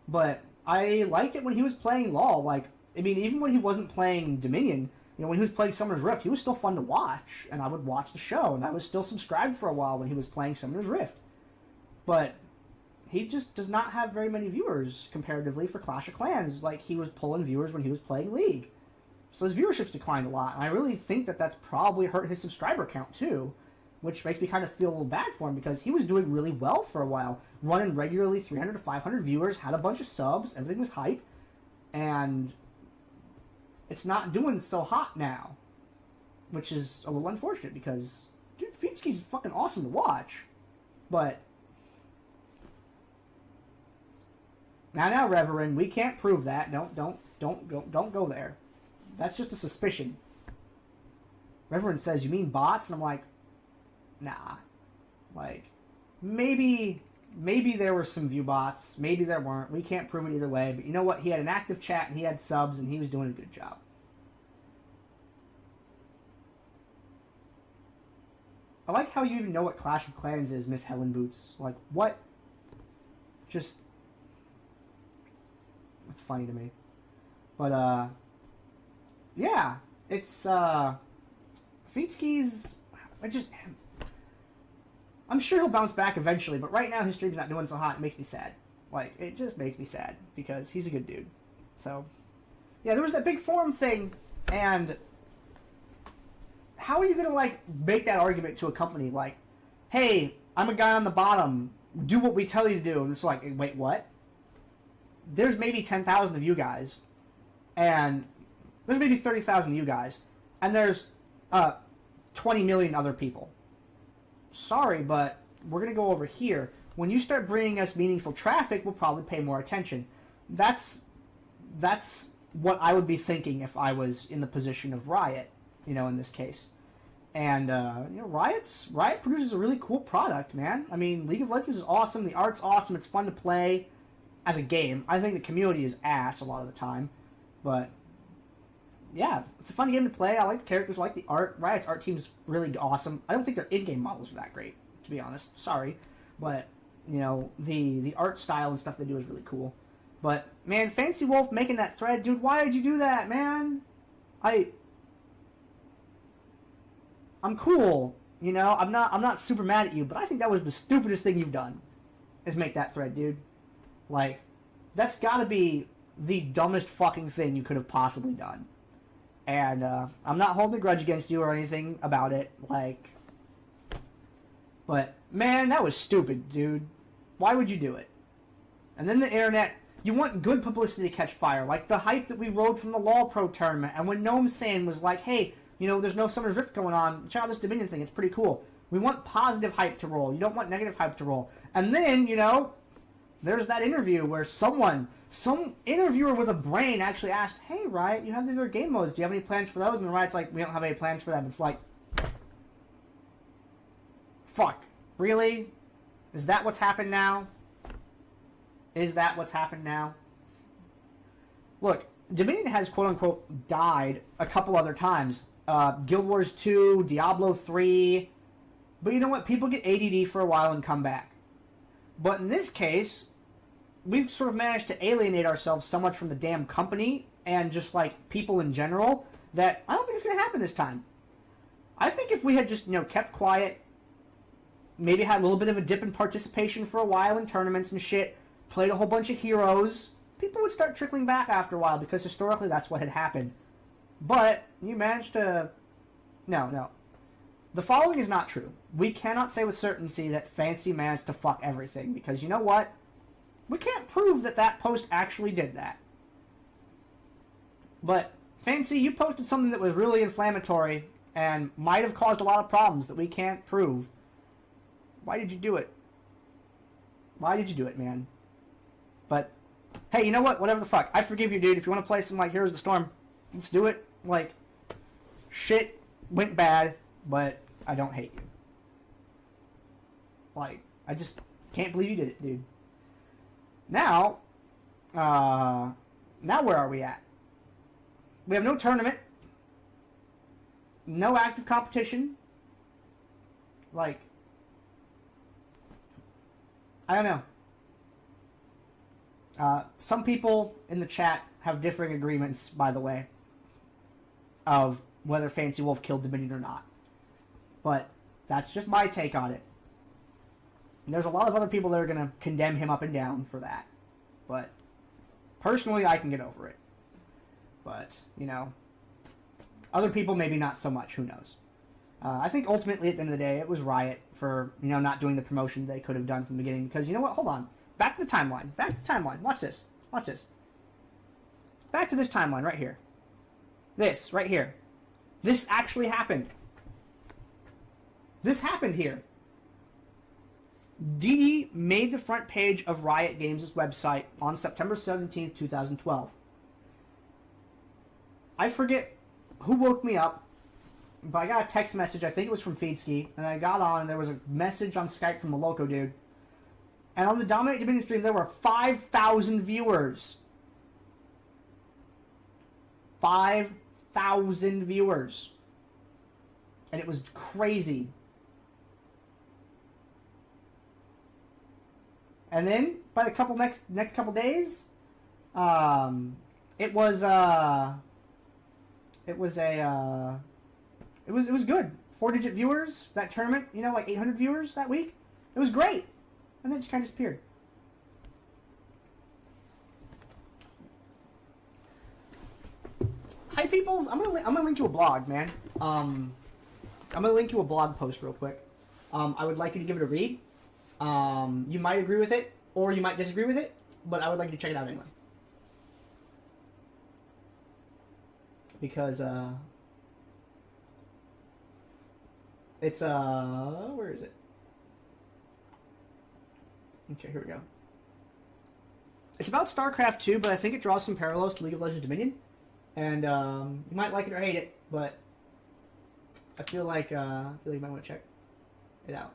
but I liked it when he was playing LoL. Even when he wasn't playing Dominion, when he was playing Summoner's Rift, he was still fun to watch, and I would watch the show, and I was still subscribed for a while when he was playing Summoner's Rift. But he just does not have very many viewers comparatively for Clash of Clans. He was pulling viewers when he was playing League. So his viewership's declined a lot, and I really think that that's probably hurt his subscriber count too, which makes me kind of feel a little bad for him because he was doing really well for a while, running regularly 300 to 500 viewers, had a bunch of subs, everything was hype, and it's not doing so hot now, which is a little unfortunate because, dude, Feedski's fucking awesome to watch, but now, Reverend, we can't prove that. Don't go there. That's just a suspicion. Reverend says, you mean bots? And I'm like, nah. Maybe there were some view bots. Maybe there weren't. We can't prove it either way. But you know what? He had an active chat, and he had subs, and he was doing a good job. I like how you even know what Clash of Clans is, Miss Helen Boots. What? Just... It's funny to me. But, yeah. It's, Feedski's... I'm sure he'll bounce back eventually, but right now his stream's not doing so hot. It makes me sad. It just makes me sad because he's a good dude. So, yeah, there was that big forum thing, and how are you gonna make that argument to a company hey, I'm a guy on the bottom, do what we tell you to do, and it's wait, what? There's maybe 10,000 of you guys, and there's maybe 30,000 of you guys, and there's 20 million other people. Sorry, but we're going to go over here. When you start bringing us meaningful traffic, we'll probably pay more attention. That's what I would be thinking if I was in the position of Riot, in this case. And, Riot produces a really cool product, man. League of Legends is awesome. The art's awesome. It's fun to play as a game. I think the community is ass a lot of the time. But, yeah, it's a fun game to play. I like the characters, I like the art. Riot's art team's really awesome. I don't think their in-game models are that great, to be honest. Sorry. But, the art style and stuff they do is really cool. But, man, Fancy Wolf making that thread, dude, why did you do that, man? I'm cool, I'm not super mad at you, but I think that was the stupidest thing you've done, is make that thread, dude. That's gotta be the dumbest fucking thing you could have possibly done. And, I'm not holding a grudge against you or anything about it, but, man, that was stupid, dude. Why would you do it? And then the internet, you want good publicity to catch fire, the hype that we rode from the LoL Pro tournament, and when Gnome Sand was hey, there's no Summoner's Rift going on, check out this Dominion thing, it's pretty cool. We want positive hype to roll, you don't want negative hype to roll. And then, there's that interview where some interviewer with a brain actually asked, hey, Riot, you have these other game modes, do you have any plans for those? And Riot's we don't have any plans for them. It's fuck, really? Is that what's happened now? Is that what's happened now? Look, Dominion has quote-unquote died a couple other times. Guild Wars 2, Diablo 3. But you know what? People get ADD for a while and come back. But in this case, we've sort of managed to alienate ourselves so much from the damn company and just, people in general that I don't think it's going to happen this time. I think if we had just, kept quiet, maybe had a little bit of a dip in participation for a while in tournaments and shit, played a whole bunch of heroes, people would start trickling back after a while because historically that's what had happened. But you managed to... No. The following is not true. We cannot say with certainty that Fancy managed to fuck everything because you know what? We can't prove that that post actually did that. But Fancy, you posted something that was really inflammatory and might have caused a lot of problems that we can't prove. Why did you do it? Why did you do it, man? But, hey, you know what? Whatever the fuck. I forgive you, dude. If you want to play some, like, Heroes of the Storm, let's do it. Like, shit went bad, but I don't hate you. Like, I just can't believe you did it, dude. Now where are we at? We have no tournament. No active competition. Like, I don't know. Some people in the chat have differing agreements, by the way, of whether Fancy Wolf killed Dominion or not. But that's just my take on it. And there's a lot of other people that are going to condemn him up and down for that. But personally, I can get over it. But, you know, other people maybe not so much. Who knows? I think ultimately, at the end of the day, it was Riot for, you know, not doing the promotion they could have done from the beginning. Because, you know what? Hold on. Back to the timeline. Back to the timeline. Watch this. Watch this. Back to this timeline right here. This, right here. This actually happened. This happened here. DD made the front page of Riot Games' website on September 17th, 2012. I forget who woke me up, but I got a text message, I think it was from Feedski, and I got on, and there was a message on Skype from a loco dude. And on the Dominate Dominion stream, there were 5,000 viewers. 5,000 viewers. And it was crazy. And then, by the next couple days, it was good. 4-digit viewers, that tournament, you know, like 800 viewers that week. It was great. And then it just kind of disappeared. Hi, peoples. I'm gonna link you a blog, man. I'm gonna link you a blog post real quick. I would like you to give it a read. You might agree with it, or you might disagree with it, but I would like you to check it out anyway. Because, it's, where is it? Okay, here we go. It's about StarCraft 2, but I think it draws some parallels to League of Legends Dominion. And, you might like it or hate it, but I feel like you might want to check it out.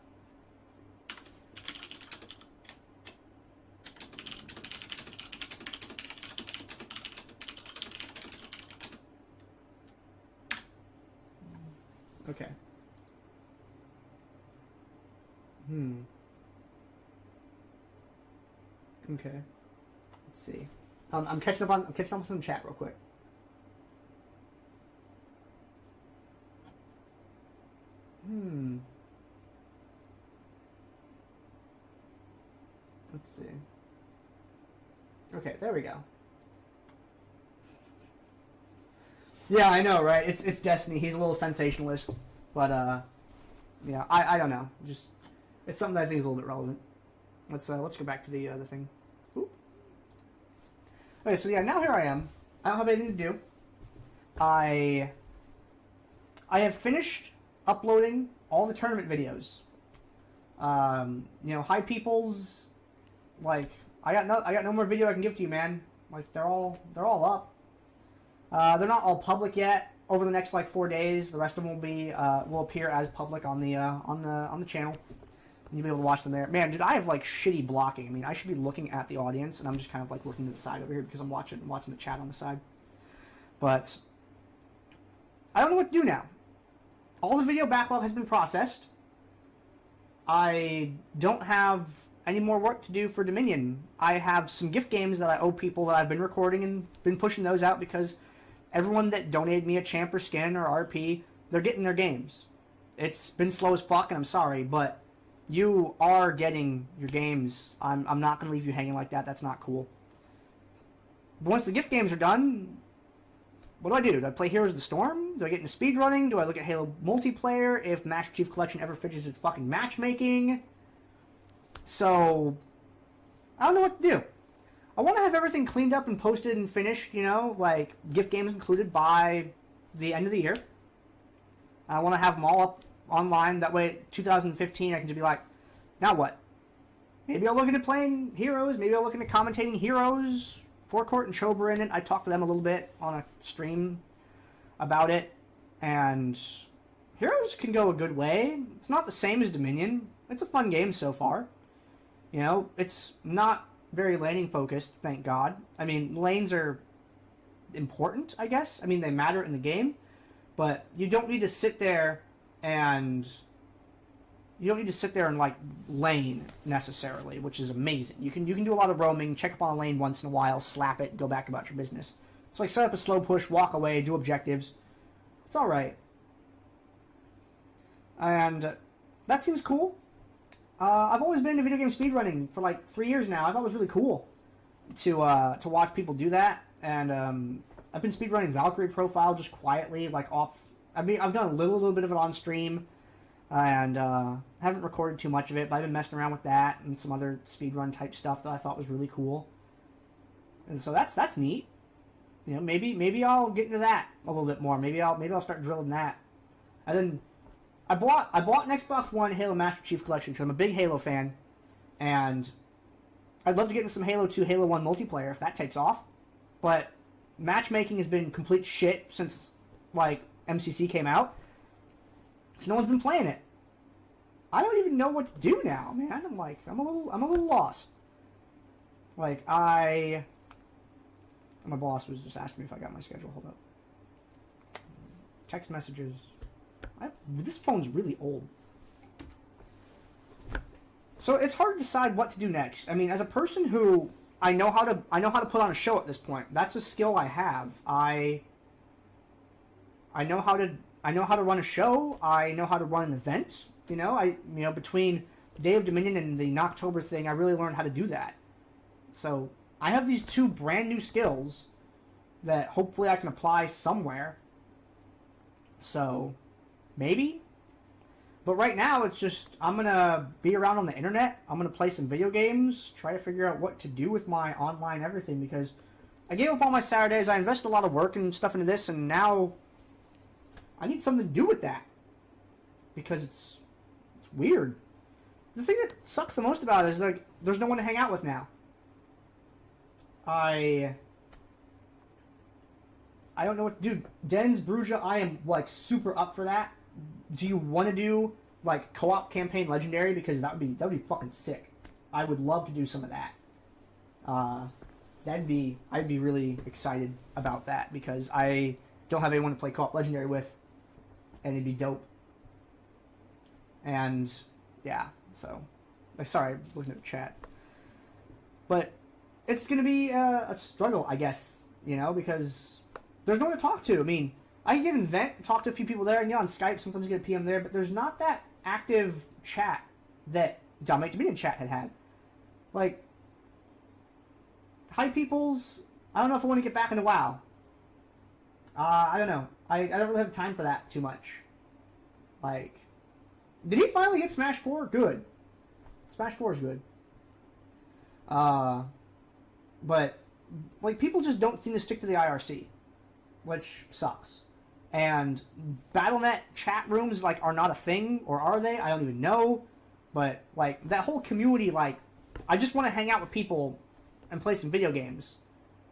Okay. Okay. Let's see. I'm catching up on some chat real quick. Let's see. Okay, there we go. Yeah, I know, right? It's Destiny. He's a little sensationalist, but yeah, I don't know. Just it's something that I think is a little bit relevant. Let's go back to the thing. Oop. Okay, so yeah, now here I am. I don't have anything to do. I have finished uploading all the tournament videos. You know, hi peoples. Like I got no more video I can give to you, man. Like they're all up. They're not all public yet. Over the next like 4 days, the rest of them will appear as public on the channel. And you'll be able to watch them there. Man, dude, I have like shitty blocking. I mean, I should be looking at the audience, and I'm just kind of like looking to the side over here because I'm watching the chat on the side. But I don't know what to do now. All the video backlog has been processed. I don't have any more work to do for Dominion. I have some gift games that I owe people that I've been recording and been pushing those out because everyone that donated me a champ or skin or RP, they're getting their games. It's been slow as fuck, and I'm sorry, but you are getting your games. I'm not going to leave you hanging like that. That's not cool. But once the gift games are done, what do I do? Do I play Heroes of the Storm? Do I get into speedrunning? Do I look at Halo multiplayer? If Master Chief Collection ever finishes its fucking matchmaking? So, I don't know what to do. I want to have everything cleaned up and posted and finished, you know, like gift games included by the end of the year. I want to have them all up online. That way, 2015, I can just be like, now what? Maybe I'll look into playing Heroes. Maybe I'll look into commentating Heroes. Forecourt and Chober in it. I talked to them a little bit on a stream about it. And Heroes can go a good way. It's not the same as Dominion. It's a fun game so far. You know, it's not very laning focused, thank God. I mean, lanes are important, I guess. I mean, they matter in the game. But you don't need to sit there and... You don't need to sit there and, like, lane, necessarily, which is amazing. You can do a lot of roaming, check up on a lane once in a while, slap it, go back about your business. It's like set up a slow push, walk away, do objectives. It's alright. And that seems cool. I've always been into video game speedrunning for, like, 3 years now. I thought it was really cool to watch people do that. And I've been speedrunning Valkyrie Profile just quietly, like, off... I mean, I've done a little bit of it on stream. And haven't recorded too much of it, but I've been messing around with that and some other speedrun type stuff that I thought was really cool. And so that's neat. You know, maybe I'll get into that a little bit more. Maybe I'll start drilling that. And then I bought an Xbox One Halo Master Chief Collection because I'm a big Halo fan, and I'd love to get into some Halo 2, Halo 1 multiplayer if that takes off. But matchmaking has been complete shit since like MCC came out. So no one's been playing it. I don't even know what to do now, man. I'm a little lost. Like, my boss was just asking me if I got my schedule. Hold up. Text messages. This phone's really old. So it's hard to decide what to do next. I mean, as a person who I know how to put on a show at this point. That's a skill I have. I know how to run a show. I know how to run an event. You know, between Day of Dominion and the Knocktober thing, I really learned how to do that. So I have these two brand new skills that hopefully I can apply somewhere. So maybe. But right now, it's just, I'm going to be around on the internet. I'm going to play some video games, try to figure out what to do with my online everything, because I gave up all my Saturdays. I invested a lot of work and stuff into this, and now I need something to do with that. Because it's weird. The thing that sucks the most about it is, like, there's no one to hang out with now. I don't know what to do. Dens, Bruja, I am, like, super up for that. Do you want to do, like, co-op campaign Legendary? Because that would be fucking sick. I would love to do some of that. I'd be really excited about that, because I don't have anyone to play co-op Legendary with, and it'd be dope. And, yeah, so, sorry, I'm looking at the chat. But it's going to be a struggle, I guess, you know, because there's no one to talk to. I mean, I can get an event, talk to a few people there, and on Skype, sometimes get a PM there, but there's not that active chat that Dominate Dominion chat had. Like, hi peoples, I don't know if I want to get back into WoW. I don't know. I don't really have time for that too much. Like, did he finally get Smash 4? Good. Smash 4 is good. But, like, people just don't seem to stick to the IRC, which sucks. And Battle.net chat rooms, like, are not a thing, or are they? I don't even know. But, like, that whole community, like, I just want to hang out with people and play some video games.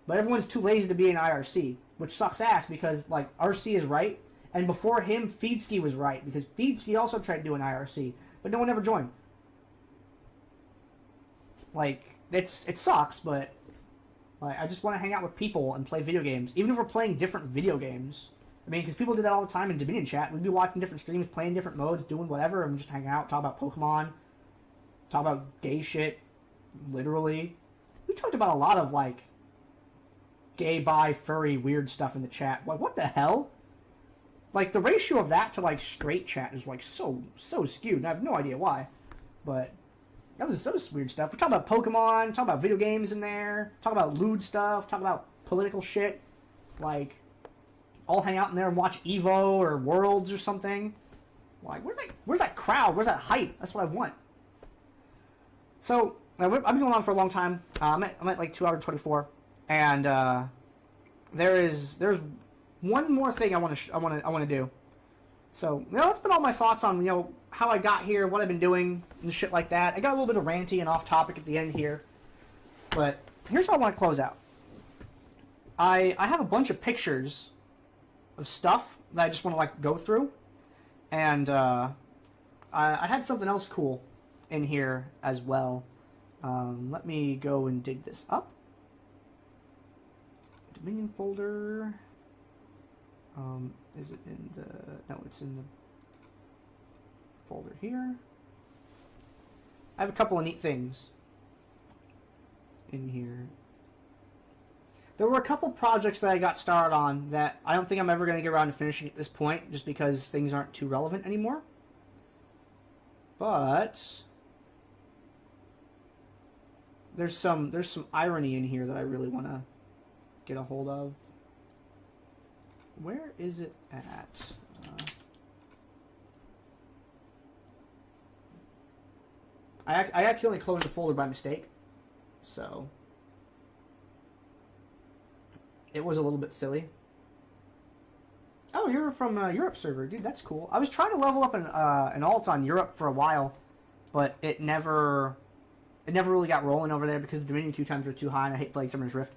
But everyone's too lazy to be in IRC, which sucks ass, because, like, RC is right, and before him, Feedski was right, because Feedski also tried to do an IRC, but no one ever joined. Like, it sucks, but, like, I just want to hang out with people and play video games, even if we're playing different video games. I mean, because people do that all the time in Dominion chat. We'd be watching different streams, playing different modes, doing whatever, and just hang out, talk about Pokemon, talk about gay shit, literally. We talked about a lot of, like, gay, bi, furry, weird stuff in the chat. Like, what the hell? Like, the ratio of that to, like, straight chat is, like, so skewed, and I have no idea why. But that was weird stuff. We're talking about Pokemon, talking about video games in there, talking about lewd stuff, talking about political shit. Like, all hang out in there and watch Evo or Worlds or something. Like, where's that crowd? Where's that hype? That's what I want. So, I've been going on for a long time. I'm at like 2 hours 24, and there's one more thing I want to do. So, that's been all my thoughts on how I got here, what I've been doing, and shit like that. I got a little bit of ranty and off topic at the end here, but here's how I want to close out. I have a bunch of pictures of stuff that I just want to like go through, and I had something else cool in here as well. Let me go and dig this up. Dominion folder. Is it in the... No, it's in the folder here. I have a couple of neat things in here. There were a couple projects that I got started on that I don't think I'm ever going to get around to finishing at this point, just because things aren't too relevant anymore. But there's some irony in here that I really want to get a hold of. Where is it at? I accidentally closed the folder by mistake, so it was a little bit silly. Oh, you're from Europe server, dude. That's cool. I was trying to level up an alt on Europe for a while, but it never really got rolling over there because the Dominion queue times were too high, and I hate playing Summoner's Rift.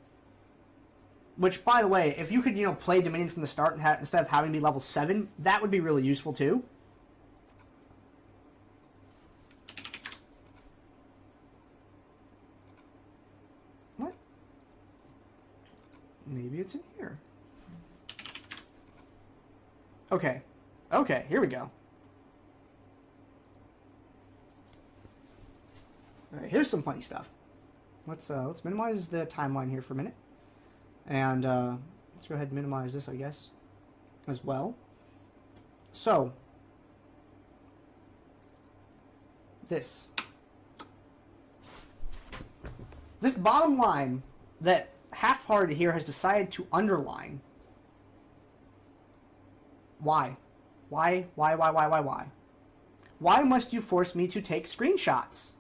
Which, by the way, if you could play Dominion from the start and instead of having to be level 7, that would be really useful too. What? Maybe it's in here. Okay. Okay, here we go. Alright, here's some funny stuff. Let's minimize the timeline here for a minute. And let's go ahead and minimize this, I guess, as well. So, this bottom line that Half-Hearted here has decided to underline. Why? Why? Why must you force me to take screenshots?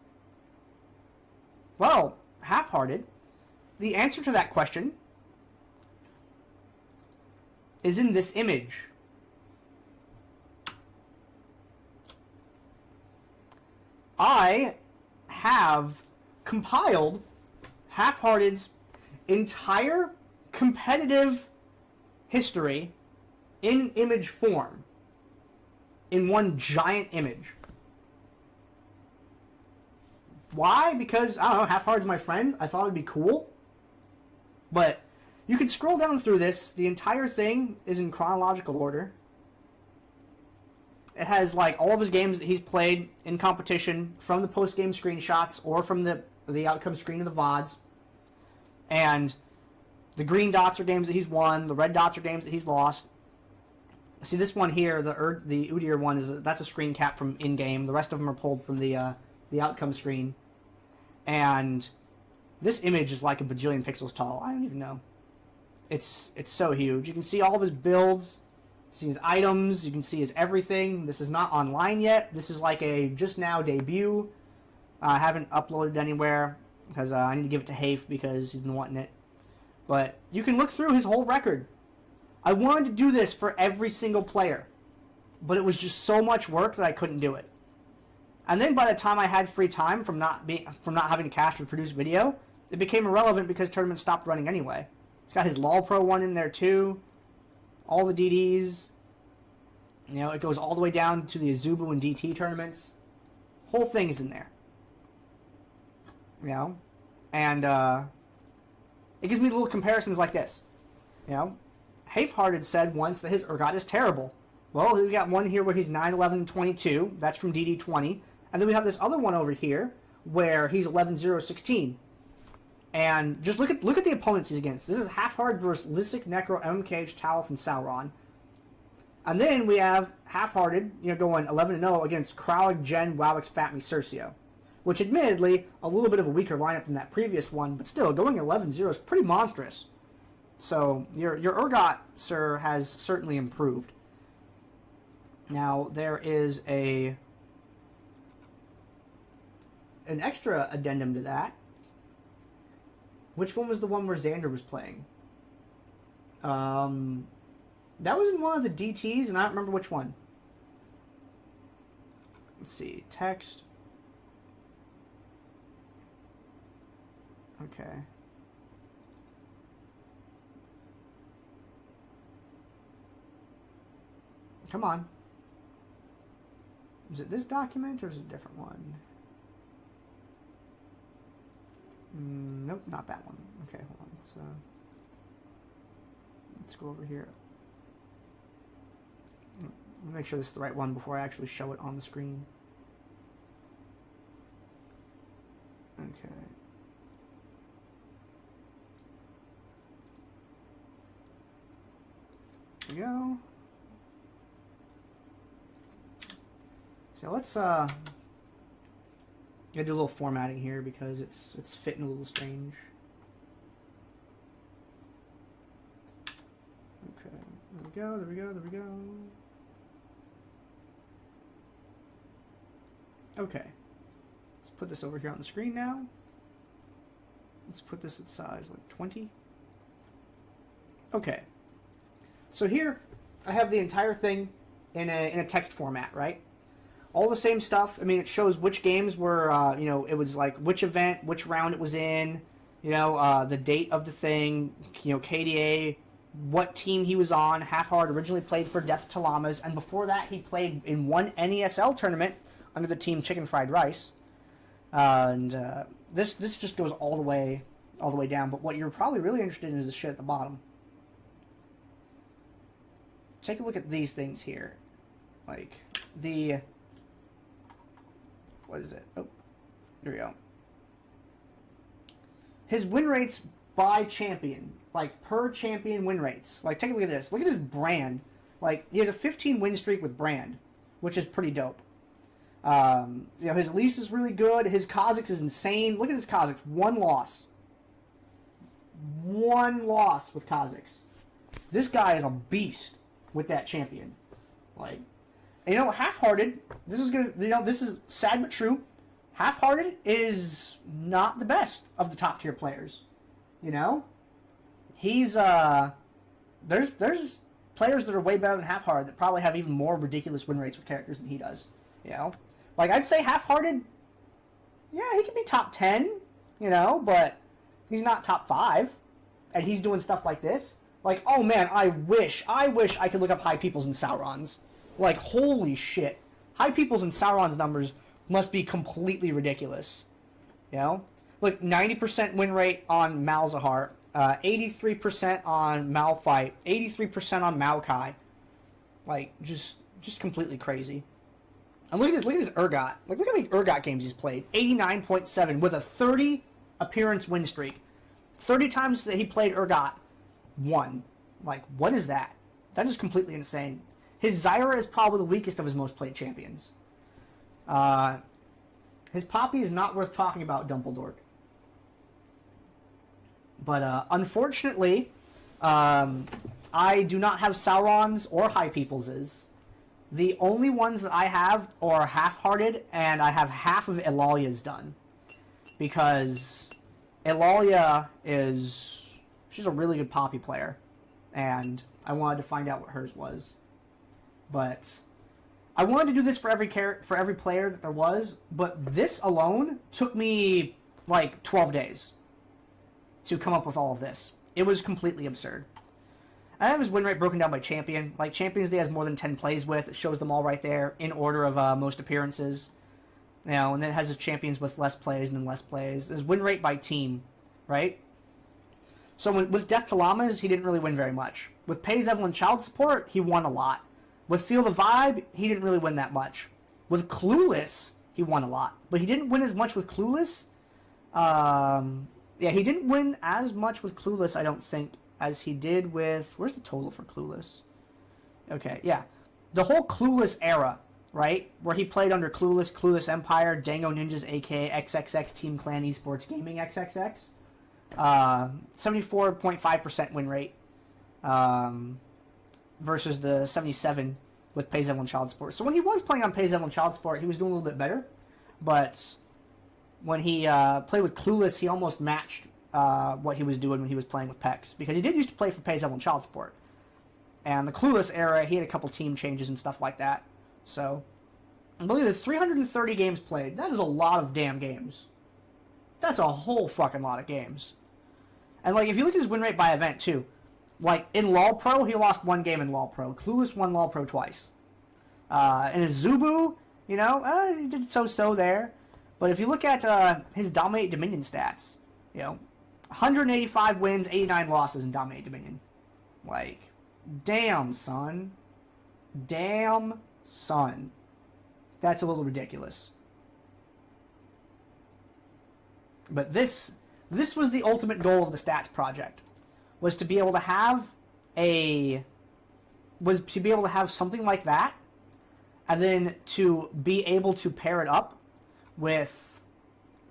Well, Half-Hearted, the answer to that question is in this image. I have compiled Half-Hearted's entire competitive history in image form in one giant image. Why? Because, I don't know, Half-Hearted's my friend. I thought it would be cool. But you can scroll down through this. The entire thing is in chronological order. It has like all of his games that he's played in competition from the post-game screenshots or from the outcome screen of the VODs. And the green dots are games that he's won. The red dots are games that he's lost. See, this one here, the Udyr one, that's a screen cap from in-game. The rest of them are pulled from the outcome screen. And this image is like a bajillion pixels tall. I don't even know. It's so huge. You can see all of his builds. You see his items. You can see his everything. This is not online yet. This is like a just now debut. I haven't uploaded anywhere because I need to give it to Hafe because he's been wanting it. But you can look through his whole record. I wanted to do this for every single player, but it was just so much work that I couldn't do it. And then by the time I had free time from not having cash to produce video, it became irrelevant because tournaments stopped running anyway. It's got his LOL Pro one in there too. All the DDs. You know, it goes all the way down to the Azubu and DT tournaments. Whole thing is in there. You know? And it gives me little comparisons like this. You know? Half-Hearted said once that his Urgot is terrible. Well, we got one here where he's 9, 11, and 22. That's from DD20. And then we have this other one over here where he's 11, 0, 16. And just look at the opponents he's against. This is Half-Hearted versus Lysic, Necro, MKH, Talith, and Sauron. And then we have Half-Hearted, going 11-0 against Kralik, Jen, Wowix, Fatme, Cercio. Which, admittedly, a little bit of a weaker lineup than that previous one, but still, going 11-0 is pretty monstrous. So, your Urgot, sir, has certainly improved. Now, there is an extra addendum to that. Which one was the one where Xander was playing? That was in one of the DTs, and I don't remember which one. Let's see. Text. Okay. Come on. Is it this document, or is it a different one? Nope, not that one. Okay, hold on. Let's go over here. Let me make sure this is the right one before I actually show it on the screen. Okay. There we go. So let's gotta do a little formatting here because it's fitting a little strange. Okay, there we go, there we go, there we go. Okay, let's put this over here on the screen now. Let's put this at size like 20. Okay, so here I have the entire thing in a text format, right? All the same stuff. I mean, it shows which games were, it was like which event, which round it was in, the date of the thing, KDA, what team he was on. Half-Hard originally played for Death to Llamas, and before that he played in one NESL tournament under the team Chicken Fried Rice. This just goes all the way down. But what you're probably really interested in is the shit at the bottom. Take a look at these things here, like the. What is it? Oh, here we go. His win rates by champion, like per champion win rates. Like, take a look at this. Look at his brand. Like, he has a 15 win streak with brand, which is pretty dope. His lease is really good. His Kha'Zix is insane. Look at his Kha'Zix. One loss. One loss with Kha'Zix. This guy is a beast with that champion. Like, Half-Hearted, this is sad but true. Half-Hearted is not the best of the top tier players. He's there's players that are way better than Half-Hearted that probably have even more ridiculous win rates with characters than he does. Like, I'd say Half-Hearted, yeah, he could be top 10, but he's not top 5, and he's doing stuff like this. Like, oh man, I wish I could look up High Peoples and Sauron's. Like, holy shit. High Peoples and Sauron's numbers must be completely ridiculous. Look, 90% win rate on Malzahar, 83% on Malphite, 83% on Maokai. Like, just completely crazy. And look at his Urgot. Like, look how many Urgot games he's played. 89.7 with a 30 appearance win streak. 30 times that he played Urgot, won. Like, what is that? That is completely insane. His Zyra is probably the weakest of his most played champions. His Poppy is not worth talking about, Dumbledore. But unfortunately, I do not have Sauron's or High People's. The only ones that I have are Half-Hearted, and I have half of Elalia's done. Because Elalia she's a really good Poppy player. And I wanted to find out what hers was. But I wanted to do this for every player that there was, but this alone took me like 12 days to come up with all of this. It was completely absurd. I have his win rate broken down by champion. Like, champions that he has more than 10 plays with, it shows them all right there in order of most appearances. And then it has his champions with less plays and then less plays. His win rate by team, right? So with Death to Llamas, he didn't really win very much. With Pays Evelyn Child Support, he won a lot. With Feel the Vibe, he didn't really win that much. With Clueless, he won a lot. But he didn't win as much with Clueless. He didn't win as much with Clueless, I don't think, as he did with... Where's the total for Clueless? Okay, yeah. the whole Clueless era, right? Where he played under Clueless, Clueless Empire, Dango Ninjas, aka XXX Team Clan Esports Gaming XXX. 74.5% win rate versus the 77 with Pays Evelyn Child Sport. So when he was playing on Pays Evelyn Child Sport, he was doing a little bit better. But when he played with Clueless, he almost matched what he was doing when he was playing with PEX. Because he did used to play for Pays Evelyn Child Sport. And the Clueless era, he had a couple team changes and stuff like that. So, and look at this, 330 games played. That is a lot of damn games. That's a whole fucking lot of games. And, like, if you look at his win rate by event, too. Like, in LoL Pro, he lost one game in LoL Pro. Clueless won LoL Pro twice. In his Zubu, you know, he did so-so there. But if you look at his Dominate Dominion stats, you know, 185 wins, 89 losses in Dominate Dominion. Like, damn, son. Damn, son. That's a little ridiculous. But this was the ultimate goal of the Stats Project, was to be able to have something like that, and then to be able to pair it up with,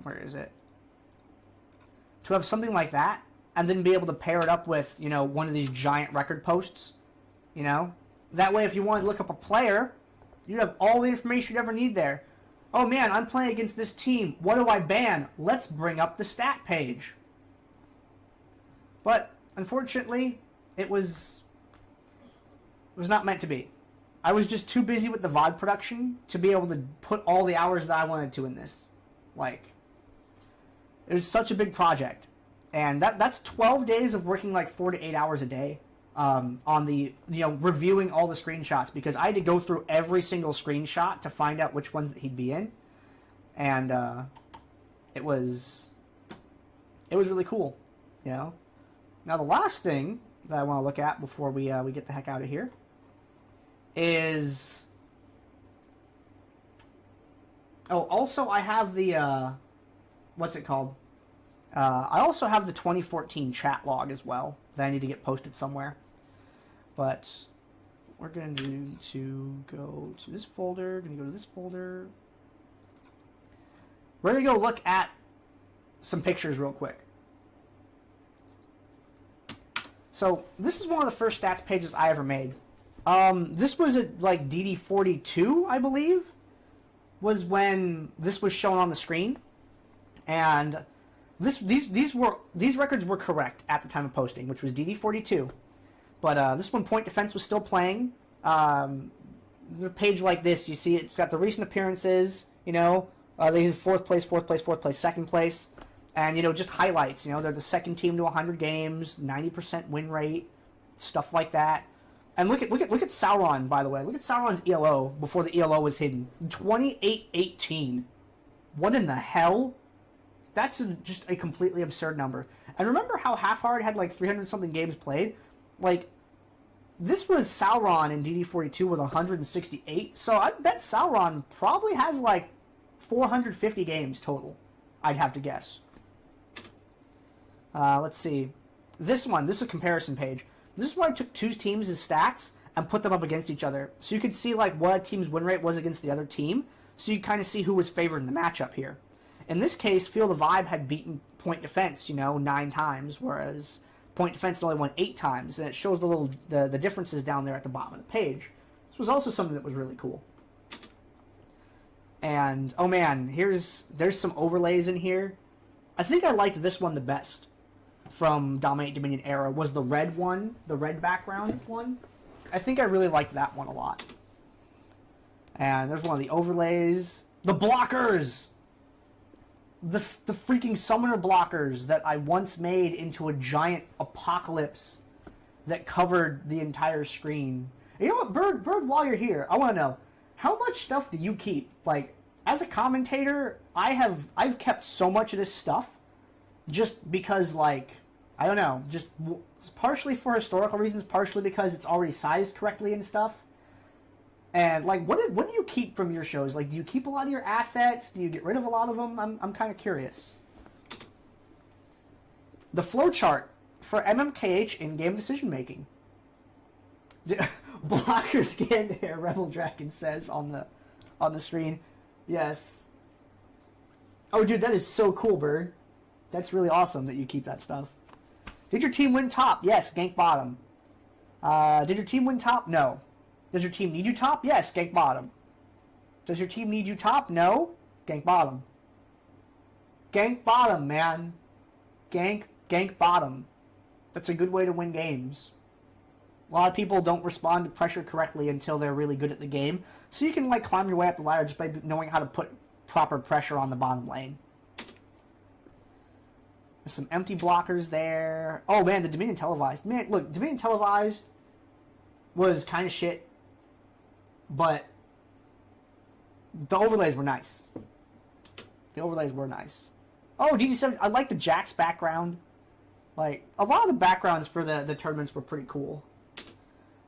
where is it? To have something like that, and then be able to pair it up with, you know, one of these giant record posts, you know? That way, if you wanted to look up a player, you'd have all the information you ever need there. Oh man, I'm playing against this team. What do I ban? Let's bring up the stat page. But, unfortunately, it was not meant to be. I was just too busy with the VOD production to be able to put all the hours that I wanted to in this. Like, it was such a big project. And that's 12 days of working like 4 to 8 hours a day on the, you know, reviewing all the screenshots, because I had to go through every single screenshot to find out which ones that he'd be in. And it was really cool, you know. Now the last thing that I want to look at before we get the heck out of here is, oh, also I have the what's it called? I also have the 2014 chat log as well that I need to get posted somewhere. But we're going to go to this folder, going to go to this folder. We're going to go look at some pictures real quick. So this is one of the first stats pages I ever made. This was at like DD42, I believe, was when this was shown on the screen. And these records were correct at the time of posting, which was DD42. But this one, Point Defense was still playing. The page like this, you see it's got the recent appearances, you know, they did 4th place, 2nd place, and, you know, just highlights, you know, they're the second team to 100 games, 90% win rate, stuff like that. And look at Sauron, by the way. Look at Sauron's ELO before the ELO was hidden. 28-18. What in the hell? That's just a completely absurd number. And remember how Half Hard had like 300-something games played? Like, this was Sauron in DD42 with 168. So I bet Sauron probably has like 450 games total, I'd have to guess. Let's see. This is a comparison page. This is where I took two teams' stats and put them up against each other. So you could see like what a team's win rate was against the other team. So you kind of see who was favored in the matchup here. In this case, Field of Vibe had beaten Point Defense, you know, 9 times, whereas Point Defense only won 8 times, and it shows the differences down there at the bottom of the page. This was also something that was really cool. And, oh man, there's some overlays in here. I think I liked this one the best from Dominate Dominion era, was the red one, the red background one. I think I really liked that one a lot. And there's one of the overlays. The blockers! The freaking summoner blockers that I once made into a giant apocalypse that covered the entire screen. You know what, Bird, while you're here, I want to know, how much stuff do you keep? Like, as a commentator, I've kept so much of this stuff just because, like, I don't know, just partially for historical reasons, partially because it's already sized correctly and stuff. And, like, what do you keep from your shows? Like, do you keep a lot of your assets? Do you get rid of a lot of them? I'm kind of curious. The flowchart for MMKH in-game decision-making. Blockers Gandair, Rebel Dragon says on the screen. Yes. Oh, dude, that is so cool, Bird. That's really awesome that you keep that stuff. Did your team win top? Yes, gank bottom. Did your team win top? No. Does your team need you top? Yes, gank bottom. Does your team need you top? No. Gank bottom. Gank bottom, man. Gank bottom. That's a good way to win games. A lot of people don't respond to pressure correctly until they're really good at the game. So you can like climb your way up the ladder just by knowing how to put proper pressure on the bottom lane. There's some empty blockers there. Oh man, the Dominion Televised. Man, look, Dominion Televised was kind of shit, but the overlays were nice. The overlays were nice. Oh, GT7, I like the Jax background. Like, a lot of the backgrounds for the tournaments were pretty cool.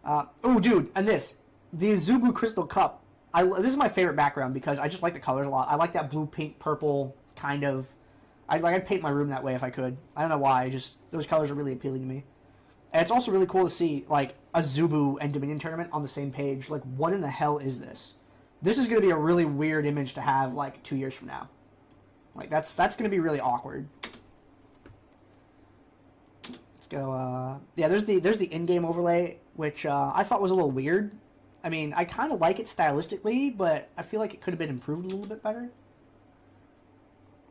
Oh, dude, and this. The Azubu Crystal Cup. This is my favorite background because I just like the colors a lot. I like that blue, pink, purple kind of... I'd paint my room that way if I could. I don't know why. Those colors are really appealing to me. And it's also really cool to see, like, a Azubu and Dominion tournament on the same page. Like, what in the hell is this? This is going to be a really weird image to have, like, 2 years from now. Like, that's going to be really awkward. Let's go, yeah, there's the in-game overlay, which I thought was a little weird. I mean, I kind of like it stylistically, but I feel like it could have been improved a little bit better.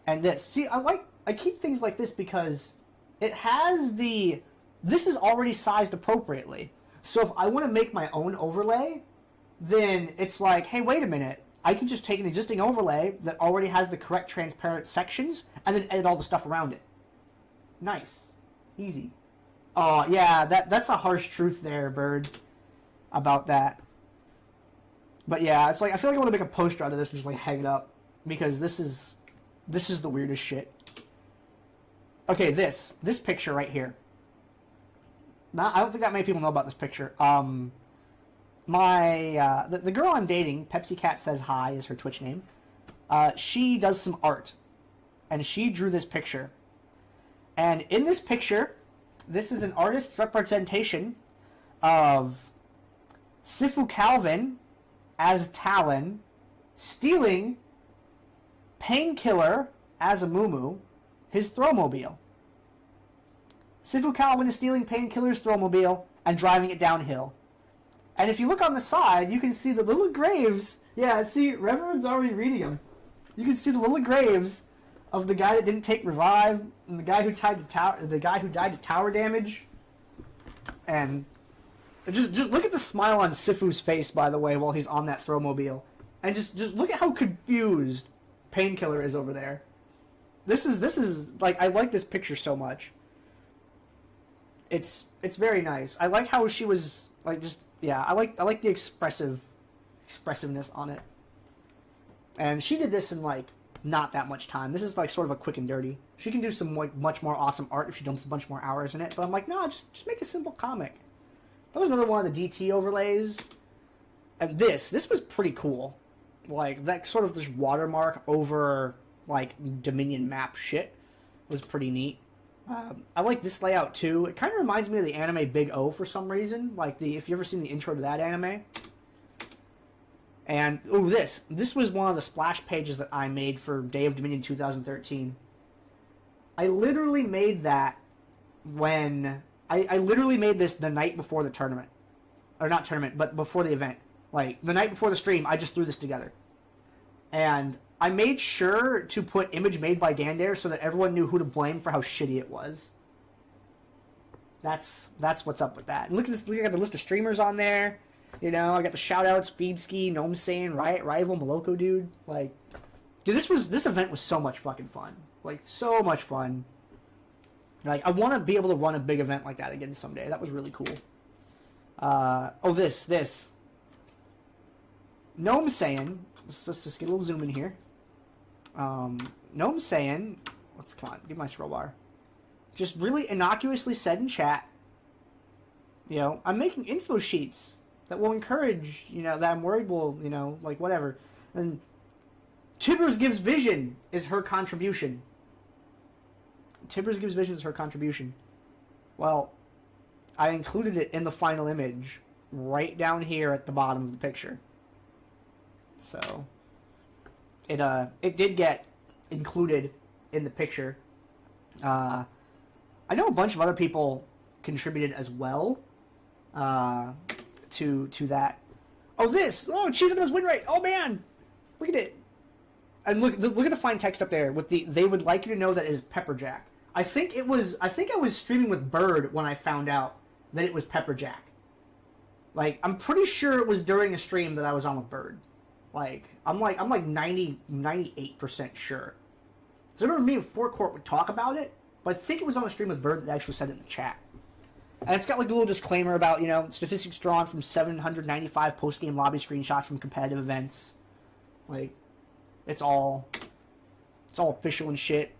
And this. See, I keep things like this because it has this is already sized appropriately. So if I want to make my own overlay, then it's like, hey, wait a minute. I can just take an existing overlay that already has the correct transparent sections and then edit all the stuff around it. Nice. Easy. Oh, yeah, that's a harsh truth there, Bird, about that. But yeah, it's like, I feel like I want to make a poster out of this and just like hang it up because this is the weirdest shit. Okay, this picture right here. Now, I don't think that many people know about this picture. The girl I'm dating, Pepsi Cat Says Hi is her Twitch name. She does some art, and she drew this picture. And in this picture, this is an artist's representation of Sifu Calvin as Talon stealing Painkiller as a Mumu, his Throwmobile. Sifu Calvin is stealing Painkiller's Throwmobile and driving it downhill. And if you look on the side, you can see the little graves. Yeah, see, Reverend's already reading them. You can see the little graves of the guy that didn't take revive and the guy who died to tower damage. And just look at the smile on Sifu's face, by the way, while he's on that Throwmobile. And just look at how confused Painkiller is over there. This is like, I like this picture so much. It's very nice. I like how she was like just, yeah, I like the expressiveness on it. And she did this in like not that much time. This is like sort of a quick and dirty. She can do some like much more awesome art if she dumps a bunch more hours in it. But I'm like, no, just make a simple comic. That was another one of the DT overlays. And this was pretty cool. Like that sort of this watermark over like Dominion map shit was pretty neat. I like this layout too. It kind of reminds me of the anime Big O for some reason. Like if you ever seen the intro to that anime. And oh, this was one of the splash pages that I made for Day of Dominion 2013. I literally made that when I literally made this the night before the tournament, or not tournament, but before the event. Like the night before the stream, I just threw this together, and I made sure to put image made by Gandair so that everyone knew who to blame for how shitty it was. That's what's up with that. And look at this. Look at the list of streamers on there. You know, I got the shoutouts: Feedski, Gnome Saiyan, Riot Rival, Moloko Dude. Like, dude, this event was so much fucking fun. Like, so much fun. Like, I want to be able to run a big event like that again someday. That was really cool. Oh, this. Gnome Saiyan. Let's just get a little zoom in here. Gnome Saiyan. Come on, give my scroll bar. Just really innocuously said in chat, you know, I'm making info sheets that will encourage, you know, that I'm worried will, you know, like whatever. And Tibbers Gives Vision is her contribution. Tibbers Gives Vision is her contribution. Well, I included it in the final image. right down here at the bottom of the picture. So it did get included in the picture. I know a bunch of other people contributed as well to that. Oh, this! Oh, Cheese Eminem's win rate! Oh, man! Look at it! And look at the fine text up there with the, they would like you to know that it is Pepperjack. I think I was streaming with Bird when I found out that it was Pepperjack. Like, I'm pretty sure it was during a stream that I was on with Bird. Like, I'm like 98% sure. So I remember me and Forecourt would talk about it, but I think it was on a stream with Bird that actually said it in the chat. And it's got like a little disclaimer about, you know, statistics drawn from 795 post-game lobby screenshots from competitive events. Like, it's all official and shit.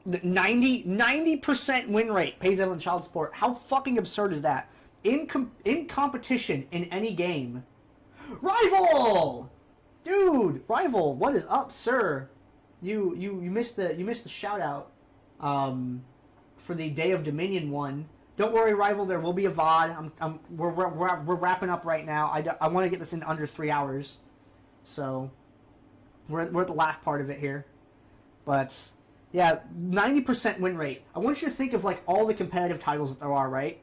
90% win rate pays out on child support. How fucking absurd is that? In competition in any game. Rival! Dude, Rival, what is up, sir? You missed the shout out for the Day of Dominion one. Don't worry, Rival, there will be a VOD. We're wrapping up right now. I want to get this in under 3 hours. So we're at the last part of it here. But yeah, 90% win rate. I want you to think of like all the competitive titles that there are, right?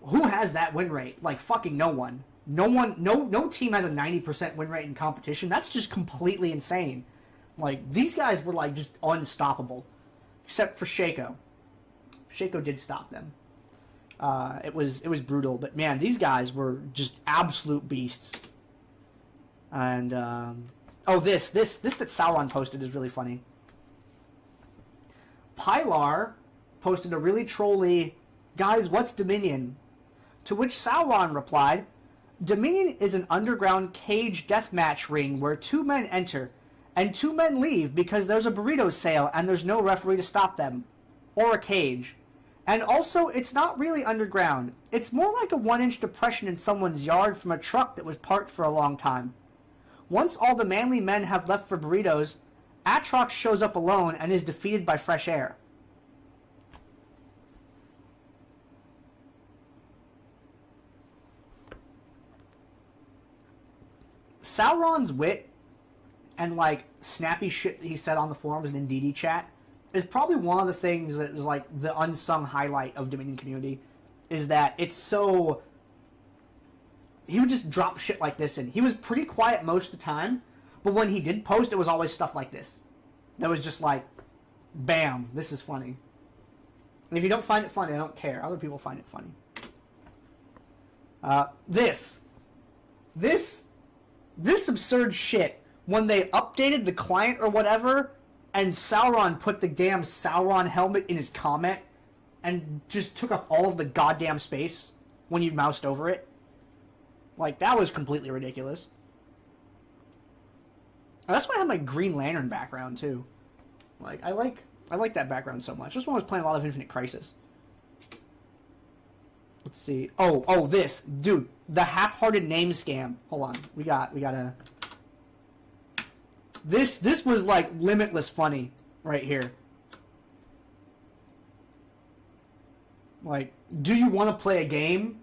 Who has that win rate? Like fucking no one. No team has a 90% win rate in competition. That's just completely insane. Like, these guys were like just unstoppable. Except for Shaco. Shaco did stop them. It was brutal, but man, these guys were just absolute beasts. And oh, this that Sauron posted is really funny. Pilar posted a really trolly, "Guys, what's Dominion?" To which Sauron replied, "Dominion is an underground cage deathmatch ring where 2 men enter, and 2 men leave because there's a burrito sale and there's no referee to stop them. Or a cage. And also, it's not really underground. It's more like a 1-inch depression in someone's yard from a truck that was parked for a long time. Once all the manly men have left for burritos, Atrox shows up alone and is defeated by fresh air." Sauron's wit and like snappy shit that he said on the forums and in DD chat is probably one of the things that is like the unsung highlight of Dominion community, is that it's so... He would just drop shit like this in. He was pretty quiet most of the time, but when he did post, it was always stuff like this. That was just like, bam, this is funny. And if you don't find it funny, I don't care. Other people find it funny. This absurd shit, when they updated the client or whatever, and Sauron put the damn Sauron helmet in his comment, and just took up all of the goddamn space when you moused over it. Like, that was completely ridiculous. And that's why I have my Green Lantern background, too. Like, I like that background so much. This one was playing a lot of Infinite Crisis. Let's see. Oh, this. Dude, the half-hearted name scam. Hold on. We gotta... This was, like, limitless funny right here. Like, do you want to play a game?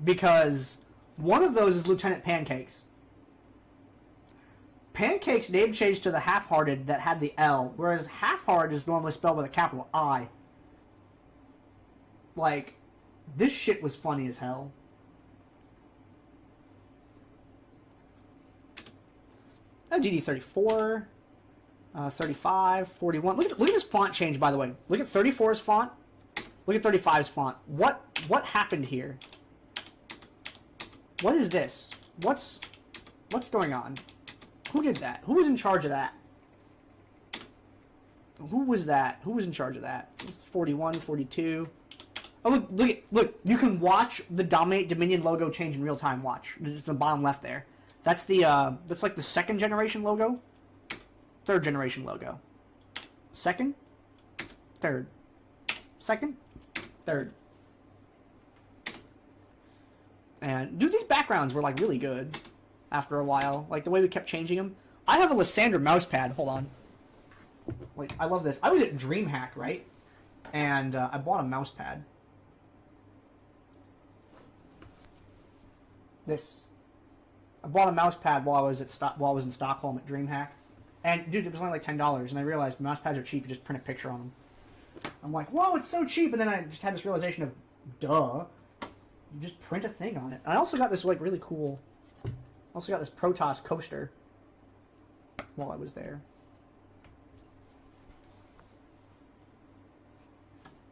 Because one of those is Lieutenant Pancakes. Pancakes name changed to the half-hearted that had the L, whereas half-hearted is normally spelled with a capital I. Like, this shit was funny as hell. GD34, 35, 41. Look at this font change, by the way. Look at 34's font. Look at 35's font. What happened here? What is this? What's going on? Who did that? Who was in charge of that? Who was that? Who was in charge of that? 41, 42. Oh, look! You can watch the Dominate Dominion logo change in real time. Watch. It's the bottom left there. That's that's like the 2nd generation logo. 3rd generation logo. 2nd, 3rd, 2nd, 3rd. And dude, these backgrounds were like really good after a while. Like the way we kept changing them. I have a Lysandra mouse pad. Hold on. Like, I love this. I was at DreamHack, right? And I bought a mouse pad. This. I bought a mouse pad while I was in Stockholm at DreamHack, and dude, it was only like $10, and I realized mouse pads are cheap. You just print a picture on them. I'm like, whoa, it's so cheap, and then I just had this realization of, duh, you just print a thing on it. I also got this like really cool. Also got this Protoss coaster while I was there.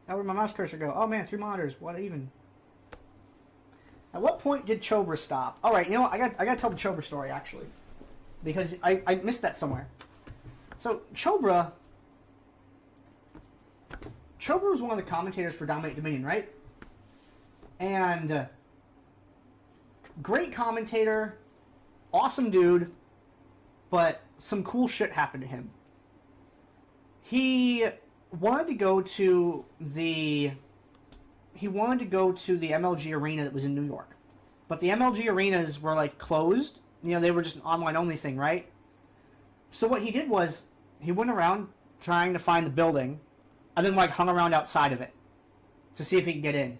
Now where'd my mouse cursor go? Oh man, 3 monitors. What even? At what point did Chobra stop? All right, you know what? I got to tell the Chobra story actually, because I missed that somewhere. So Chobra was one of the commentators for Dominate Dominion, right? And great commentator, awesome dude, but some cool shit happened to him. He wanted to go to the MLG arena that was in New York. But the MLG arenas were like closed. You know, they were just an online only thing, right? So what he did was he went around trying to find the building and then like hung around outside of it to see if he could get in.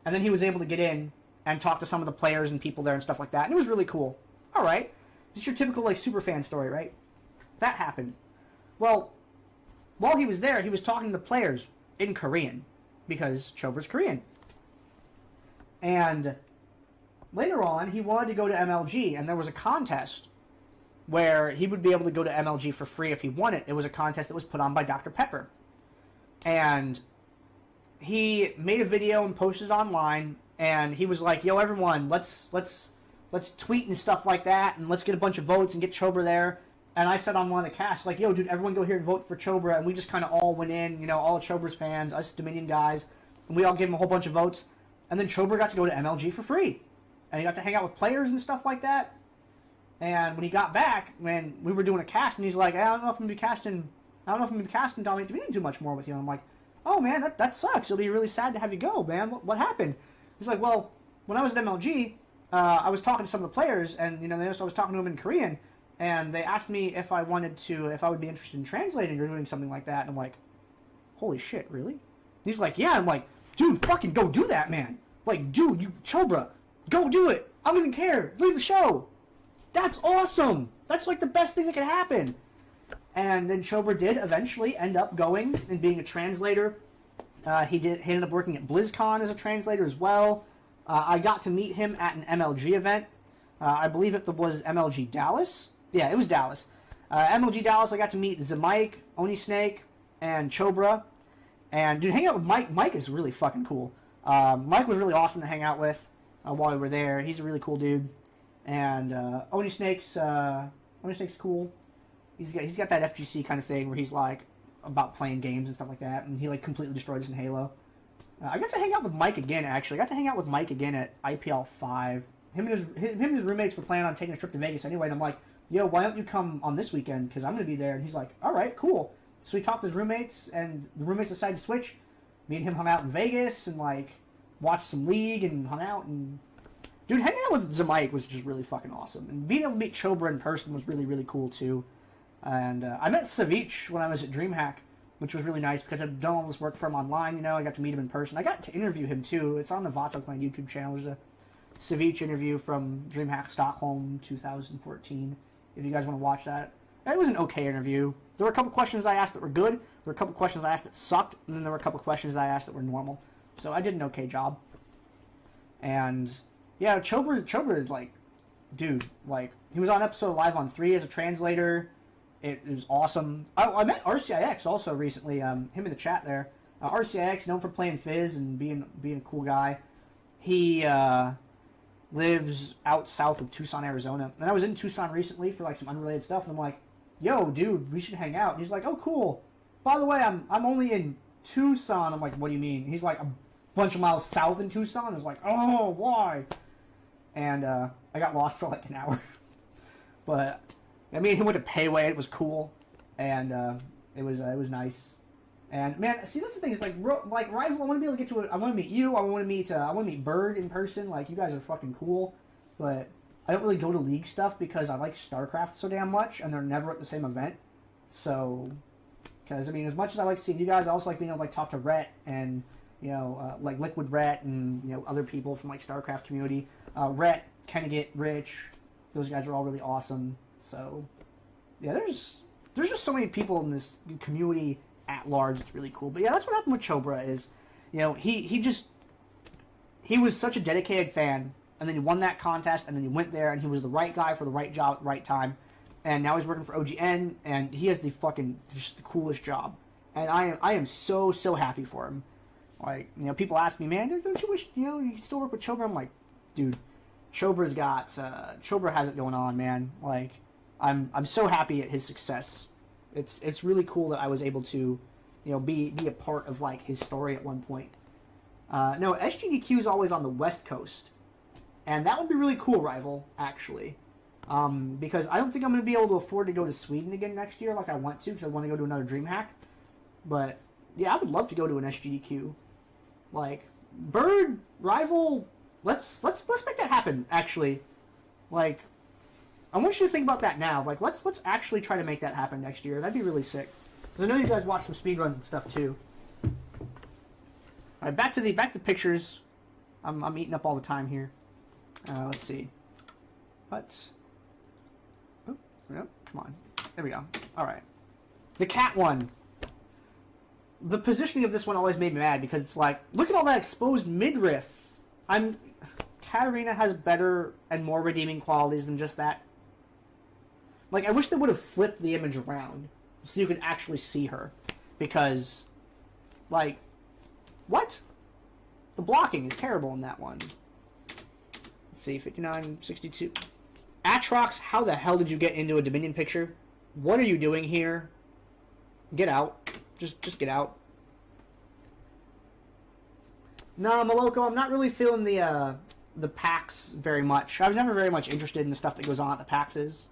And then he was able to get in and talk to some of the players and people there and stuff like that. And it was really cool. All right. It's your typical like super fan story, right? That happened. Well, while he was there, he was talking to the players in Korean because Chobra's Korean. And later on, he wanted to go to MLG, and there was a contest where he would be able to go to MLG for free if he won it. It was a contest that was put on by Dr. Pepper. And he made a video and posted it online, and he was like, yo, everyone, let's tweet and stuff like that, and let's get a bunch of votes and get Chobra there. And I said on one of the casts, like, yo, dude, everyone go here and vote for Chobra. And we just kind of all went in, you know, all of Chobra's fans, us Dominion guys, and we all gave him a whole bunch of votes. And then Chobra got to go to MLG for free. And he got to hang out with players and stuff like that. And when he got back, when we were doing a cast, and he's like, I don't know if I'm going to be casting Dominate Dominion too much more with you. And I'm like, oh, man, that sucks. It'll be really sad to have you go, man. What happened? He's like, well, when I was at MLG, I was talking to some of the players, and, you know, I was talking to them in Korean, and they asked me if I would be interested in translating or doing something like that. And I'm like, holy shit, really? He's like, yeah. I'm like, dude, fucking go do that, man. Like, dude, you Chobra, go do it. I don't even care. Leave the show. That's awesome. That's like the best thing that could happen. And then Chobra did eventually end up going and being a translator. He ended up working at BlizzCon as a translator as well. I got to meet him at an MLG event. I believe it was MLG Dallas. Yeah, it was Dallas. MLG Dallas, I got to meet Zemike, Oni Snake, and Chobra. And, dude, hanging out with Mike. Mike is really fucking cool. Mike was really awesome to hang out with while we were there. He's a really cool dude. And Oni Snake's cool. He's got that FGC kind of thing where he's, like, about playing games and stuff like that. And he, like, completely destroyed us in Halo. I got to hang out with Mike again, actually. I got to hang out with Mike again at IPL 5. Him and his roommates were planning on taking a trip to Vegas anyway. And I'm like, yo, why don't you come on this weekend? Because I'm going to be there. And he's like, all right, cool. So he talked to his roommates, and the roommates decided to switch. Me and him hung out in Vegas and, like, watched some League and hung out. And, dude, hanging out with Zemike was just really fucking awesome. And being able to meet Chobra in person was really, really cool, too. And I met Savich when I was at DreamHack, which was really nice because I've done all this work for him online, you know. I got to meet him in person. I got to interview him, too. It's on the Vato Clan YouTube channel. There's a Savich interview from DreamHack Stockholm 2014, if you guys want to watch that. It was an okay interview. There were a couple questions I asked that were good. There were a couple questions I asked that sucked. And then there were a couple questions I asked that were normal. So I did an okay job. And, yeah, Chobra is like, dude, like, he was on episode Live on 3 as a translator. It was awesome. I met RCIX also recently, him in the chat there. RCIX, known for playing Fizz and being a cool guy. He lives out south of Tucson, Arizona. And I was in Tucson recently for, like, some unrelated stuff. And I'm like, yo, dude, we should hang out. And he's like, oh, cool. By the way, I'm only in Tucson. I'm like, what do you mean? He's like a bunch of miles south in Tucson. I was like, oh, why? And I got lost for, like, an hour. But I mean, he went to Payway. It was cool, and it was nice. And man, see, that's the thing. Is like Rival. I want to be able to get to it. I want to meet you. I want to meet Bird in person. Like, you guys are fucking cool, but I don't really go to League stuff because I like StarCraft so damn much, and they're never at the same event. So, because I mean, as much as I like seeing you guys, I also like being able to like talk to Rhett and like Liquid Rhett and other people from like StarCraft community. Rhett Kennegat, Rich. Those guys are all really awesome. So, yeah, there's just so many people in this community at large. It's really cool. But yeah, that's what happened with Chobra is, he was such a dedicated fan, and then he won that contest, and then he went there, and he was the right guy for the right job at the right time, and now he's working for OGN, and he has just the coolest job, and I am so happy for him. Like, people ask me, man, don't you wish, you could still work with Chobra? I'm like, dude, Chobra has it going on, man. Like, I'm so happy at his success. It's really cool that I was able to, be a part of, like, his story at one point. No, SGDQ is always on the West Coast, and that would be really cool, Rival, actually. Because I don't think I'm going to be able to afford to go to Sweden again next year like I want to, because I want to go to another DreamHack. But, yeah, I would love to go to an SGDQ. Like, Bird, Rival, let's make that happen, actually. Like, I want you to think about that now. Like, let's actually try to make that happen next year. That'd be really sick. Because I know you guys watch some speedruns and stuff, too. Alright, back to the pictures. I'm eating up all the time here. Let's see. What? Oh, no, come on. There we go. Alright. The cat one. The positioning of this one always made me mad because it's like, look at all that exposed midriff. Katarina has better and more redeeming qualities than just that. Like, I wish they would have flipped the image around so you could actually see her. Because, like, what? The blocking is terrible in that one. Let's see, 59, 62. Atrox, how the hell did you get into a Dominion picture? What are you doing here? Get out. Just get out. No, Maloko, I'm not really feeling the packs very much. I was never very much interested in the stuff that goes on at the PAXs.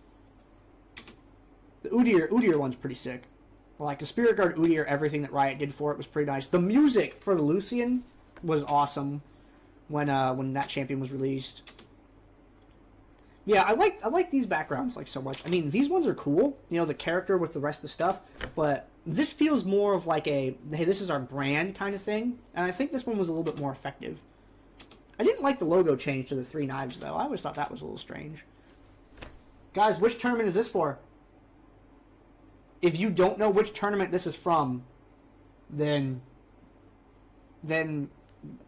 The Udyr one's pretty sick. Like, the Spirit Guard Udyr, everything that Riot did for it was pretty nice. The music for the Lucian was awesome when that champion was released. Yeah, I like these backgrounds like so much. I mean, these ones are cool, the character with the rest of the stuff, but this feels more of like a, hey, this is our brand kind of thing, and I think this one was a little bit more effective. I didn't like the logo change to the 3 knives, though. I always thought that was a little strange. Guys, which tournament is this for? If you don't know which tournament this is from, then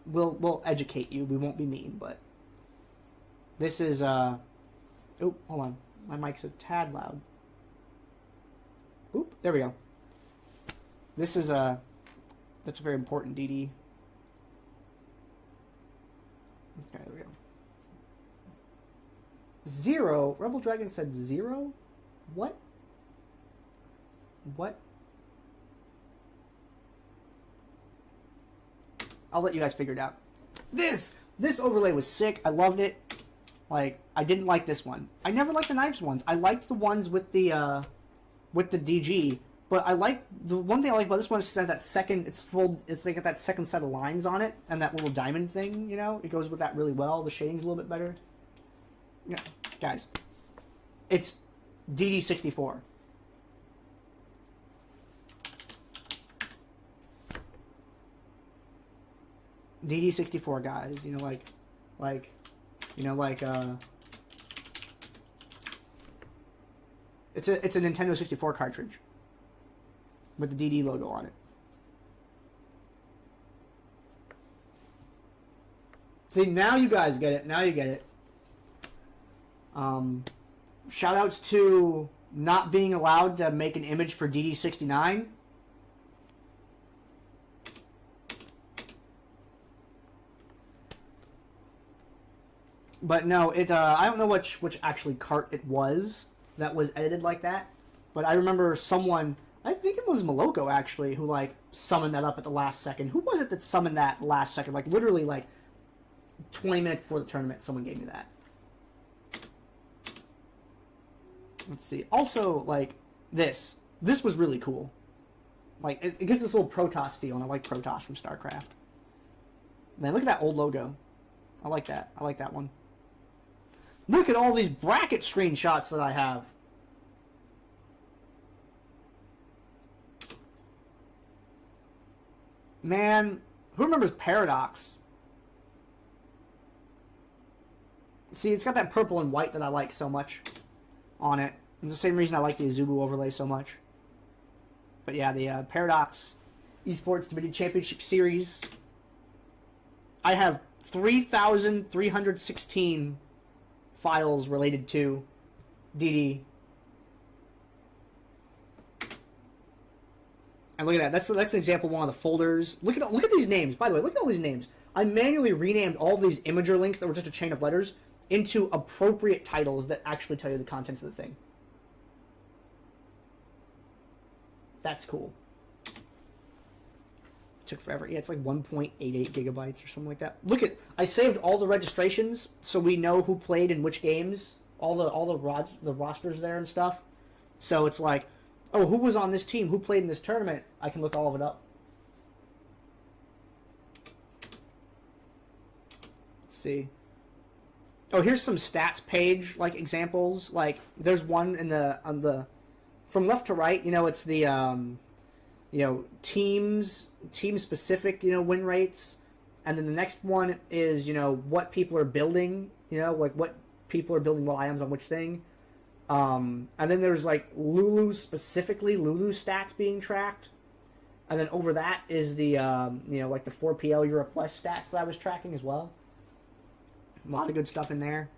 we'll educate you. We won't be mean, but this is oh, hold on. My mic's a tad loud. Oop, there we go. This is that's a very important DD. Okay, there we go. 0. Rebel Dragon said 0? What? What? I'll let you guys figure it out. This overlay was sick. I loved it. Like, I didn't like this one. I never liked the knives ones. I liked the ones with the DG, but I like the one thing I like about this one is that second, it's like got that second set of lines on it, and that little diamond thing, it goes with that really well. The shading's a little bit better. Yeah, guys, it's DD64. DD64, guys, it's a Nintendo 64 cartridge with the DD logo on it. See, now you guys get it. Now you get it. Shoutouts to not being allowed to make an image for DD69. But no, I don't know which actually cart it was that was edited like that. But I remember someone, I think it was Maloko actually, who like summoned that up at the last second. Who was it that summoned that last second? Like literally like 20 minutes before the tournament, someone gave me that. Let's see. Also, like, this was really cool. Like, it gives this little Protoss feel, and I like Protoss from StarCraft. Man, look at that old logo. I like that. I like that one. Look at all these bracket screenshots that I have. Man, who remembers Paradox? See, it's got that purple and white that I like so much on it. It's the same reason I like the Azubu overlay so much. But yeah, the Paradox Esports Divinity Championship Series. I have 3,316 files related to DD. And look at that. That's an example of one of the folders. Look at these names. By the way, look at all these names. I manually renamed all these Imager links that were just a chain of letters into appropriate titles that actually tell you the contents of the thing. That's cool. It took forever. Yeah, it's like 1.88 gigabytes or something like that. Look at, I saved all the registrations so we know who played in which games, all the rosters there and stuff. So it's like, oh, who was on this team? Who played in this tournament? I can look all of it up. Let's see. Oh, here's some stats page like examples. Like there's one in the from left to right. You know, it's the team specific win rates, and then the next one is what people are building. Like what people are building what items on which thing. And then there's like Lulu specifically, Lulu stats being tracked. And then over that is the, like the 4PL Europe West stats that I was tracking as well. A lot of good stuff in there.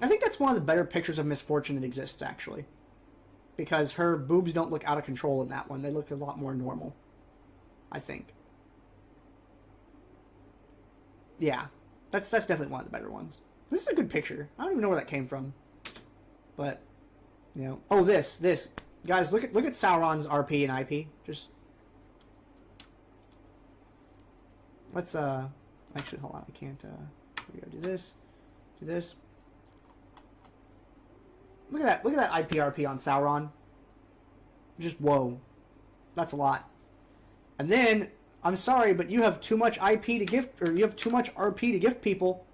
I think that's one of the better pictures of Misfortune that exists, actually. Because her boobs don't look out of control in that one. They look a lot more normal, I think. Yeah, that's definitely one of the better ones. This is a good picture. I don't even know where that came from. But, oh, this. Guys, look at Sauron's RP and IP. Just, let's, actually, hold on. I can't, here we go. Do this. Look at that IPRP on Sauron. Just, whoa. That's a lot. And then, I'm sorry, but you have too much IP to gift, or you have too much RP to gift people.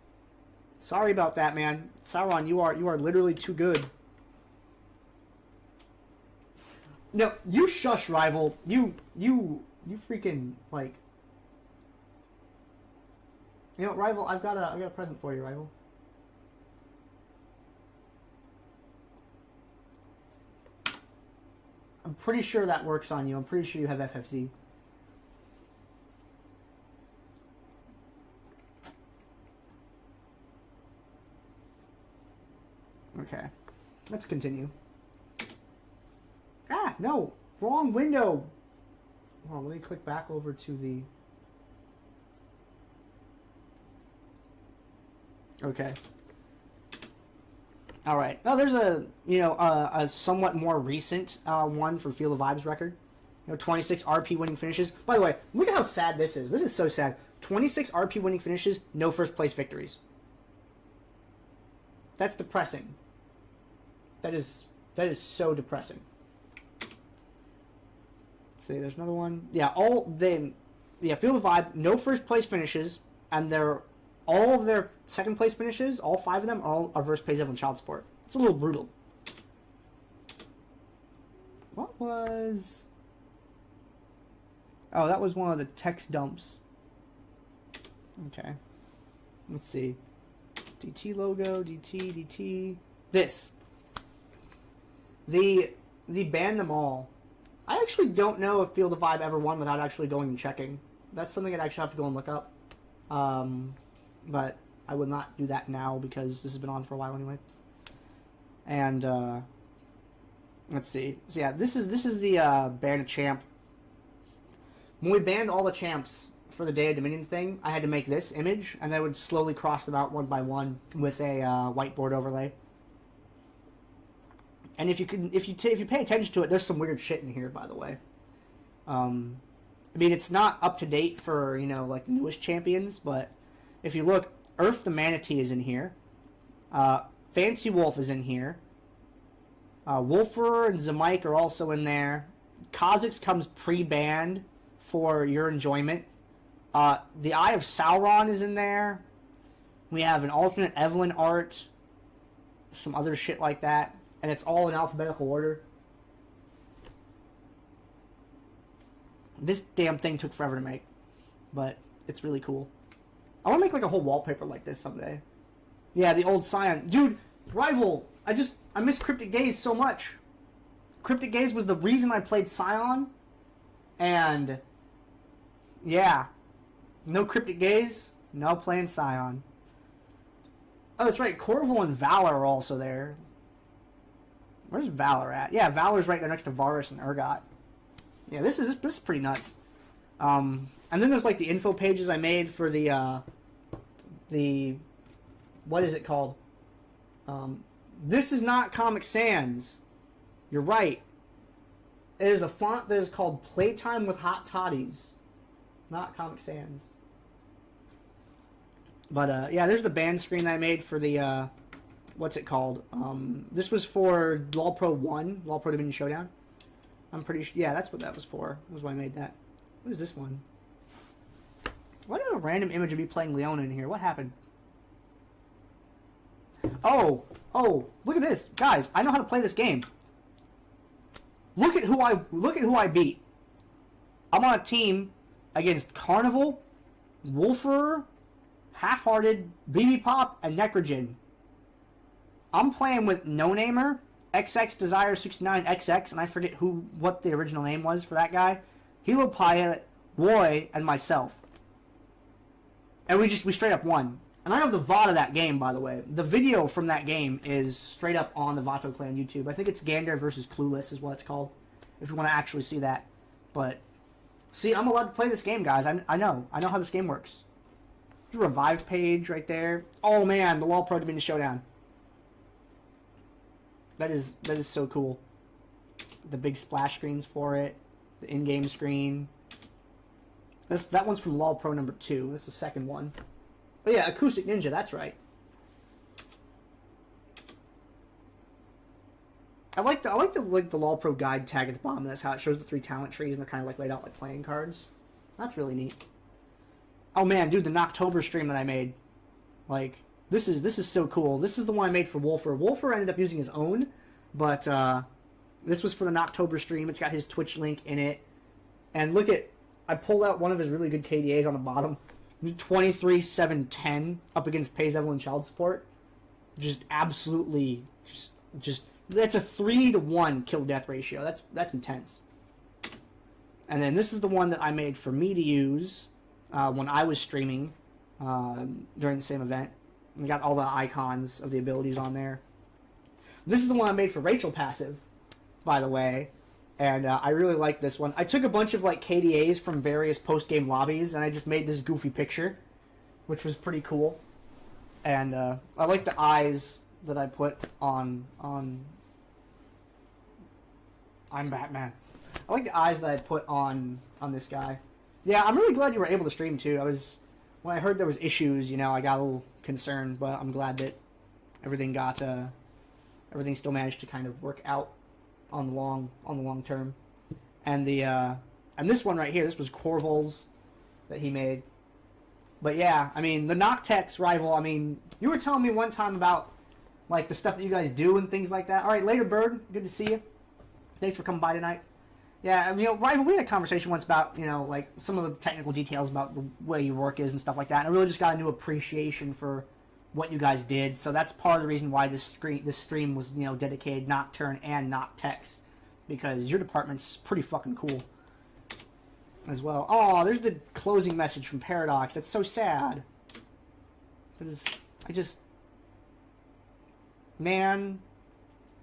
Sorry about that, man. Sauron, you are literally too good. No, you shush, rival. You freaking like. Rival, I've got a present for you, rival. I'm pretty sure that works on you. I'm pretty sure you have FFZ. Okay, let's continue. Ah, no, wrong window. Hold on, let me click back over to the. Okay. All right. Oh, there's a somewhat more recent one for Feel the Vibes record. 26 RP winning finishes. By the way, look at how sad this is. This is so sad. 26 RP winning finishes, no first place victories. That's depressing. That is so depressing. Let's see, there's another one. Yeah, Feel the Vibe, no first place finishes, and all of their second place finishes, all 5 of them, are versus Pays Evelyn Child Support. It's a little brutal. What was... Oh, that was one of the text dumps. Okay. Let's see. DT logo, DT. This. The ban them all. I actually don't know if Feel the Vibe ever won without actually going and checking. That's something I'd actually have to go and look up. But I would not do that now because this has been on for a while anyway. And let's see. So yeah, this is the ban a champ. When we banned all the champs for the Day of Dominion thing, I had to make this image, and then I would slowly cross them out one by one with a whiteboard overlay. And if you pay attention to it, there's some weird shit in here, by the way. I mean, it's not up to date for like the newest champions, but if you look, Earth the Manatee is in here. Fancy Wolf is in here. Wolfer and Zemike are also in there. Kha'Zix comes pre-banned for your enjoyment. The Eye of Sauron is in there. We have an alternate Evelyn art. Some other shit like that. And it's all in alphabetical order. This damn thing took forever to make. But it's really cool. I want to make like a whole wallpaper like this someday. Yeah, the old Scion. Dude, Rival, I miss Cryptic Gaze so much. Cryptic Gaze was the reason I played Scion. And, yeah. No Cryptic Gaze, no playing Scion. Oh, that's right. Corval and Valor are also there. Where's Valor at? Yeah, Valor's right there next to Varus and Urgot. Yeah, this is pretty nuts. And then there's like the info pages I made for the what is it called? This is not Comic Sans. You're right. It is a font that is called Playtime with Hot Toddies, not Comic Sans. But yeah, there's the band screen I made for the what's it called? This was for LoL Pro 1, LoL Pro Dominion Showdown. I'm pretty sure. Yeah, that's what that was for. That was why I made that. What is this one? Why did a random image of me playing Leona in here? What happened? Oh, look at this, guys! I know how to play this game. Look at who I beat. I'm on a team against Carnival, Wolfer, Half-Hearted, BB Pop, and Necrogen. I'm playing with No Namer, XX Desire 69XX, and I forget what the original name was for that guy. Helo Pilot, Roy, and myself. And we straight up won. And I have the VOD of that game, by the way. The video from that game is straight up on the Vato Clan YouTube. I think it's Gandair versus Clueless is what it's called, if you want to actually see that. But, see, I'm allowed to play this game, guys. I know how this game works. There's a revived page right there. Oh, man, the LoL Pro Dominion Showdown. That is so cool. The big splash screens for it. The in-game screen. That one's from LoL Pro number 2. That's the second one. Oh yeah, Acoustic Ninja, that's right. I like the LoL Pro guide tag at the bottom. That's how it shows the 3 talent trees and they're kind of like laid out like playing cards. That's really neat. Oh man, dude, the Noctober stream that I made. Like, this is so cool. This is the one I made for Wolfer. Wolfer ended up using his own, but this was for the Noctober stream. It's got his Twitch link in it. And look at, I pulled out one of his really good KDAs on the bottom. 23-7-10 up against Pays Evelyn Child Support. Just absolutely, just that's a 3-to-1 kill-death ratio. That's intense. And then this is the one that I made for me to use when I was streaming during the same event. We got all the icons of the abilities on there. This is the one I made for Rachel Passive, by the way. And I really like this one. I took a bunch of like KDAs from various post-game lobbies, and I just made this goofy picture, which was pretty cool. And I like the eyes that I put on I'm Batman. I like the eyes that I put on this guy. Yeah, I'm really glad you were able to stream too. When I heard there was issues, you know, I got a little concerned, but I'm glad that everything still managed to kind of work out on the long term. And and this one right here, this was Corval's that he made. But yeah, I mean, the Noctex Rival, I mean, you were telling me one time about like the stuff that you guys do and things like that. All right, later, Bird. Good to see you. Thanks for coming by tonight. Yeah, you know, Rival, we had a conversation once about, you know, like some of the technical details about the way your work is and stuff like that. And I really just got a new appreciation for what you guys did. So that's part of the reason why this stream was, you know, dedicated Nocturne and Noctex, because your department's pretty fucking cool as well. Oh, there's the closing message from Paradox. That's so sad. Man,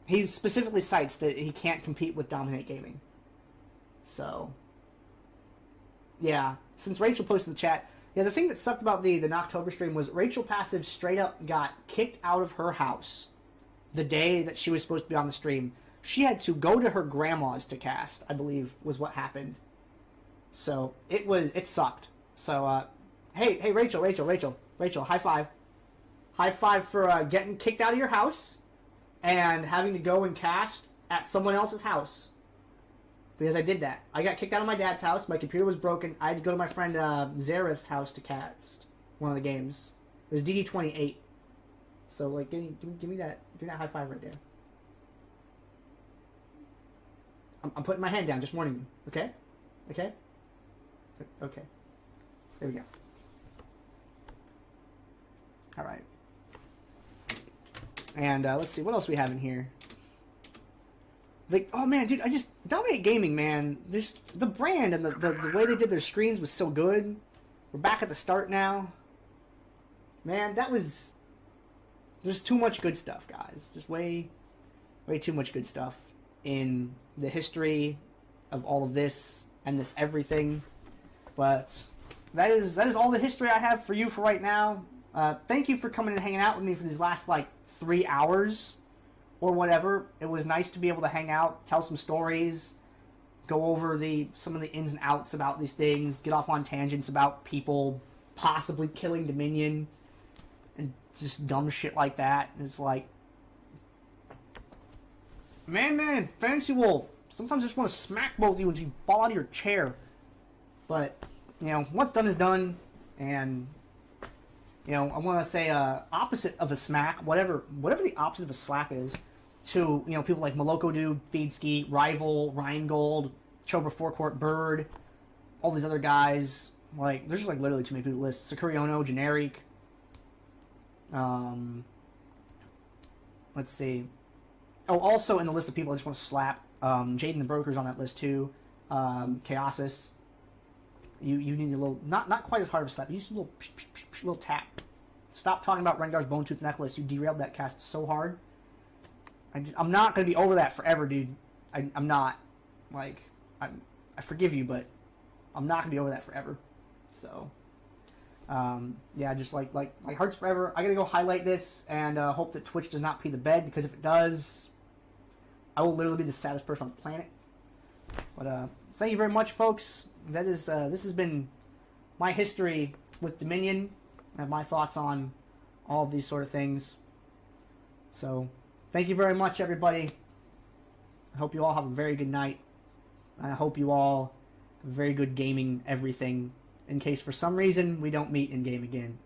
he specifically cites that he can't compete with Dominate Gaming. So, yeah. Since Rachel posted in the chat, yeah, the thing that sucked about the Noctober stream was Rachel Passive straight up got kicked out of her house the day that she was supposed to be on the stream. She had to go to her grandma's to cast, I believe, was what happened. So, it sucked. So, hey, Rachel, high five. High five for getting kicked out of your house and having to go and cast at someone else's house. Because I did that. I got kicked out of my dad's house. My computer was broken. I had to go to my friend Zareth's house to cast one of the games. It was DD28. So, like, give me that high five right there. I'm putting my hand down, just warning you. Okay? Okay? Okay. There we go. All right. And let's see, what else we have in here? Like, oh man, dude, Dominate Gaming, man. There's the brand and the way they did their screens was so good. We're back at the start now. Man, there's too much good stuff, guys. Just way too much good stuff in the history of all of this and this everything. But that is all the history I have for you for right now. Thank you for coming and hanging out with me for these last, 3 hours or whatever. It was nice to be able to hang out, tell some stories, go over some of the ins and outs about these things, get off on tangents about people possibly killing Dominion, and just dumb shit like that. And it's like, man, Fantasy Wolf, sometimes I just want to smack both of you until you fall out of your chair. But, what's done is done, and, I want to say opposite of a smack, whatever the opposite of a slap is, to, people like Moloko Dude, Feedski, Rival, Rheingold, Chobra Forecourt, Bird, all these other guys. There's just, literally too many people to list. Sakuriono, Generic. Let's see. Oh, also in the list of people I just want to slap, Jaden the Broker's on that list too. Chaosis. You need a little, not quite as hard of a slap. You just a little tap. Stop talking about Rengar's Bone Tooth Necklace. You derailed that cast so hard. I'm not going to be over that forever, dude. I'm not. I forgive you, but I'm not going to be over that forever. So, yeah, just like Hearts Forever. I got to go highlight this and hope that Twitch does not pee the bed, because if it does, I will literally be the saddest person on the planet. But thank you very much, folks. This has been my history with Dominion and my thoughts on all of these sort of things. So, thank you very much, everybody. I hope you all have a very good night. I hope you all have very good gaming everything, in case for some reason we don't meet in game again.